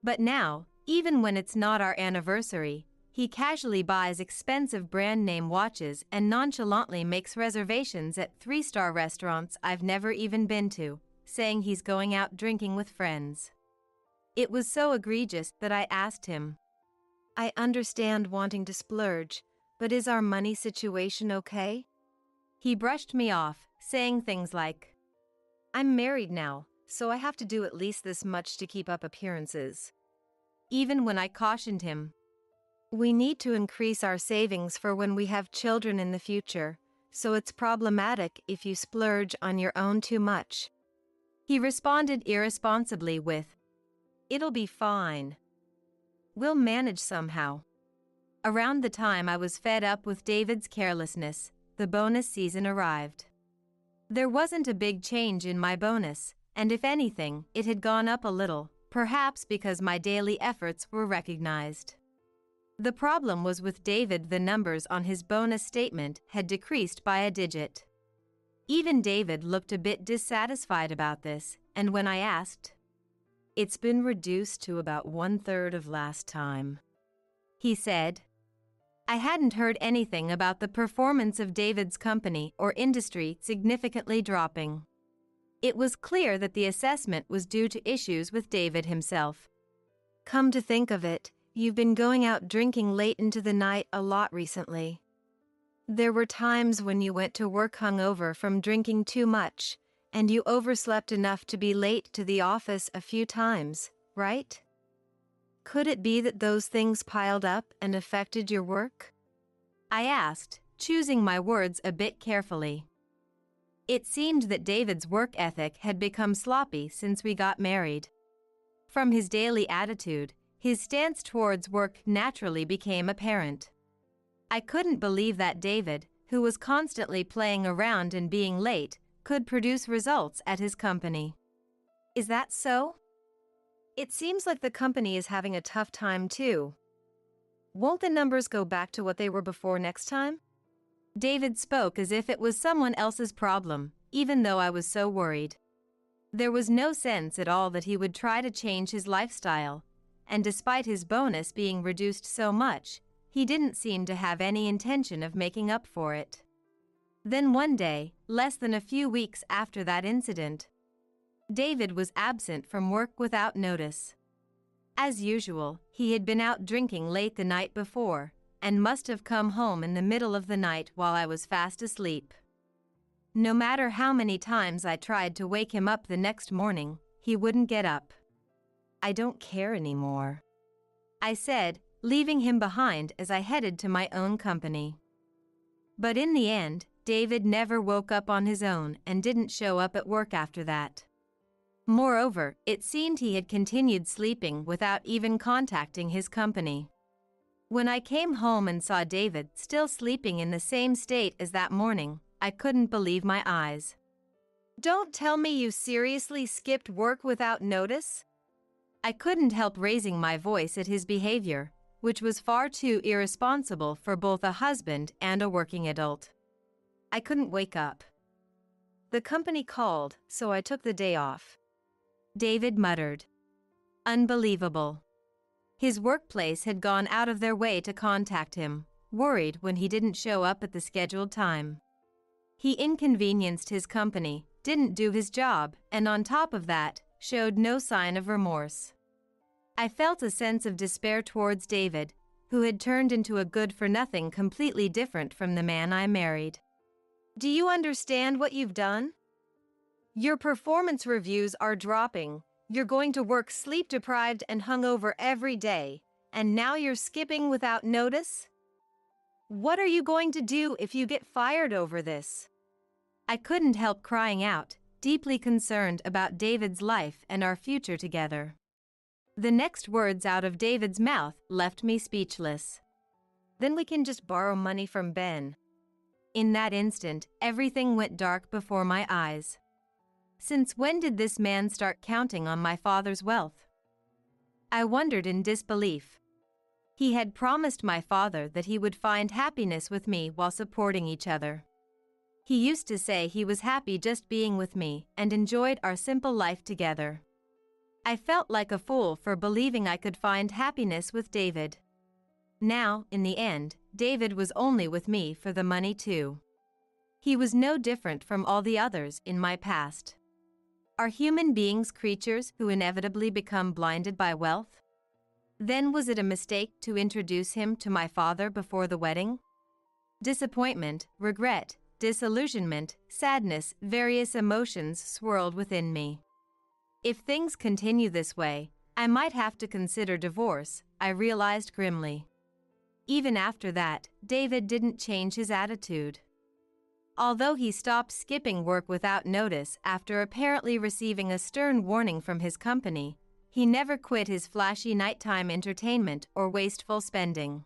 But now, even when it's not our anniversary, he casually buys expensive brand name watches and nonchalantly makes reservations at 3-star restaurants I've never even been to, saying he's going out drinking with friends. It was so egregious that I asked him, "I understand wanting to splurge, but is our money situation okay?" He brushed me off, saying things like, "I'm married now, so I have to do at least this much to keep up appearances." Even when I cautioned him, "We need to increase our savings for when we have children in the future, so it's problematic if you splurge on your own too much," he responded irresponsibly with, "It'll be fine. We'll manage somehow." Around the time I was fed up with David's carelessness, the bonus season arrived. There wasn't a big change in my bonus, and if anything, it had gone up a little, perhaps because my daily efforts were recognized. The problem was with David, the numbers on his bonus statement had decreased by a digit. Even David looked a bit dissatisfied about this, and when I asked, "It's been reduced to about 1/3 of last time," he said. I hadn't heard anything about the performance of David's company or industry significantly dropping. It was clear that the assessment was due to issues with David himself. "Come to think of it, you've been going out drinking late into the night a lot recently. There were times when you went to work hungover from drinking too much, and you overslept enough to be late to the office a few times, right? Could it be that those things piled up and affected your work?" I asked, choosing my words a bit carefully. It seemed that David's work ethic had become sloppy since we got married. From his daily attitude, his stance towards work naturally became apparent. I couldn't believe that David, who was constantly playing around and being late, could produce results at his company. "Is that so? It seems like the company is having a tough time too. Won't the numbers go back to what they were before next time?" David spoke as if it was someone else's problem, even though I was so worried. There was no sense at all that he would try to change his lifestyle, and despite his bonus being reduced so much, he didn't seem to have any intention of making up for it. Then one day, less than a few weeks after that incident, David was absent from work without notice. As usual, he had been out drinking late the night before, and must have come home in the middle of the night while I was fast asleep. No matter how many times I tried to wake him up the next morning, he wouldn't get up. "I don't care anymore," I said, leaving him behind as I headed to my own company. But in the end, David never woke up on his own and didn't show up at work after that. Moreover, it seemed he had continued sleeping without even contacting his company. When I came home and saw David still sleeping in the same state as that morning, I couldn't believe my eyes. Don't tell me you seriously skipped work without notice? I couldn't help raising my voice at his behavior, which was far too irresponsible for both a husband and a working adult. I couldn't wake up. The company called, so I took the day off. David muttered. Unbelievable. His workplace had gone out of their way to contact him, worried when he didn't show up at the scheduled time. He inconvenienced his company, didn't do his job, and on top of that, showed no sign of remorse. I felt a sense of despair towards David, who had turned into a good-for-nothing completely different from the man I married. Do you understand what you've done? Your performance reviews are dropping, you're going to work sleep-deprived and hungover every day, and now you're skipping without notice? What are you going to do if you get fired over this? I couldn't help crying out, deeply concerned about David's life and our future together. The next words out of David's mouth left me speechless. Then we can just borrow money from Ben. In that instant, everything went dark before my eyes. Since when did this man start counting on my father's wealth? I wondered in disbelief. He had promised my father that he would find happiness with me while supporting each other. He used to say he was happy just being with me and enjoyed our simple life together. I felt like a fool for believing I could find happiness with David. Now, in the end, David was only with me for the money too. He was no different from all the others in my past. Are human beings creatures who inevitably become blinded by wealth? Then was it a mistake to introduce him to my father before the wedding? Disappointment, regret, disillusionment, sadness, various emotions swirled within me. If things continue this way, I might have to consider divorce, I realized grimly. Even after that, David didn't change his attitude. Although he stopped skipping work without notice after apparently receiving a stern warning from his company, he never quit his flashy nighttime entertainment or wasteful spending.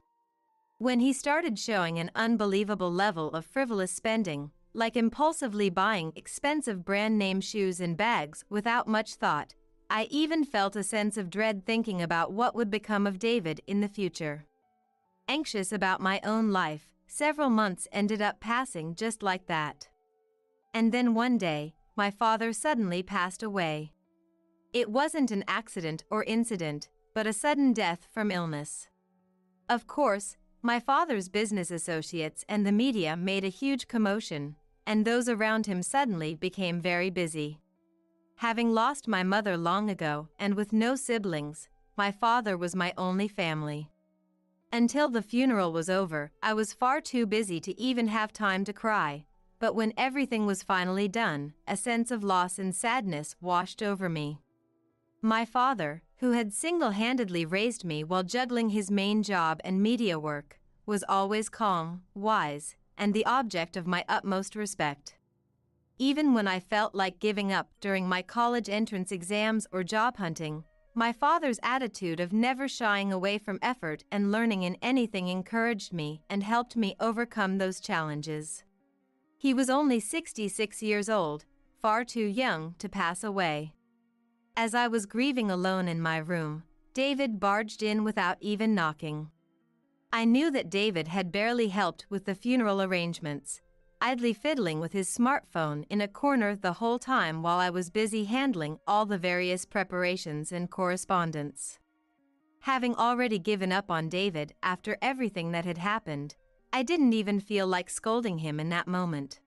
When he started showing an unbelievable level of frivolous spending, like impulsively buying expensive brand-name shoes and bags without much thought, I even felt a sense of dread thinking about what would become of David in the future. Anxious about my own life, several months ended up passing just like that. And then one day, my father suddenly passed away. It wasn't an accident or incident, but a sudden death from illness. Of course, my father's business associates and the media made a huge commotion, and those around him suddenly became very busy. Having lost my mother long ago and with no siblings, my father was my only family. Until the funeral was over, I was far too busy to even have time to cry, but when everything was finally done, a sense of loss and sadness washed over me. My father, who had single-handedly raised me while juggling his main job and media work, was always calm, wise, and the object of my utmost respect. Even when I felt like giving up during my college entrance exams or job hunting, my father's attitude of never shying away from effort and learning in anything encouraged me and helped me overcome those challenges. He was only 66 years old, far too young to pass away. As I was grieving alone in my room, David barged in without even knocking. I knew that David had barely helped with the funeral arrangements, idly fiddling with his smartphone in a corner the whole time while I was busy handling all the various preparations and correspondence. Having already given up on David after everything that had happened, I didn't even feel like scolding him in that moment.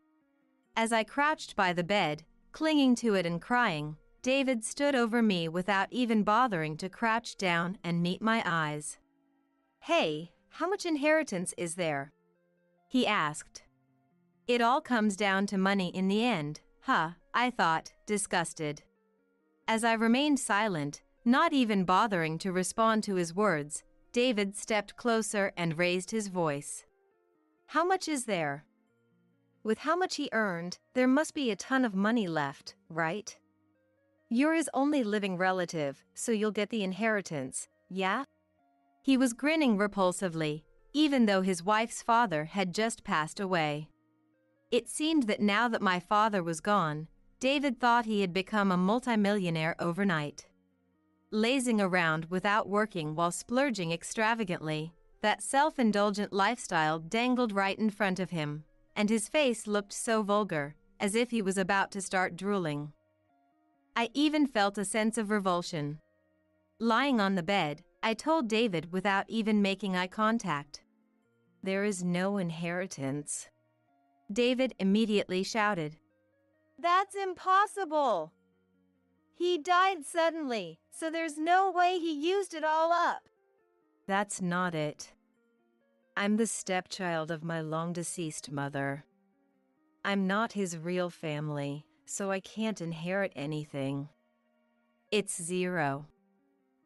As I crouched by the bed, clinging to it and crying, David stood over me without even bothering to crouch down and meet my eyes. "Hey, how much inheritance is there?" he asked. "It all comes down to money in the end, huh?" I thought, disgusted. As I remained silent, not even bothering to respond to his words, David stepped closer and raised his voice. "How much is there?" "With how much he earned, there must be a ton of money left, right? You're his only living relative, so you'll get the inheritance, yeah?" He was grinning repulsively, even though his wife's father had just passed away. It seemed that now that my father was gone, David thought he had become a multimillionaire overnight. Lazing around without working while splurging extravagantly, that self-indulgent lifestyle dangled right in front of him, and his face looked so vulgar, as if he was about to start drooling. I even felt a sense of revulsion. Lying on the bed, I told David without even making eye contact. "There is no inheritance." David immediately shouted. That's impossible. He died suddenly, so there's no way he used it all up. "That's not it. I'm the stepchild of my long-deceased mother. I'm not his real family, so I can't inherit anything. It's zero."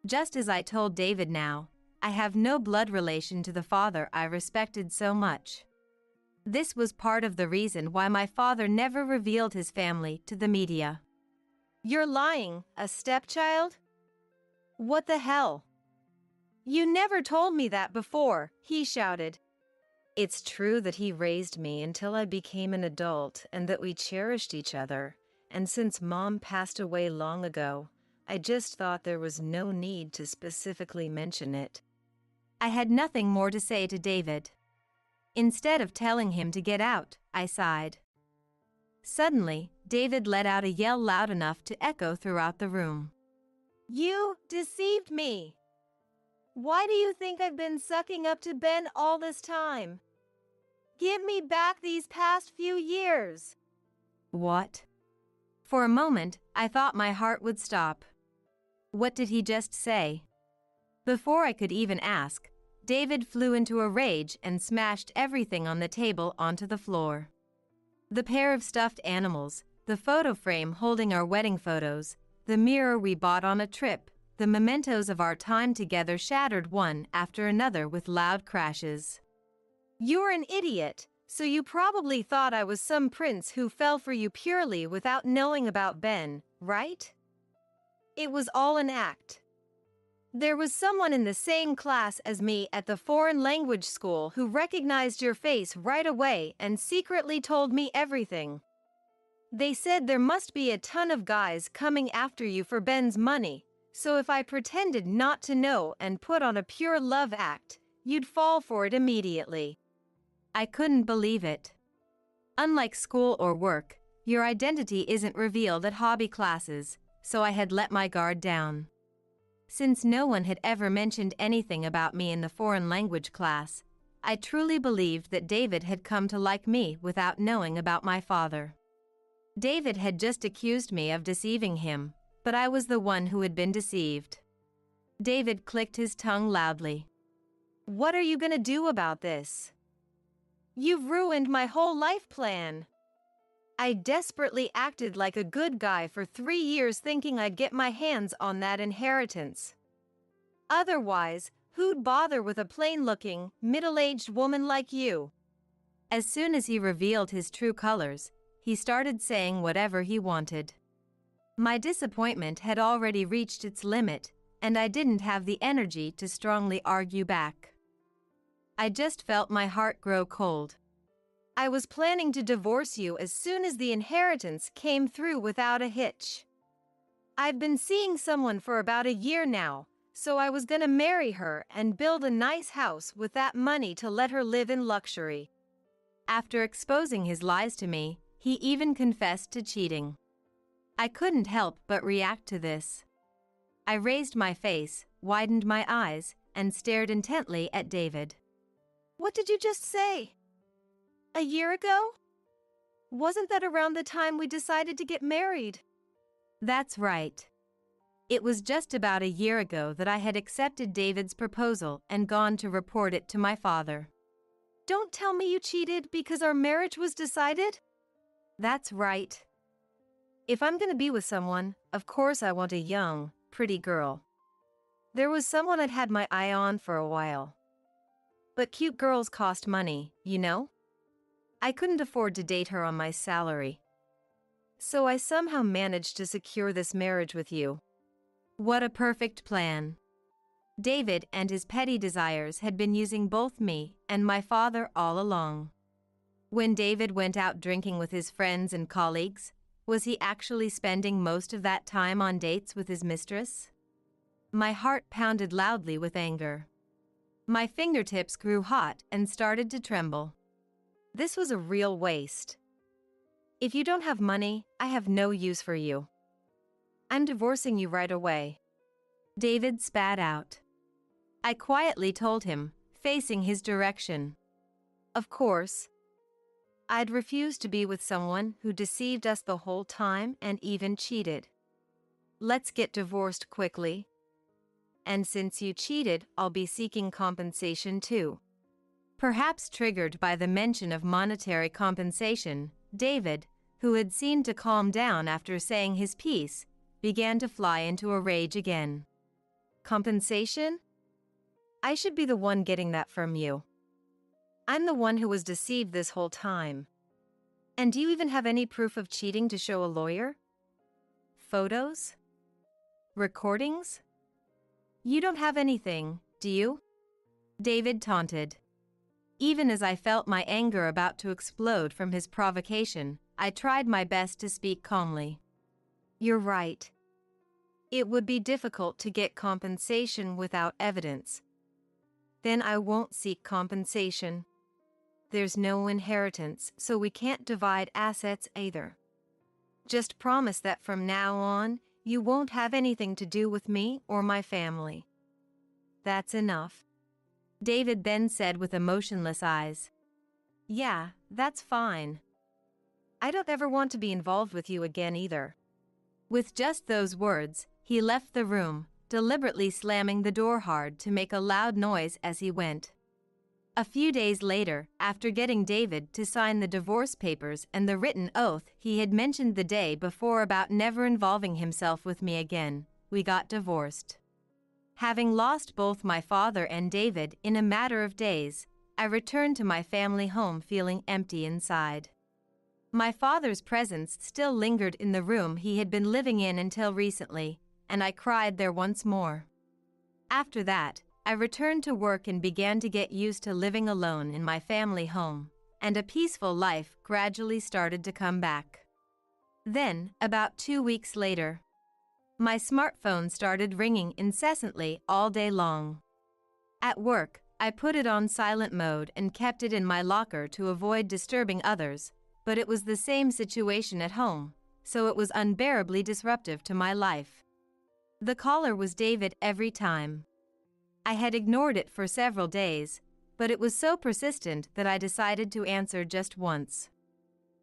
Just as I told David now, I have no blood relation to the father I respected so much. This was part of the reason why my father never revealed his family to the media. You're lying, a stepchild? What the hell? You never told me that before, he shouted. It's true that he raised me until I became an adult and that we cherished each other, and since Mom passed away long ago, I just thought there was no need to specifically mention it. I had nothing more to say to David. Instead of telling him to get out, I sighed. Suddenly, David let out a yell loud enough to echo throughout the room. You deceived me. Why do you think I've been sucking up to Ben all this time? Give me back these past few years. What? For a moment, I thought my heart would stop. What did he just say? Before I could even ask, David flew into a rage and smashed everything on the table onto the floor. The pair of stuffed animals, the photo frame holding our wedding photos, the mirror we bought on a trip, the mementos of our time together shattered one after another with loud crashes. You're an idiot, so you probably thought I was some prince who fell for you purely without knowing about Ben, right? It was all an act. There was someone in the same class as me at the foreign language school who recognized your face right away and secretly told me everything. They said there must be a ton of guys coming after you for Ben's money, so if I pretended not to know and put on a pure love act, you'd fall for it immediately. I couldn't believe it. Unlike school or work, your identity isn't revealed at hobby classes, so I had let my guard down. Since no one had ever mentioned anything about me in the foreign language class, I truly believed that David had come to like me without knowing about my father. David had just accused me of deceiving him, but I was the one who had been deceived. David clicked his tongue loudly. What are you gonna do about this? You've ruined my whole life plan. I desperately acted like a good guy for 3 years thinking I'd get my hands on that inheritance. Otherwise, who'd bother with a plain-looking, middle-aged woman like you? As soon as he revealed his true colors, he started saying whatever he wanted. My disappointment had already reached its limit, and I didn't have the energy to strongly argue back. I just felt my heart grow cold. I was planning to divorce you as soon as the inheritance came through without a hitch. I've been seeing someone for about a year now, so I was gonna marry her and build a nice house with that money to let her live in luxury. After exposing his lies to me, he even confessed to cheating. I couldn't help but react to this. I raised my face, widened my eyes, and stared intently at David. What did you just say? A year ago? Wasn't that around the time we decided to get married? That's right. It was just about a year ago that I had accepted David's proposal and gone to report it to my father. Don't tell me you cheated because our marriage was decided? That's right. If I'm gonna be with someone, of course I want a young, pretty girl. There was someone I'd had my eye on for a while. But cute girls cost money, you know? I couldn't afford to date her on my salary. So I somehow managed to secure this marriage with you. What a perfect plan. David and his petty desires had been using both me and my father all along. When David went out drinking with his friends and colleagues, was he actually spending most of that time on dates with his mistress? My heart pounded loudly with anger. My fingertips grew hot and started to tremble. This was a real waste. If you don't have money, I have no use for you. I'm divorcing you right away. David spat out. I quietly told him, facing his direction. Of course. I'd refused to be with someone who deceived us the whole time and even cheated. Let's get divorced quickly. And since you cheated, I'll be seeking compensation too. Perhaps triggered by the mention of monetary compensation, David, who had seemed to calm down after saying his piece, began to fly into a rage again. Compensation? I should be the one getting that from you. I'm the one who was deceived this whole time. And do you even have any proof of cheating to show a lawyer? Photos? Recordings? You don't have anything, do you? David taunted. Even as I felt my anger about to explode from his provocation, I tried my best to speak calmly. You're right. It would be difficult to get compensation without evidence. Then I won't seek compensation. There's no inheritance, so we can't divide assets either. Just promise that from now on, you won't have anything to do with me or my family. That's enough. David then said with emotionless eyes. Yeah, that's fine. I don't ever want to be involved with you again either. With just those words, he left the room, deliberately slamming the door hard to make a loud noise as he went. A few days later, after getting David to sign the divorce papers and the written oath he had mentioned the day before about never involving himself with me again, we got divorced. Having lost both my father and David in a matter of days, I returned to my family home feeling empty inside. My father's presence still lingered in the room he had been living in until recently, and I cried there once more. After that, I returned to work and began to get used to living alone in my family home, and a peaceful life gradually started to come back. Then, about 2 weeks later, my smartphone started ringing incessantly all day long. At work, I put it on silent mode and kept it in my locker to avoid disturbing others, but it was the same situation at home, so it was unbearably disruptive to my life. The caller was David every time. I had ignored it for several days, but it was so persistent that I decided to answer just once.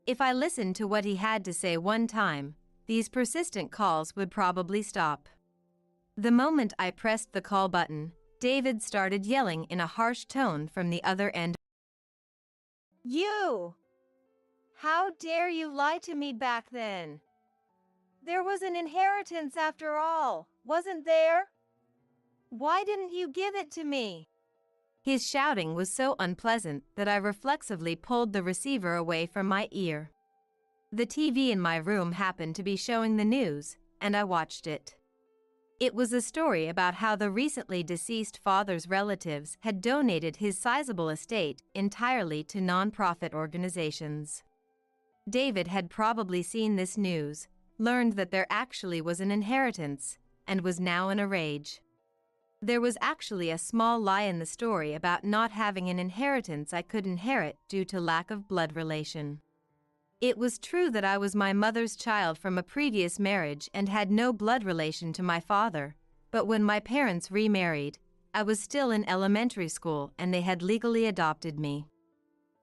If I listened to what he had to say one time, these persistent calls would probably stop. The moment I pressed the call button, David started yelling in a harsh tone from the other end. You! How dare you lie to me back then? There was an inheritance after all, wasn't there? Why didn't you give it to me? His shouting was so unpleasant that I reflexively pulled the receiver away from my ear. The TV in my room happened to be showing the news, and I watched it. It was a story about how the recently deceased father's relatives had donated his sizable estate entirely to nonprofit organizations. David had probably seen this news, learned that there actually was an inheritance, and was now in a rage. There was actually a small lie in the story about not having an inheritance I could inherit due to lack of blood relation. It was true that I was my mother's child from a previous marriage and had no blood relation to my father, but when my parents remarried, I was still in elementary school and they had legally adopted me.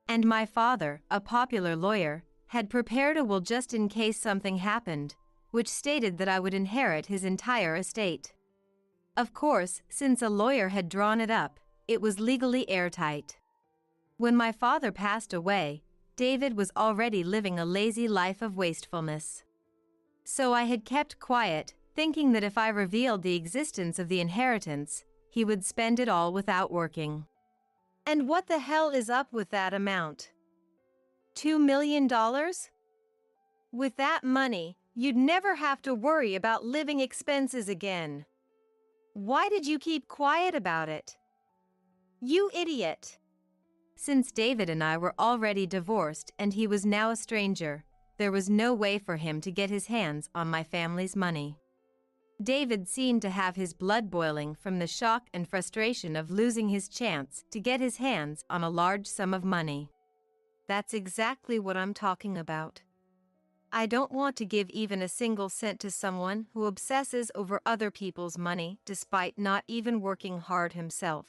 And my father, a popular lawyer, had prepared a will just in case something happened, which stated that I would inherit his entire estate. Of course, since a lawyer had drawn it up, it was legally airtight. When my father passed away, David was already living a lazy life of wastefulness. So I had kept quiet, thinking that if I revealed the existence of the inheritance, he would spend it all without working. And what the hell is up with that amount? $2 million? With that money, you'd never have to worry about living expenses again. Why did you keep quiet about it? You idiot! Since David and I were already divorced and he was now a stranger, there was no way for him to get his hands on my family's money. David seemed to have his blood boiling from the shock and frustration of losing his chance to get his hands on a large sum of money. That's exactly what I'm talking about. I don't want to give even a single cent to someone who obsesses over other people's money despite not even working hard himself,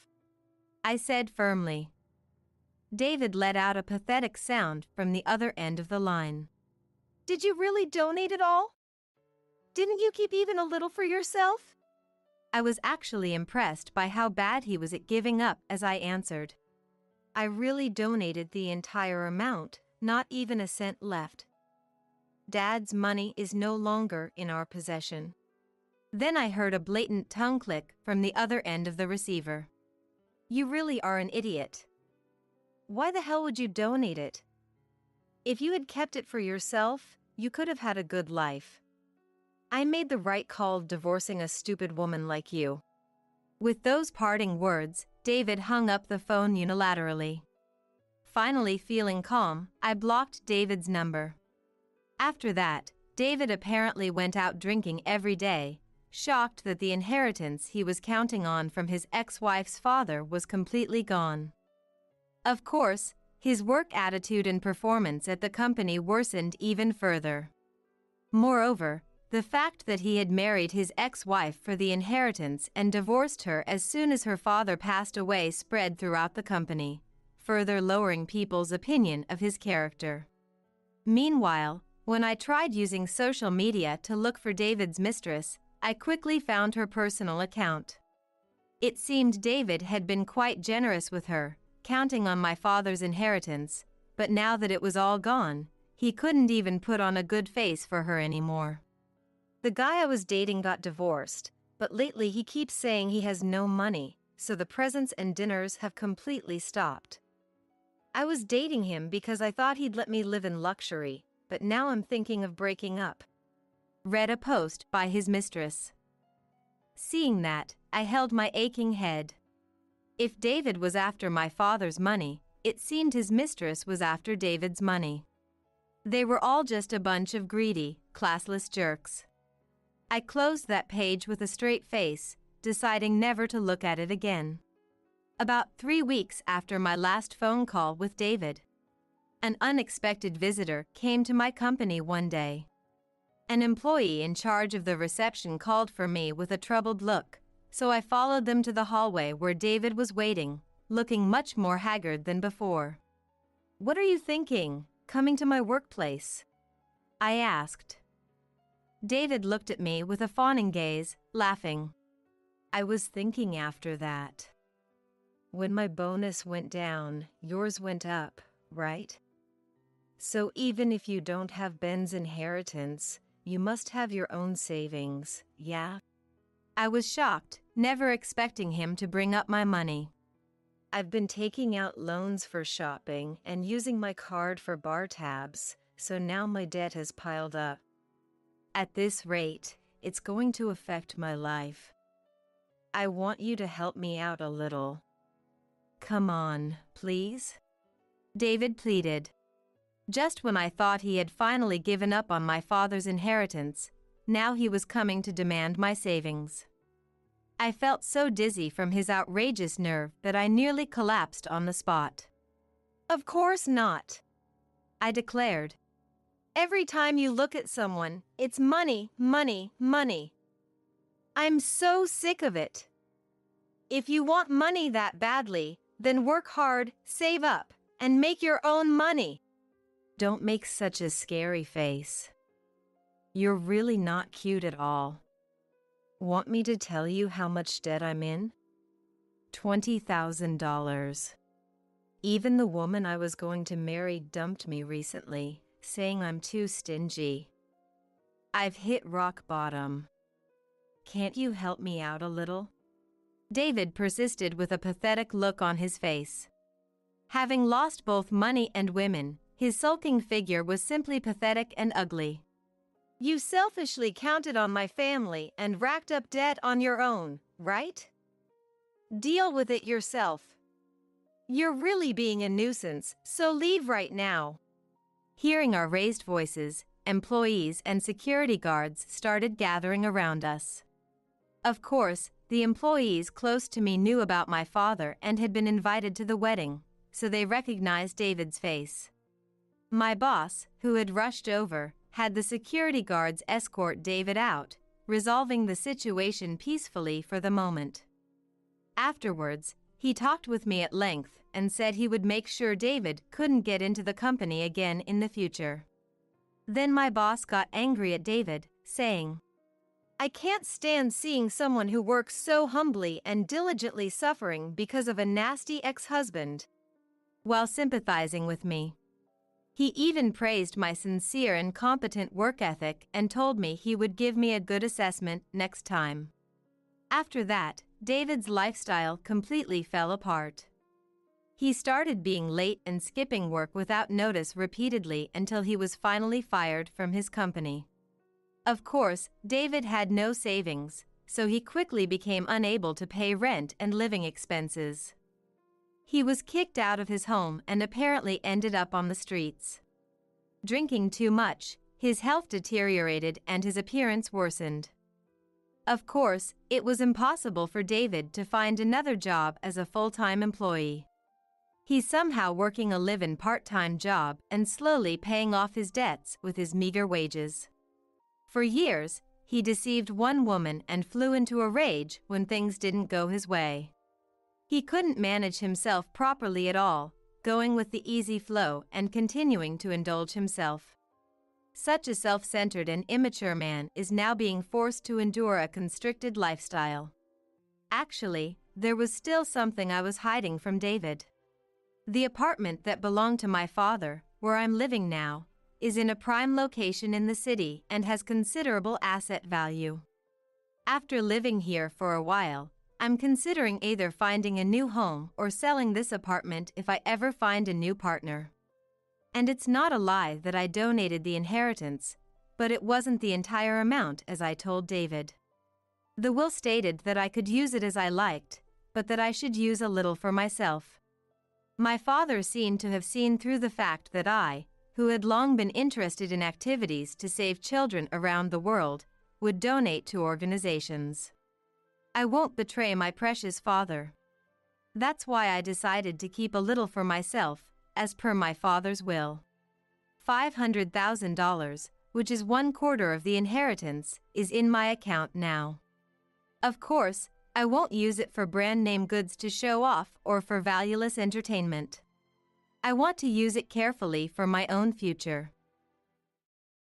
I said firmly. David let out a pathetic sound from the other end of the line. Did you really donate it all? Didn't you keep even a little for yourself? I was actually impressed by how bad he was at giving up as I answered. I really donated the entire amount, not even a cent left. Dad's money is no longer in our possession. Then I heard a blatant tongue click from the other end of the receiver. You really are an idiot. Why the hell would you donate it? If you had kept it for yourself, you could have had a good life. I made the right call divorcing a stupid woman like you. With those parting words, David hung up the phone unilaterally. Finally feeling calm, I blocked David's number. After that, David apparently went out drinking every day, shocked that the inheritance he was counting on from his ex-wife's father was completely gone. Of course, his work attitude and performance at the company worsened even further. Moreover, the fact that he had married his ex-wife for the inheritance and divorced her as soon as her father passed away spread throughout the company, further lowering people's opinion of his character. Meanwhile, when I tried using social media to look for David's mistress, I quickly found her personal account. It seemed David had been quite generous with her, counting on my father's inheritance, but now that it was all gone, he couldn't even put on a good face for her anymore. The guy I was dating got divorced, but lately he keeps saying he has no money, so the presents and dinners have completely stopped. I was dating him because I thought he'd let me live in luxury, but now I'm thinking of breaking up. Read a post by his mistress. Seeing that, I held my aching head. If David was after my father's money, it seemed his mistress was after David's money. They were all just a bunch of greedy, classless jerks. I closed that page with a straight face, deciding never to look at it again. About 3 weeks after my last phone call with David, an unexpected visitor came to my company one day. An employee in charge of the reception called for me with a troubled look, so I followed them to the hallway where David was waiting, looking much more haggard than before. "What are you thinking, coming to my workplace?" I asked. David looked at me with a fawning gaze, laughing. "I was thinking after that. When my bonus went down, yours went up, right? So even if you don't have Ben's inheritance, you must have your own savings, yeah?" I was shocked, never expecting him to bring up my money. "I've been taking out loans for shopping and using my card for bar tabs, so now my debt has piled up. At this rate, it's going to affect my life. I want you to help me out a little. Come on, please?" David pleaded. Just when I thought he had finally given up on my father's inheritance, now he was coming to demand my savings. I felt so dizzy from his outrageous nerve that I nearly collapsed on the spot. "Of course not," I declared. "Every time you look at someone, it's money, money, money. I'm so sick of it. If you want money that badly, then work hard, save up, and make your own money." Don't make such a scary face. You're really not cute at all. Want me to tell you how much debt I'm in? $20,000. Even the woman I was going to marry dumped me recently, saying I'm too stingy. I've hit rock bottom. Can't you help me out a little? David persisted with a pathetic look on his face. Having lost both money and women, his sulking figure was simply pathetic and ugly. You selfishly counted on my family and racked up debt on your own, right? Deal with it yourself. You're really being a nuisance, so leave right now. Hearing our raised voices, employees and security guards started gathering around us. Of course, the employees close to me knew about my father and had been invited to the wedding, so they recognized David's face. My boss, who had rushed over, had the security guards escort David out, resolving the situation peacefully for the moment. Afterwards, he talked with me at length and said he would make sure David couldn't get into the company again in the future. Then my boss got angry at David, saying, I can't stand seeing someone who works so humbly and diligently suffering because of a nasty ex-husband. While sympathizing with me, he even praised my sincere and competent work ethic and told me he would give me a good assessment next time. After that, David's lifestyle completely fell apart. He started being late and skipping work without notice repeatedly until he was finally fired from his company. Of course, David had no savings, so he quickly became unable to pay rent and living expenses. He was kicked out of his home and apparently ended up on the streets. Drinking too much, his health deteriorated and his appearance worsened. Of course, it was impossible for David to find another job as a full-time employee. He's somehow working a live-in part-time job and slowly paying off his debts with his meager wages. For years, he deceived one woman and flew into a rage when things didn't go his way. He couldn't manage himself properly at all, going with the easy flow and continuing to indulge himself. Such a self-centered and immature man is now being forced to endure a constricted lifestyle. Actually, there was still something I was hiding from David. The apartment that belonged to my father, where I'm living now, is in a prime location in the city and has considerable asset value. After living here for a while, I'm considering either finding a new home or selling this apartment if I ever find a new partner. And it's not a lie that I donated the inheritance, but it wasn't the entire amount as I told David. The will stated that I could use it as I liked, but that I should use a little for myself. My father seemed to have seen through the fact that I, who had long been interested in activities to save children around the world, would donate to organizations. I won't betray my precious father. That's why I decided to keep a little for myself, as per my father's will. $500,000, which is 1/4 of the inheritance, is in my account now. Of course, I won't use it for brand name goods to show off or for valueless entertainment. I want to use it carefully for my own future.